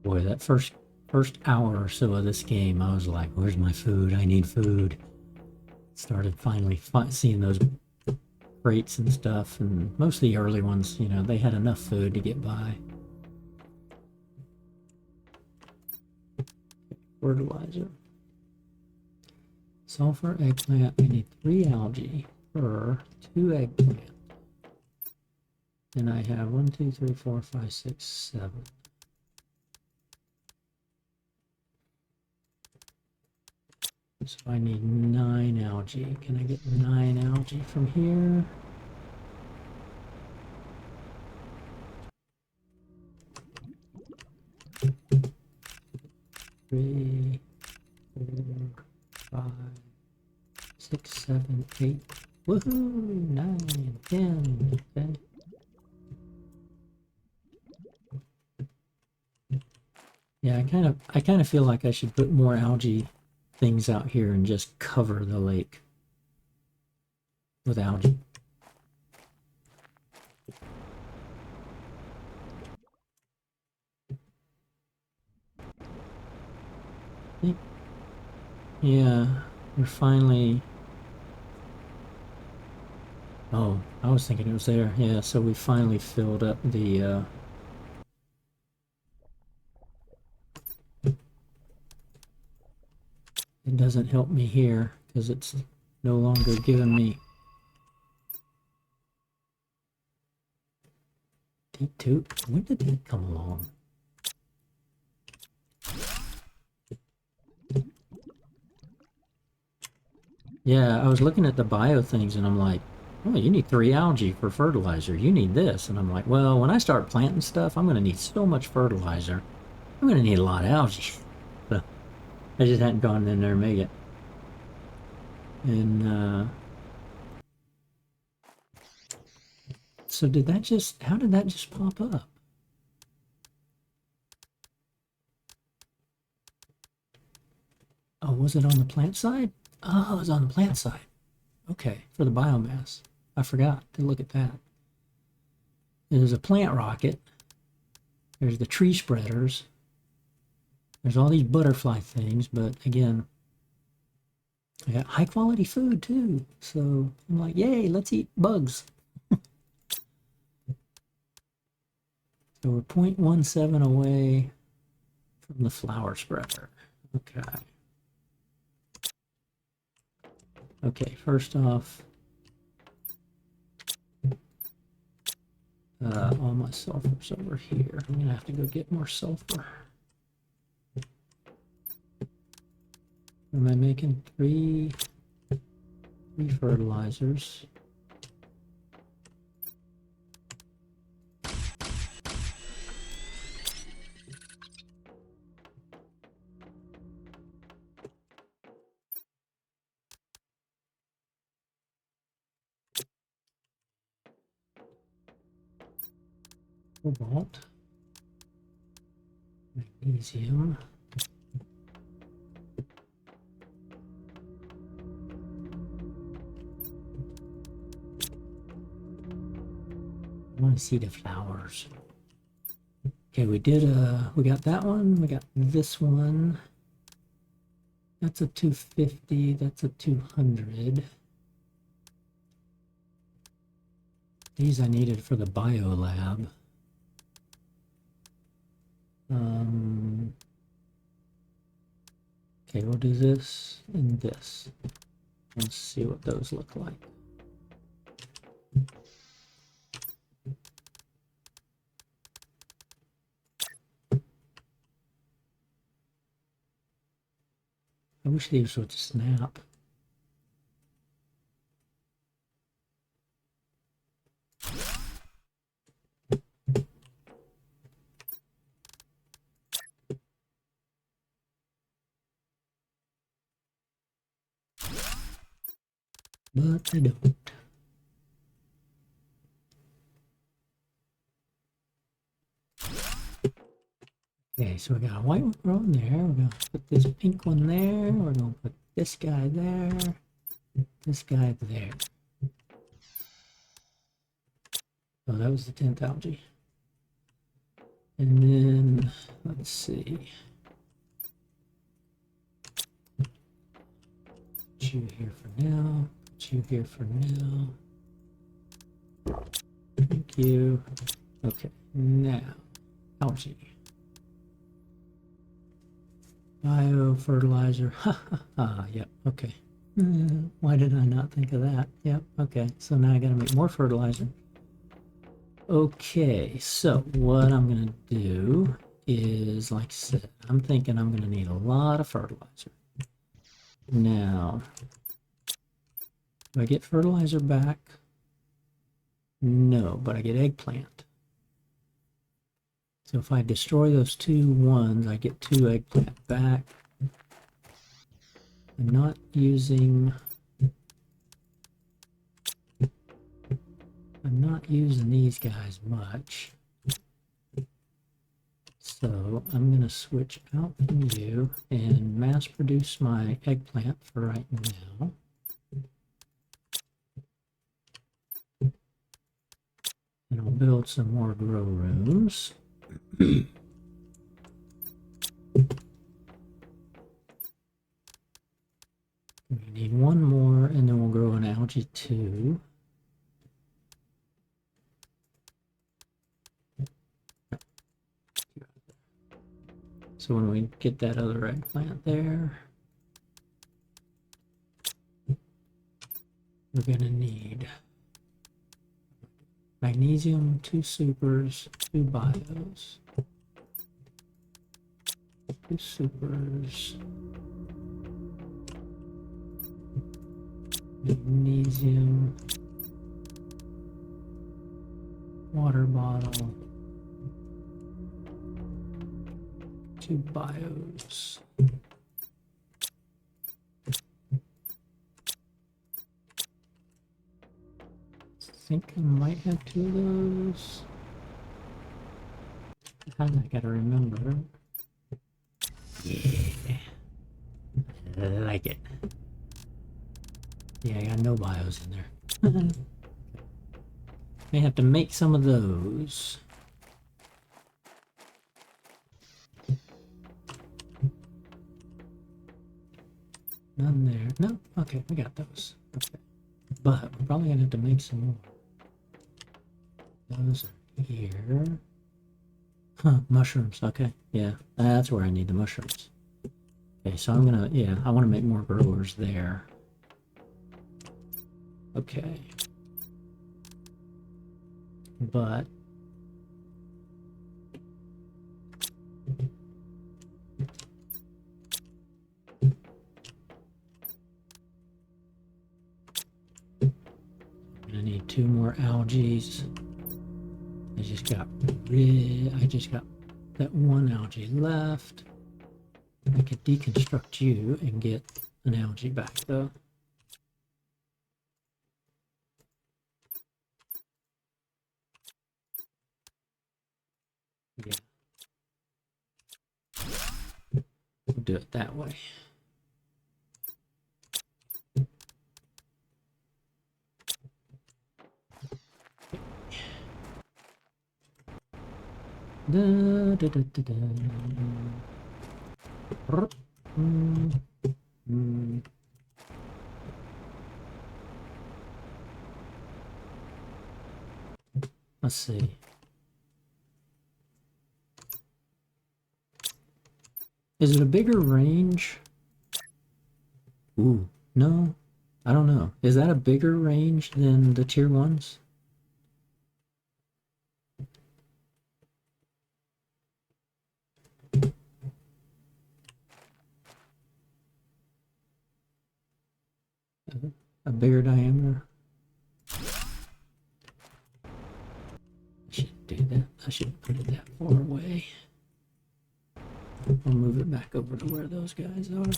Boy, that first First hour or so of this game, I was like, where's my food? I need food. Started finally seeing those crates and stuff, and most of the early ones, you know, they had enough food to get by. Fertilizer. Sulfur, eggplant. We need 3 algae per 2 eggplant. And I have 1, 2, 3, 4, 5, 6, 7. So I need 9 algae. Can I get 9 algae from here? Three, 4, 5, 6, 7, 8. Woohoo! 9, 10. Okay. Yeah, I kind of feel like I should put more algae things out here and just cover the lake with algae. Yeah, we're finally... Oh, I was thinking it was there. Yeah, so we finally filled up the... It doesn't help me here because it's no longer giving me... D2? When did that come along? Yeah, I was looking at the bio things and I'm like, oh, you need 3 algae for fertilizer. You need this. And I'm like, well, when I start planting stuff, I'm going to need so much fertilizer. I'm going to need a lot of algae. So I just hadn't gone in there and made it. And, so did that just, how did that just pop up? Oh, was it on the plant side? Oh, it was on the plant side. Okay, for the biomass. I forgot to look at that. There's a plant rocket. There's the tree spreaders. There's all these butterfly things, but again, I got high quality food too. So I'm like, yay, let's eat bugs. So we're 0.17 away from the flower spreader. Okay. Okay, first off, all my sulfur's over here. I'm gonna have to go get more sulfur. Am I making three fertilizers? Cobalt, magnesium. I want to see the flowers. Okay, we got that one, we got this one. That's a 250, that's a 200. These I needed for the biolab. Okay, we'll do this and this. Let's see what those look like. I wish these would snap. But they don't. Okay, so we got a white one on there. We're going to put this pink one there. We're going to put this guy there. This guy there. Oh, that was the 10th algae. And then, let's see. you here for now. Put you here for now. Thank you. Okay, now algae. Biofertilizer. Ha ha ha. Yep. Okay. Why did I not think of that? Yep. Okay. So now I got to make more fertilizer. Okay. So what I'm gonna do is, like I said, I'm thinking I'm gonna need a lot of fertilizer. Now, do I get fertilizer back? No, but I get eggplant. So if I destroy those 2 ones, I get 2 eggplant back. I'm not using these guys much. So I'm going to switch out from you and mass produce my eggplant for right now. And I'll build some more grow rooms. We need 1 more, and then we'll grow an algae too. So when we get that other eggplant there, we're going to need magnesium, 2 supers, 2 bios, 2 supers, magnesium, water bottle, 2 bios. I think I might have 2 of those. I gotta remember. Yeah. I like it. Yeah, I got no bios in there. May have to make some of those. None there. No? Okay, we got those. Okay. But we're probably gonna have to make some more. Those are here. Huh, mushrooms. Okay, yeah. That's where I need the mushrooms. Okay, so I'm gonna, yeah, I want to make more growers there. Okay. But I need 2 more algae. I just got that 1 algae left. I could deconstruct you and get an algae back though. Yeah. We'll do it that way. Da, da, da, da, da. Let's see. Is it a bigger range? Ooh, no, I don't know. Is that a bigger range than the tier 1s? A bigger diameter? I should do that. I should put it that far away. I'll move it back over to where those guys are.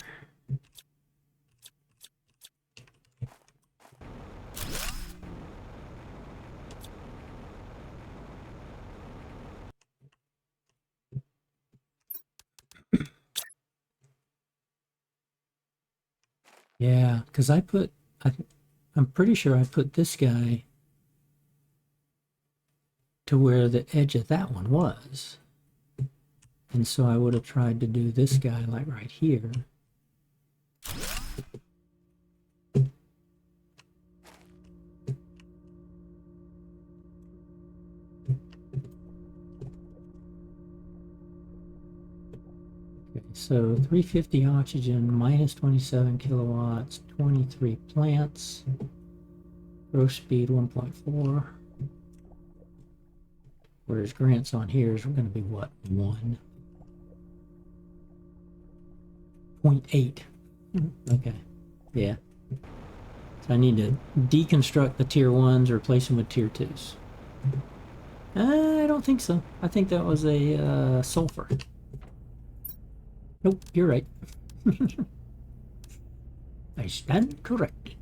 Yeah, because I'm pretty sure I put this guy to where the edge of that one was. And so I would have tried to do this guy like right here. so 350 oxygen, minus 27 kilowatts, 23 plants, growth speed 1.4. Whereas Grant's on here is going to be what? 1.8. Okay. Yeah. So I need to deconstruct the tier 1s, replace them with tier 2s. I don't think so. I think that was a sulfur. Nope, you're right. I stand corrected.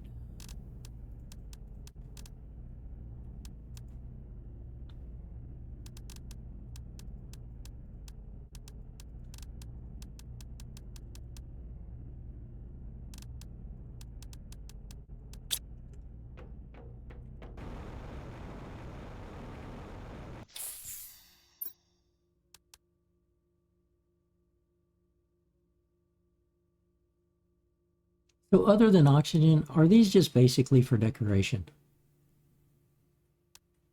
So other than oxygen, are these just basically for decoration?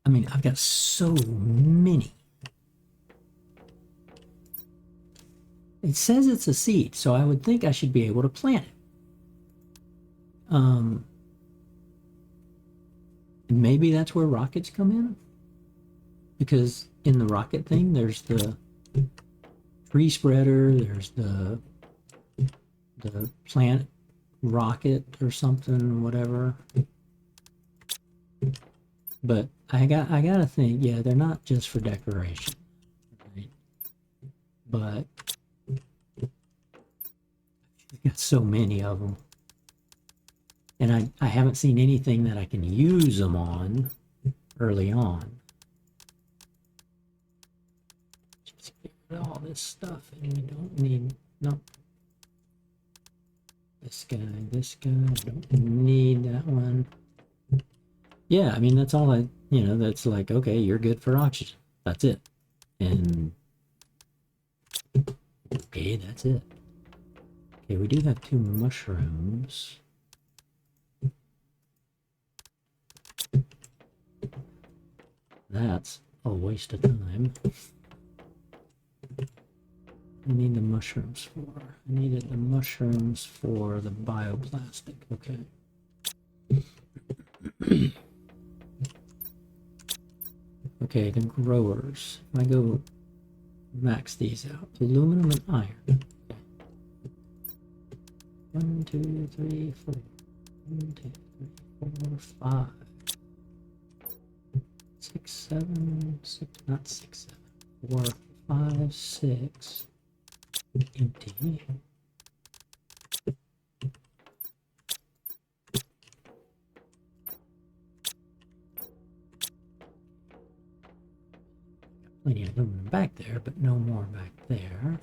I mean, I've got so many. It says it's a seed, so I would think I should be able to plant it. Maybe that's where rockets come in, because in the rocket thing, there's the tree spreader, there's the plant rocket or something, whatever. But I gotta think, yeah, they're not just for decoration, right? But I've got so many of them, and I haven't seen anything that I can use them on early on. Just get rid of all this stuff, and we don't need, no. This guy, don't need that one. Yeah, I mean, that's all that's like, okay, you're good for oxygen. That's it. And, okay, that's it. Okay, we do have 2 mushrooms. That's a waste of time. I need the mushrooms for. I needed the mushrooms for the bioplastic. Okay. Okay, the growers. I go max these out. Aluminum and iron. Okay. 1, 2, 3, 4. 1, 2, 3, 4, 5. 6, 7, 6, not 6, 7. 4, 5, 6. Empty. Plenty of aluminum back there, but no more back there.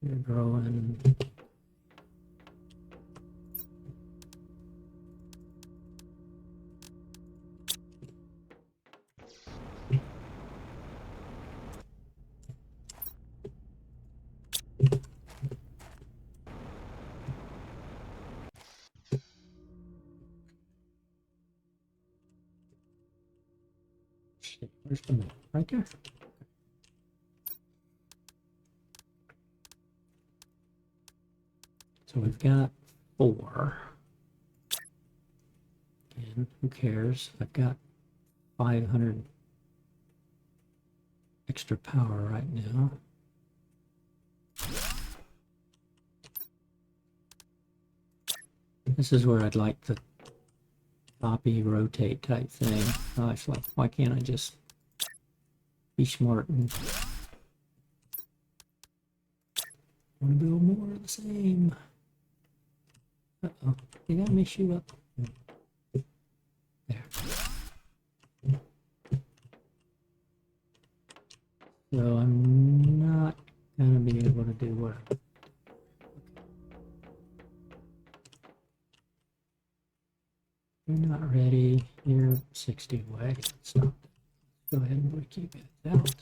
You're growing. Where's the middle? Right there. So we've got 4. And who cares? I've got 500 extra power right now. This is where I'd like the copy rotate type thing. It's like, why can't I just be smart and want to build more of the same? Uh-oh, they got me shoot up. There. So I'm not gonna be able to do what you're not ready. You're 60 away. Stop. Go ahead and keep it out.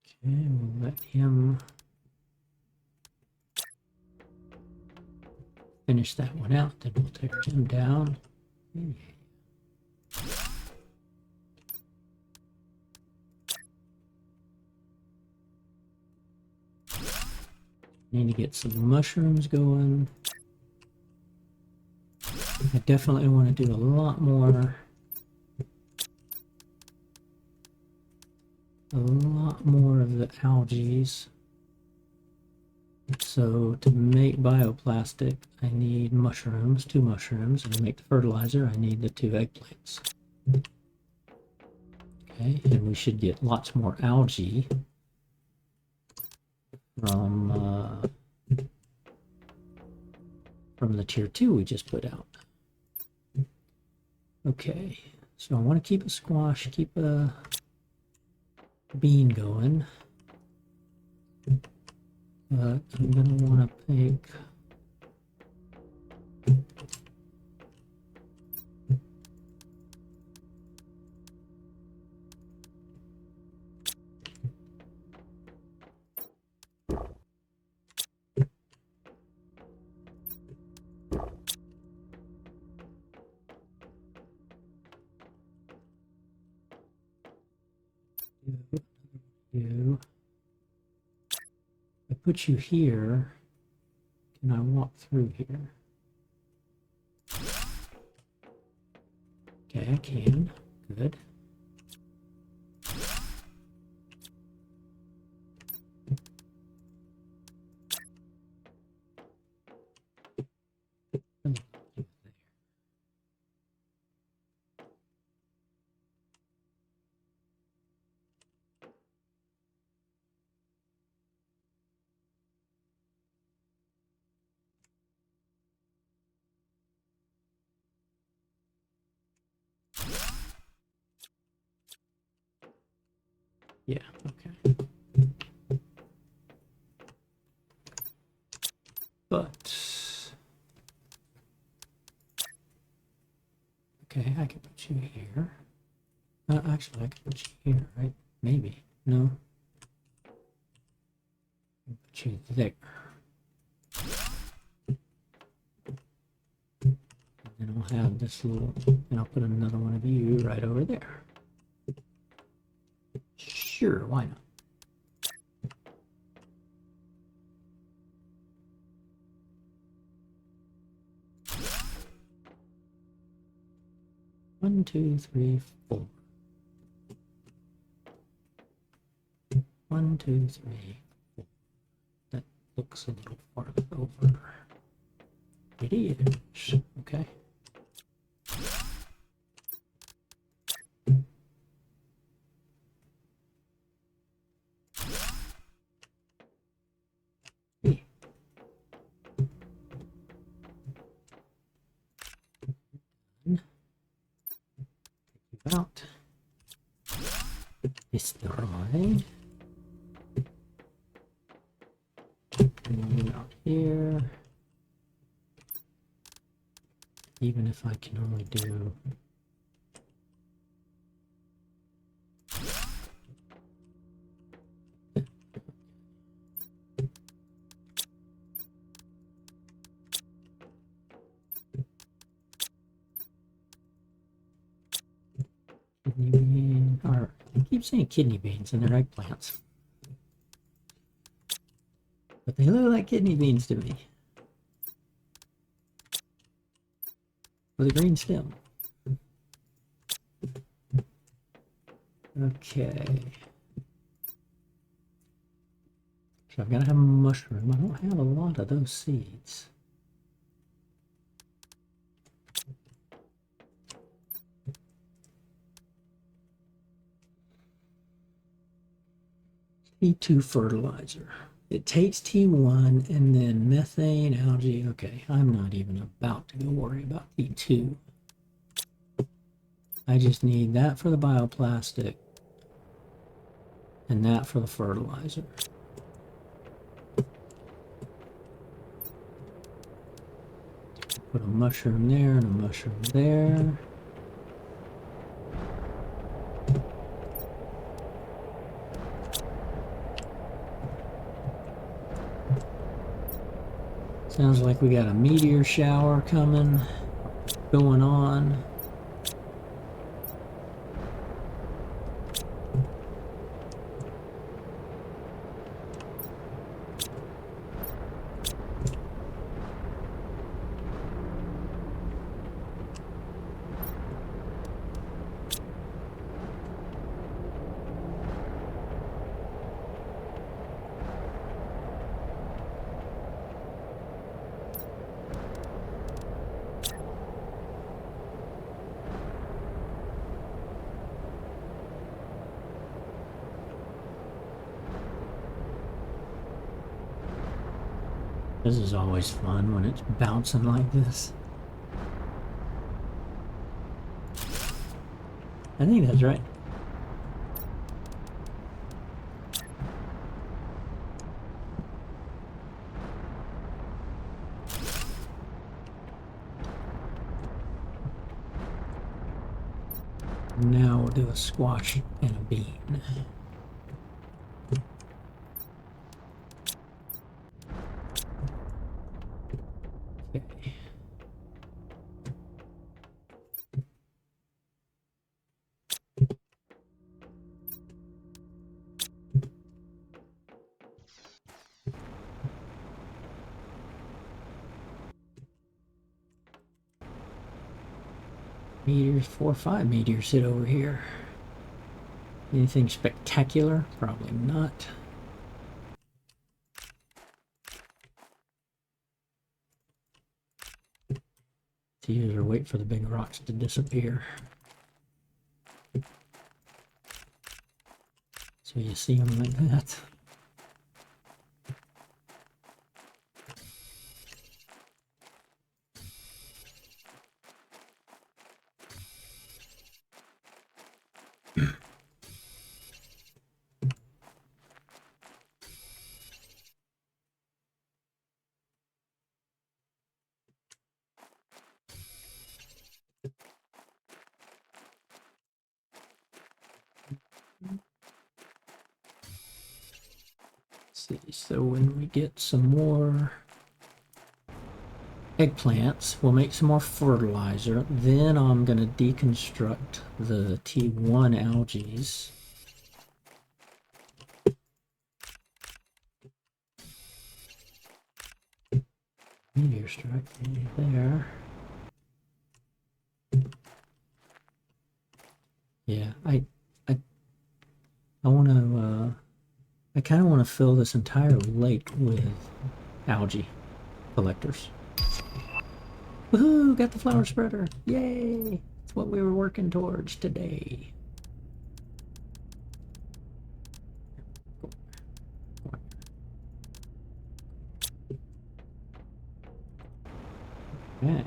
Okay, we'll let him finish that one out. Then we'll take him down. Need to get some mushrooms going. I definitely want to do a lot more. A lot more of the algae. So to make bioplastic, I need mushrooms, 2 mushrooms, and to make the fertilizer, I need the 2 eggplants. Okay, and we should get lots more algae from the tier 2 we just put out. Okay, so I want to keep a squash, keep a bean going. But I'm going to want to pick you. I put you here. Can I walk through here? Okay, I can. Good. Yeah, okay. But okay, I can put you here. Actually, I can put you here, right? Maybe. No. Put you there. And I'll have this little, and I'll put another one of you right over there. Sure, why not? One, two, three, 4. 1, 2, 3, 4. That looks a little farther over. It is. Okay. Hey. Take you out. Destroy. And out here. Even if I can only do kidney bean, or I keep saying kidney beans and they're eggplants. But they look like kidney beans to me. With a green stem. Okay. So I've got to have a mushroom. I don't have a lot of those seeds. T2 fertilizer. It takes T1 and then methane, algae. Okay, I'm not even about to go worry about T2. I just need that for the bioplastic and that for the fertilizer. Put a mushroom there and a mushroom there. Sounds like we got a meteor shower going on. This is always fun when it's bouncing like this. I think that's right. Now we'll do a squash and a bean. Okay. Meteors, 4 or 5 meteors hit over here. Anything spectacular? Probably not. It's easier to wait for the big rocks to disappear. So you see them like that. See, so when we get some more eggplants, we'll make some more fertilizer. Then I'm going to deconstruct the T1 algae. Meteor strike there. Yeah, I want to. I kind of want to fill this entire lake with algae collectors. Woohoo! Got the flower spreader! Yay! That's what we were working towards today. Okay.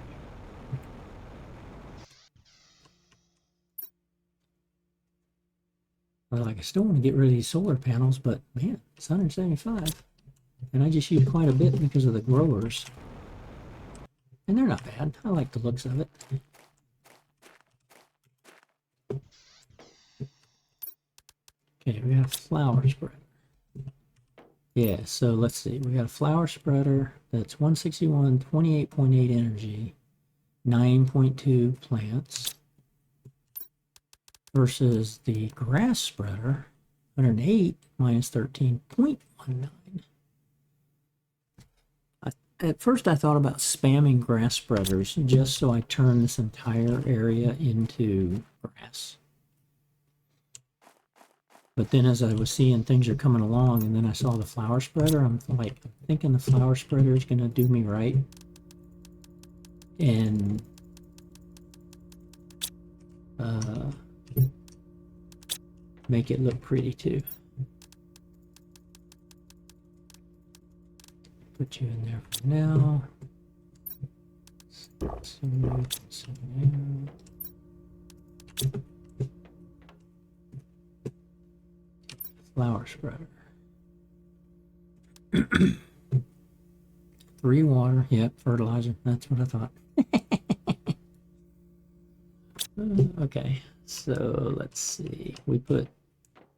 Well, like I still want to get rid of these solar panels, but man, it's 175. And I just use quite a bit because of the growers. And they're not bad. I like the looks of it. Okay, we got a flower spreader. Yeah, so let's see. We got a flower spreader that's 161, 28.8 energy, 9.2 plants. Versus the grass spreader, 108 minus 13.19. At first I thought about spamming grass spreaders just so I turn this entire area into grass. But then as I was seeing things are coming along and then I saw the flower spreader, I'm thinking the flower spreader is going to do me right. And make it look pretty too. Put you in there for now. Flower spreader. 3 water. Yep, fertilizer. That's what I thought. Okay, so let's see. We put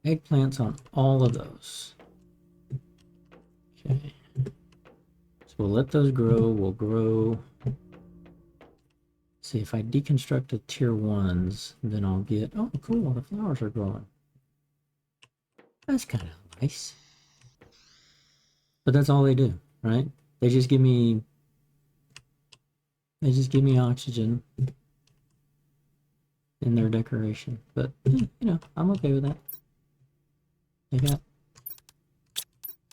eggplants on all of those. Okay. So we'll let those grow. We'll grow. See, if I deconstruct the tier 1s, then I'll get... Oh, cool, the flowers are growing. That's kind of nice. But that's all they do, right? They just give me oxygen in their decoration. But, you know, I'm okay with that.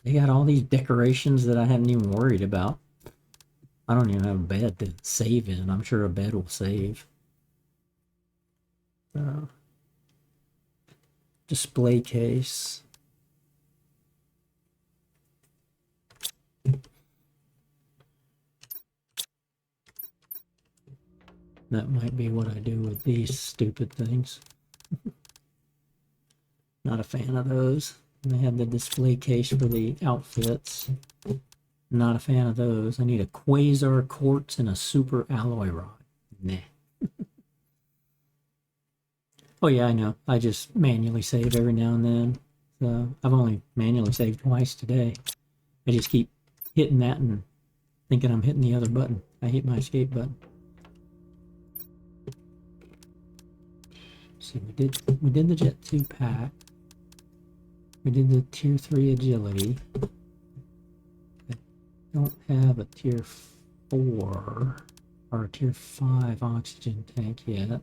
They got all these decorations that I haven't even worried about. I don't even have a bed to save in. I'm sure a bed will save. Display case. That might be what I do with these stupid things. Not a fan of those. They have the display case for the outfits. Not a fan of those. I need a quasar quartz and a super alloy rod. Nah. Oh yeah, I know. I just manually save every now and then. So I've only manually saved twice today. I just keep hitting that and thinking I'm hitting the other button. I hit my escape button. See, we did the Jet 2 pack. We did the Tier 3 agility. I don't have a Tier 4 or a Tier 5 oxygen tank yet.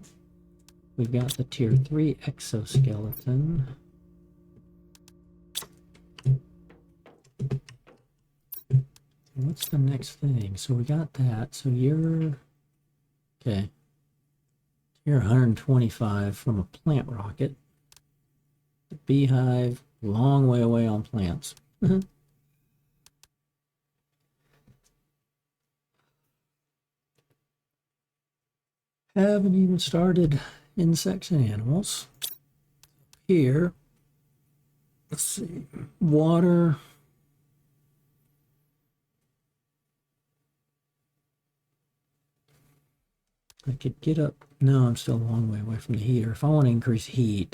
We've got the Tier 3 exoskeleton. What's the next thing? So we got that. So you're... Okay. You're 125 from a plant rocket. The beehive, long way away on plants. Haven't even started insects and animals. Here, let's see, water. I could get up. No, I'm still a long way away from the heater. If I want to increase heat,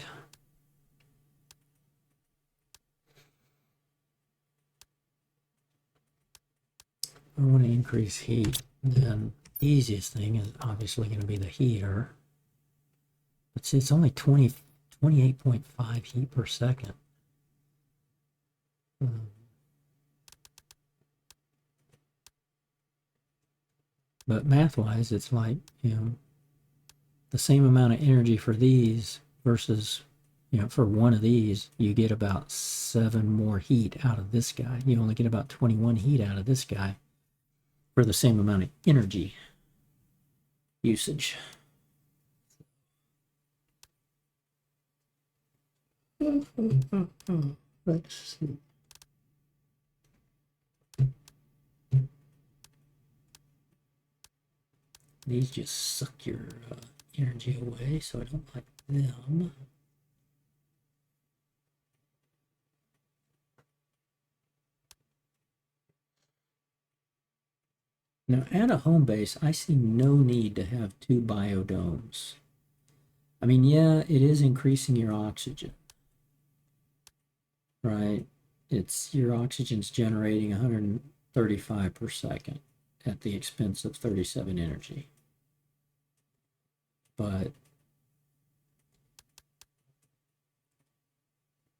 then the easiest thing is obviously going to be the heater. But see, it's only 28.5 heat per second. But math-wise, it's like, you know, the same amount of energy for these versus, you know, for one of these, you get about 7 more heat out of this guy. You only get about 21 heat out of this guy for the same amount of energy usage. Let's see. These just suck your energy away, so I don't like them. Now, at a home base, I see no need to have 2 biodomes. I mean, yeah, it is increasing your oxygen, right? It's your oxygen's generating 135 per second at the expense of 37 energy. But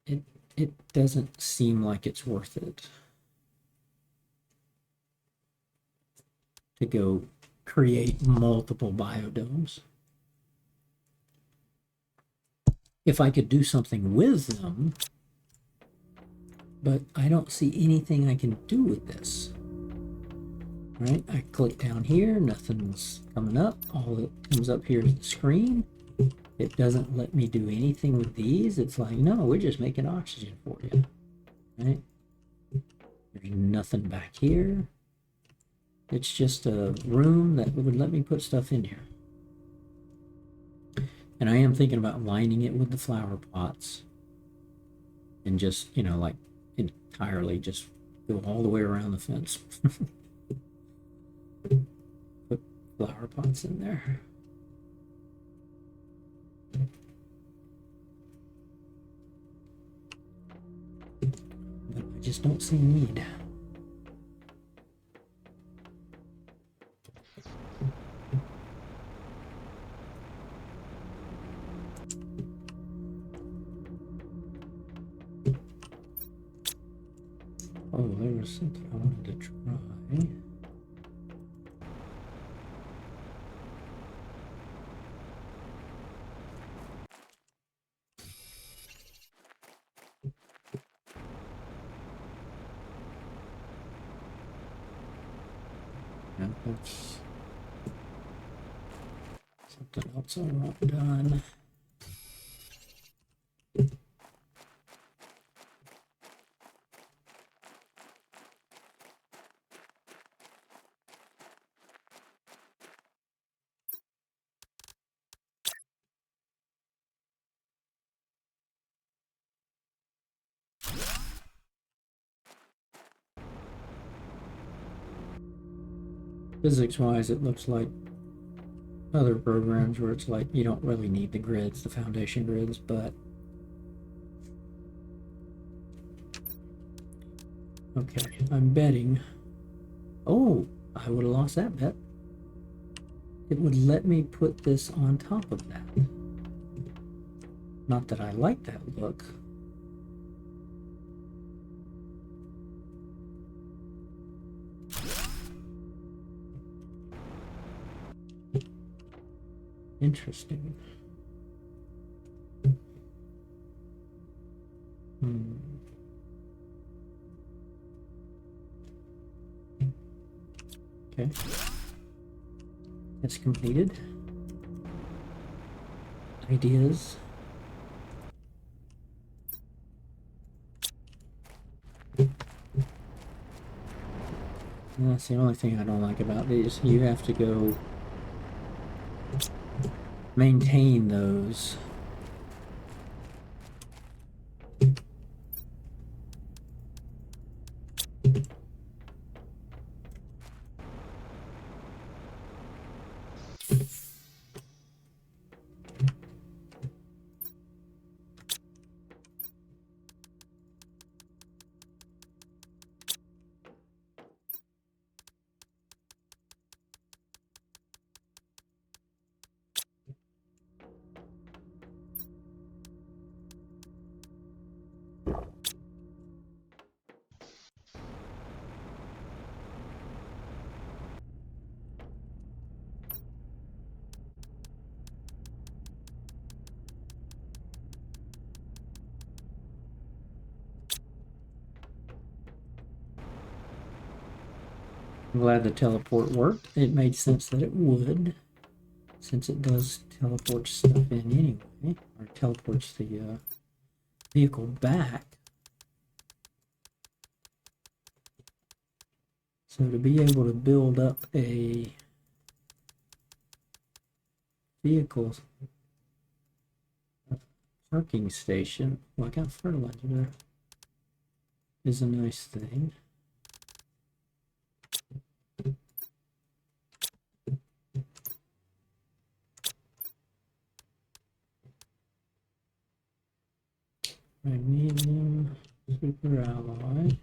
it doesn't seem like it's worth it to go create multiple biodomes. If I could do something with them, but I don't see anything I can do with this. Right, I click down here, nothing's coming up. All that comes up here is the screen. It doesn't let me do anything with these. It's like, no, we're just making oxygen for you. Right? There's nothing back here. It's just a room that would let me put stuff in here. And I am thinking about lining it with the flower pots. And just, you know, like entirely just go all the way around the fence. Put flower pots in there. But I just don't see need. Oh, there was something I wanted to try. Yeah, that's something else I want done. Physics-wise, it looks like other programs where it's like you don't really need the grids, the foundation grids, but okay, I'm betting. Oh, I would have lost that bet. It would let me put this on top of that. Not that I like that look. Interesting. Okay. That's completed. Ideas. And that's the only thing I don't like about these. You have to go maintain those. I'm glad the teleport worked. It made sense that it would, since it does teleport stuff in anyway, or teleports the vehicle back. So to be able to build up a vehicle parking station, well, I got fertilizer there, is a nice thing. Magnesium super alloy.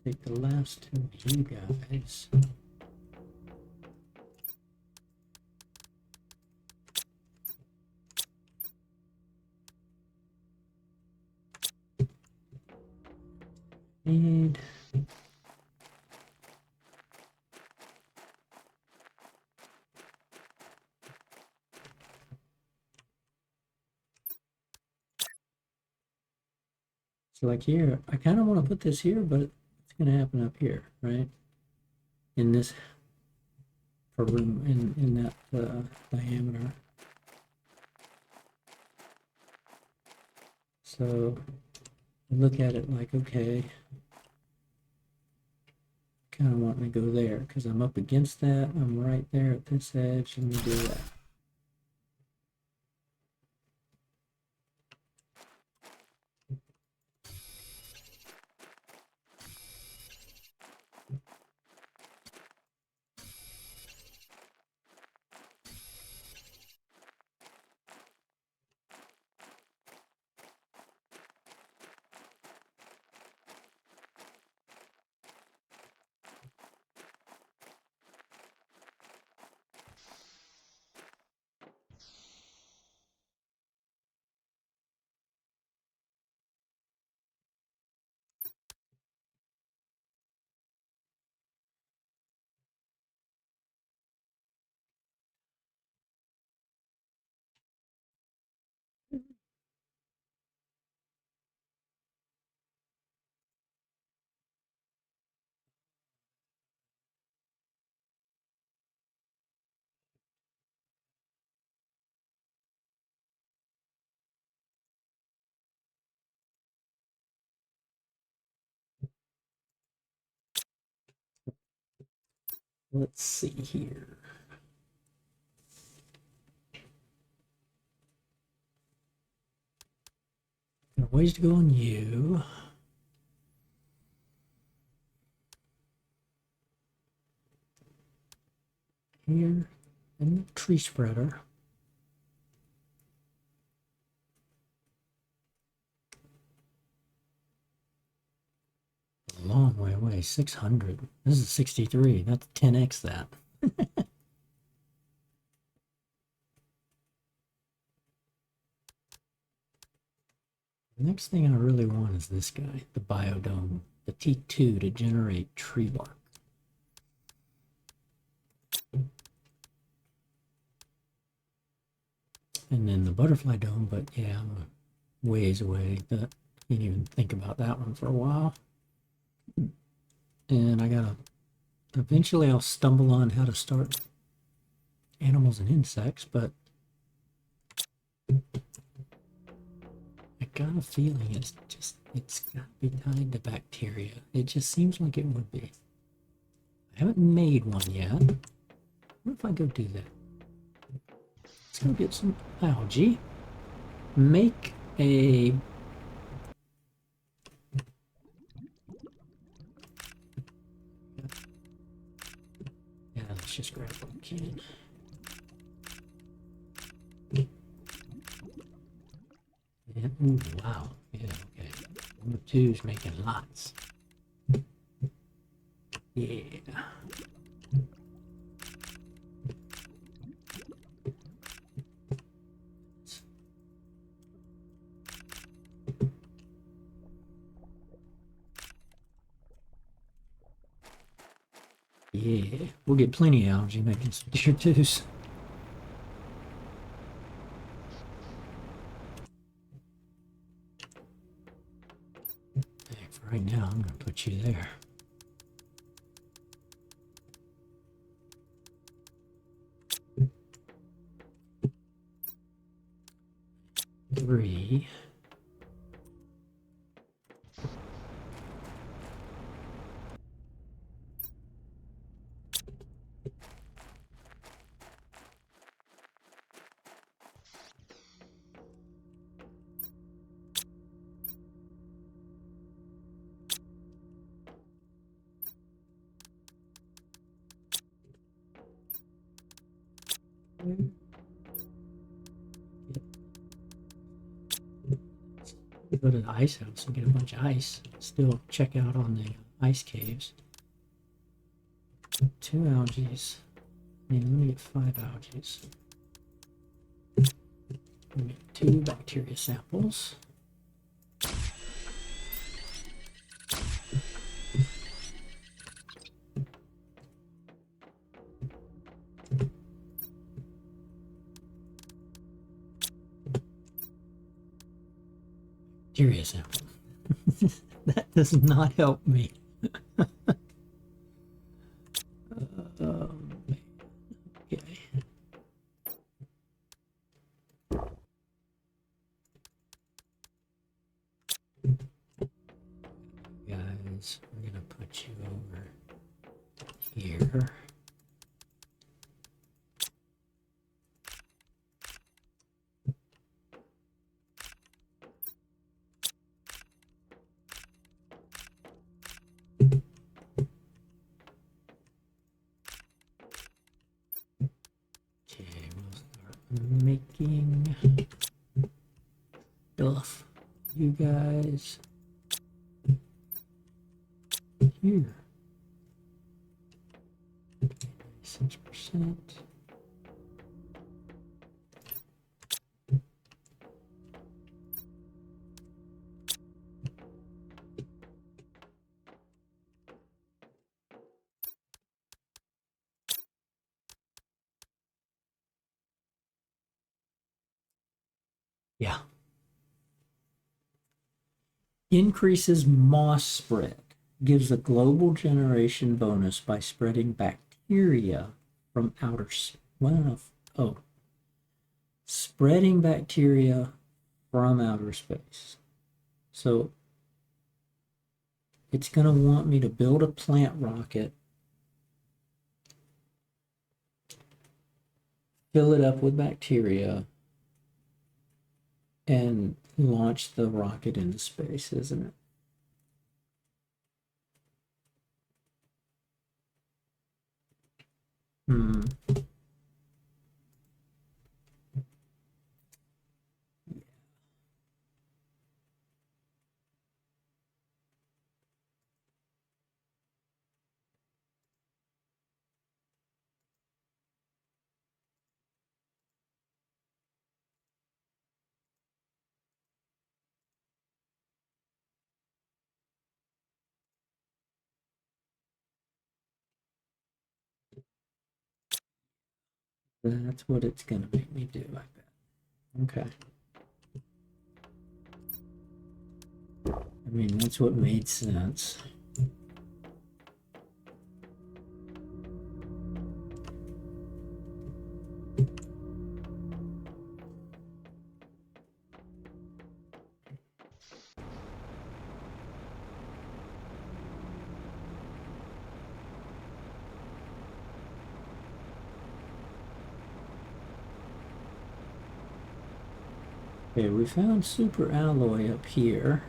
Take the last two of you guys. Need so like here, I kind of want to put this here, but it's going to happen up here, right? In this, for room, in that diameter. So I look at it like, okay, kind of want to go there because I'm up against that. I'm right there at this edge. Let me do that. Let's see here. Got ways to go on you. here and the tree spreader. A long way away, 600. This is 63. That's 10x that. The next thing I really want is this guy, the Biodome, the T2 to generate tree bark. And then the Butterfly Dome, but yeah, I'm a ways away. That can't even think about that one for a while. And I gotta, eventually I'll stumble on how to start animals and insects, but I got a feeling it's got to be tied to bacteria. It just seems like it would be. I haven't made one yet. What if I go do that? Let's go get some algae. Make a... Yeah, let's just grab what we can. Yeah, ooh, wow. Yeah, okay. Number 2's making lots. Yeah. Yeah, we'll get plenty of algae making some tier 2s. For right now, I'm going to put you there. Three. Go to the ice house and get a bunch of ice. Still check out on the ice caves. 2 algae. Let me get 5 algae. Let me get 2 bacteria samples. Bacteria sample. That does not help me. Okay. Guys, we're gonna put you over here. Making stuff. You guys here. 6%. Yeah. Increases moss spread. Gives a global generation bonus by spreading bacteria from outer space. Oh. Spreading bacteria from outer space. So it's going to want me to build a plant rocket, fill it up with bacteria, and launch the rocket into space, isn't it? That's what it's gonna make me do, I bet. Okay. I mean, that's what made sense. Okay, we found super alloy up here.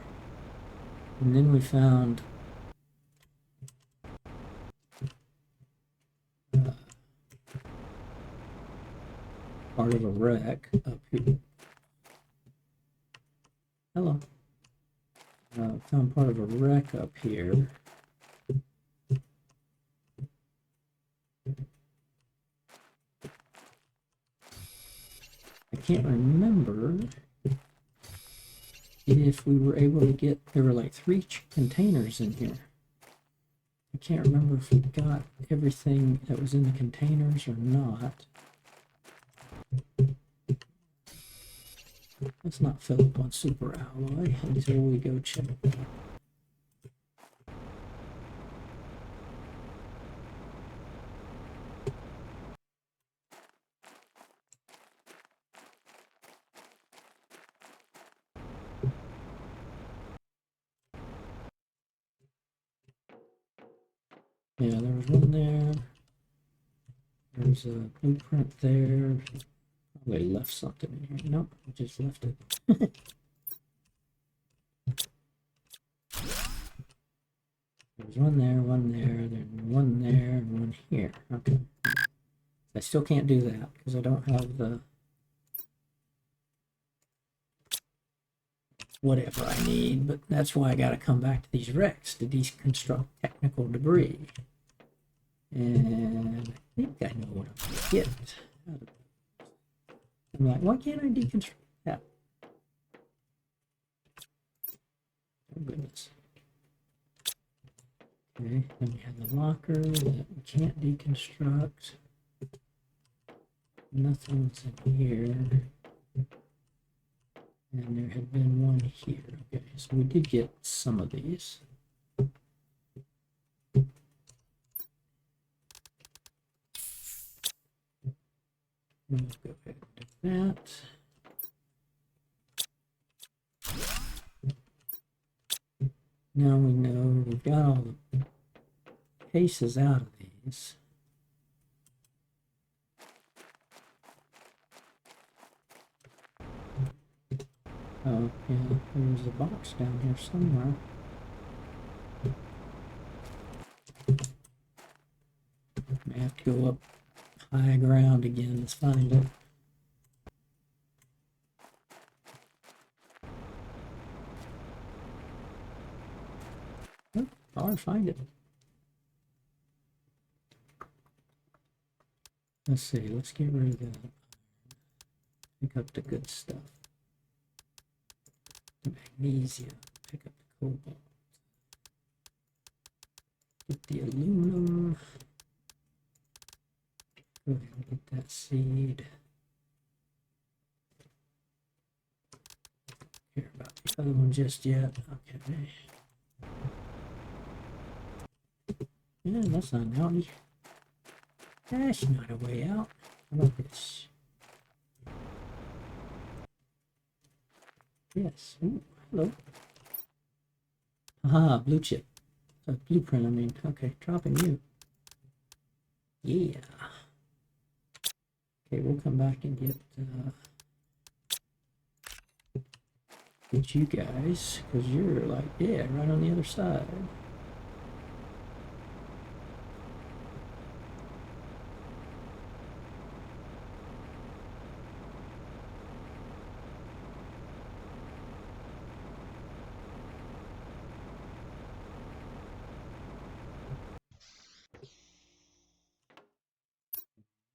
And then we found part of a wreck up here. Hello. Found part of a wreck up here. I can't remember if we were able to get, there were like 3 containers in here. I can't remember if we got everything that was in the containers or not. Let's not fill up on super alloy until we go check that. Yeah, there was one there. There's a blueprint there. Probably left something in here. Nope, I just left it. There's one there, then one there, and one here. Okay. I still can't do that because I don't have the whatever I need, but that's why I got to come back to these wrecks to deconstruct technical debris. And I think I know what I'm going to get. I'm like, why can't I deconstruct that? Oh, goodness. Okay, then we have the locker that we can't deconstruct. Nothing's in here. And there had been one here. Okay, so we did get some of these. Let's go ahead and do that. Now we know we've got all the cases out of these. Oh, yeah, there's a box down here somewhere. May have to go up high ground again to find it. Oh, I'll find it. Let's see, let's get rid of that. Pick up the good stuff. The magnesium, pick up the cobalt. Get the aluminum. Go ahead and get that seed. Don't care about the other one just yet. Okay. Yeah, that's not an outie. That's not a way out. How about this? Yes. Ooh, hello. Aha, blue chip. Blueprint, I mean. Okay, dropping you. Yeah. Okay, we'll come back and get you guys, because you're like, yeah, right on the other side.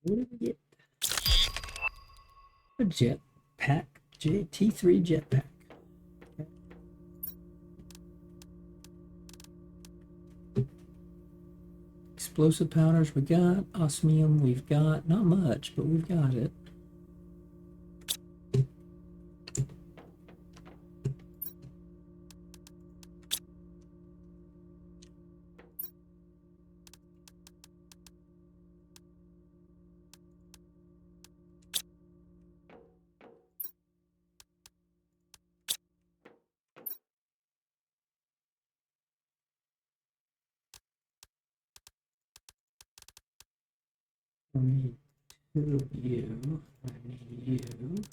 What did we get? A jetpack, T3 jetpack. Okay. explosive powders we got. Osmium we've got. Not much, but we've got it. I need two of you. I need you.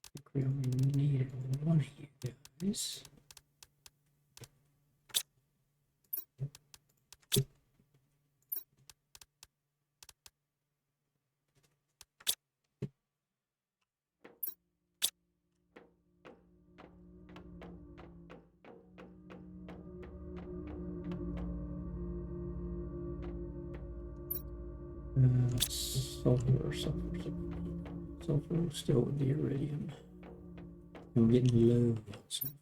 I think we only needed one of you guys. Sulfur still with the iridium. I'm getting low on sulfur.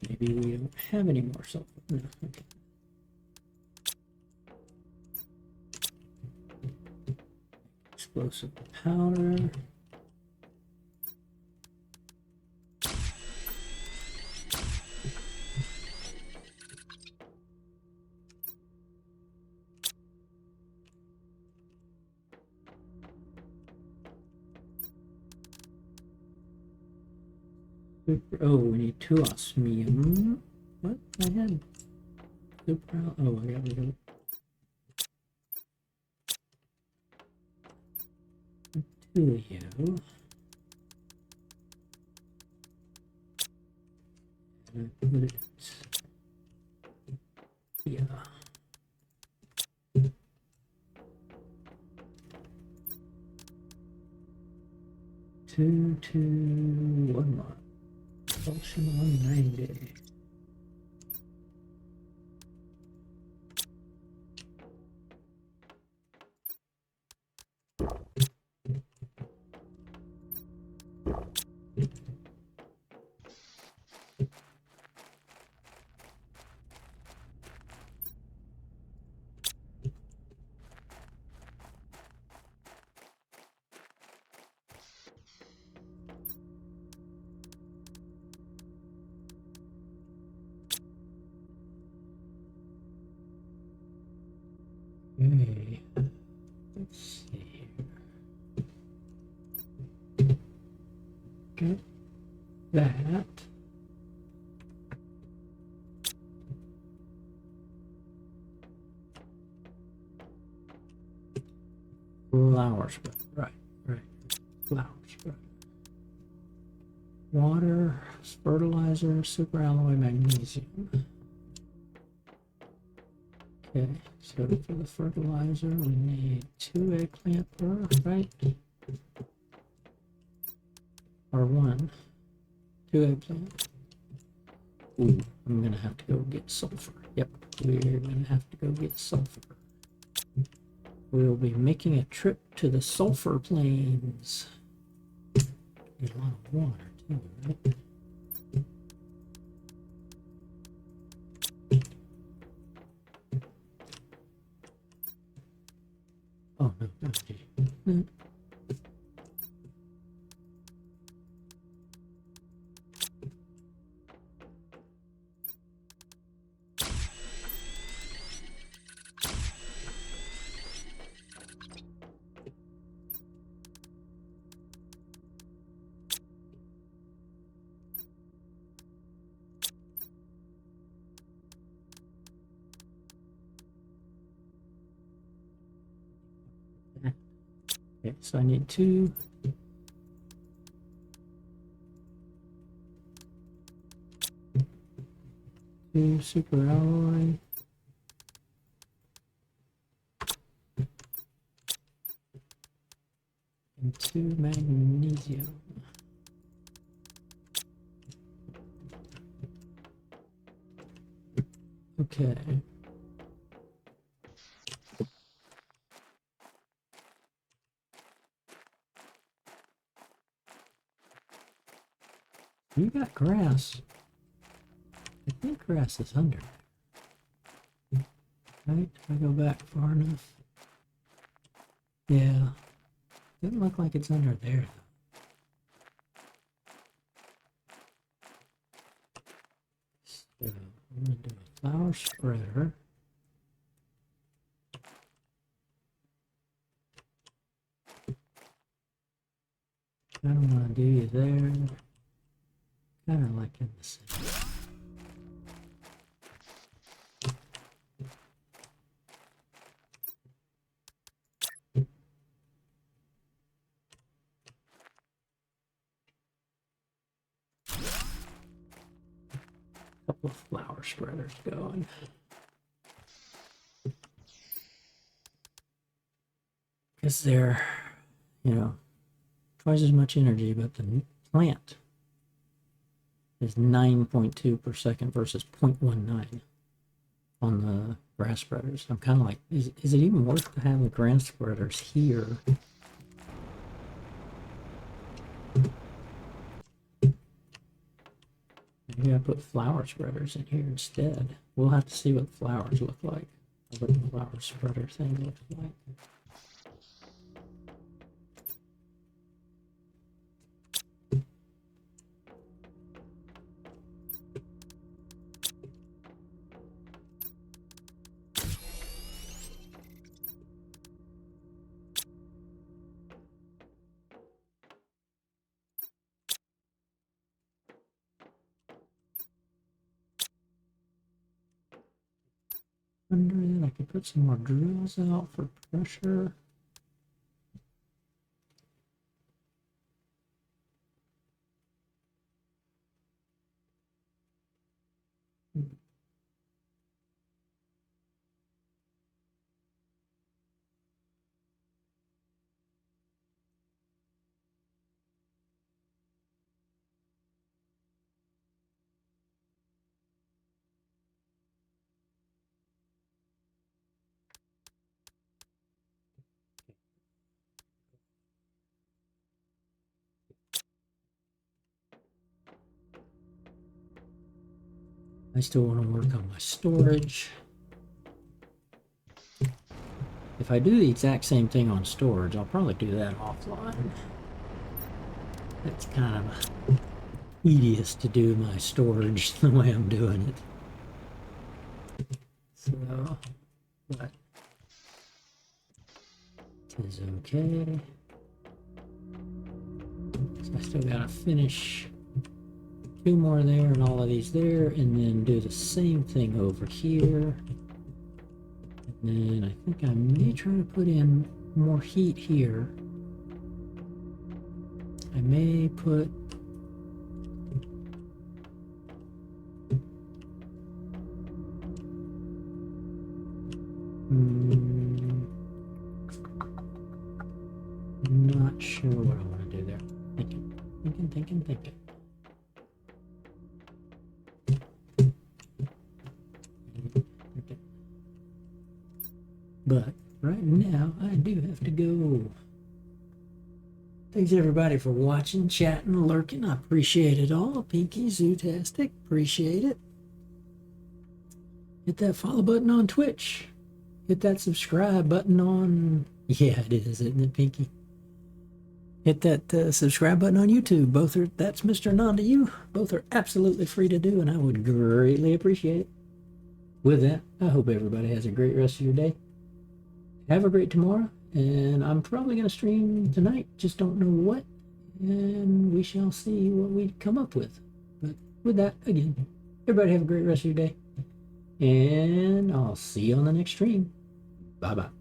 Maybe we don't have any more sulfur. No, okay. Explosive powder. Oh, we need two osmium. What? I had super. Oh, I got rid of two of you. And I put it. Yeah. Two, one more. Function 190. Okay, let's see. Get that. Flower spread, right. Flower spread. Water, fertilizer, superalloy, magnesium. Okay, so for the fertilizer, we need 2 eggplant per, right? Or 1. 2 eggplant. Ooh, I'm gonna have to go get sulfur. Yep, we're gonna have to go get sulfur. We'll be making a trip to the sulfur plains. Need a lot of water too, right? Oh no, no. Okay, so I need 2. Two superalloy. And 2 magnesium. Okay. You got grass. I think grass is under. Right? If I go back far enough. Yeah. Doesn't look like it's under there though. So I'm gonna do a flower spreader. I don't want to do you there. Kind of like in the center. Couple of flower spreaders going. Because they're, you know, twice as much energy, but the plant is 9.2 per second versus 0.19 on the grass spreaders. I'm kind of like, is it even worth to have the grass spreaders here? Maybe I put flower spreaders in here instead. We'll have to see what flowers look like. What the flower spreader thing looks like. Under that, I could put some more drills out for pressure. I still want to work on my storage. If I do the exact same thing on storage, I'll probably do that offline. It's kind of tedious to do my storage the way I'm doing it. So, but it is okay. So I still gotta finish 2 more there and all of these there, and then do the same thing over here. And then I think I may try to put in more heat here. I may put not sure what I want to do there. Thinking. But right now, I do have to go. Thanks everybody for watching, chatting, lurking. I appreciate it all. Pinky, Zootastic, appreciate it. Hit that follow button on Twitch. Hit that subscribe button on... Yeah, it is, isn't it, Pinky? Hit that subscribe button on YouTube. Both are... That's Mr. Non to you. Both are absolutely free to do, and I would greatly appreciate it. With that, I hope everybody has a great rest of your day. Have a great tomorrow, and I'm probably going to stream tonight. Just don't know what, and we shall see what we come up with. But with that, again, everybody have a great rest of your day, and I'll see you on the next stream. Bye-bye.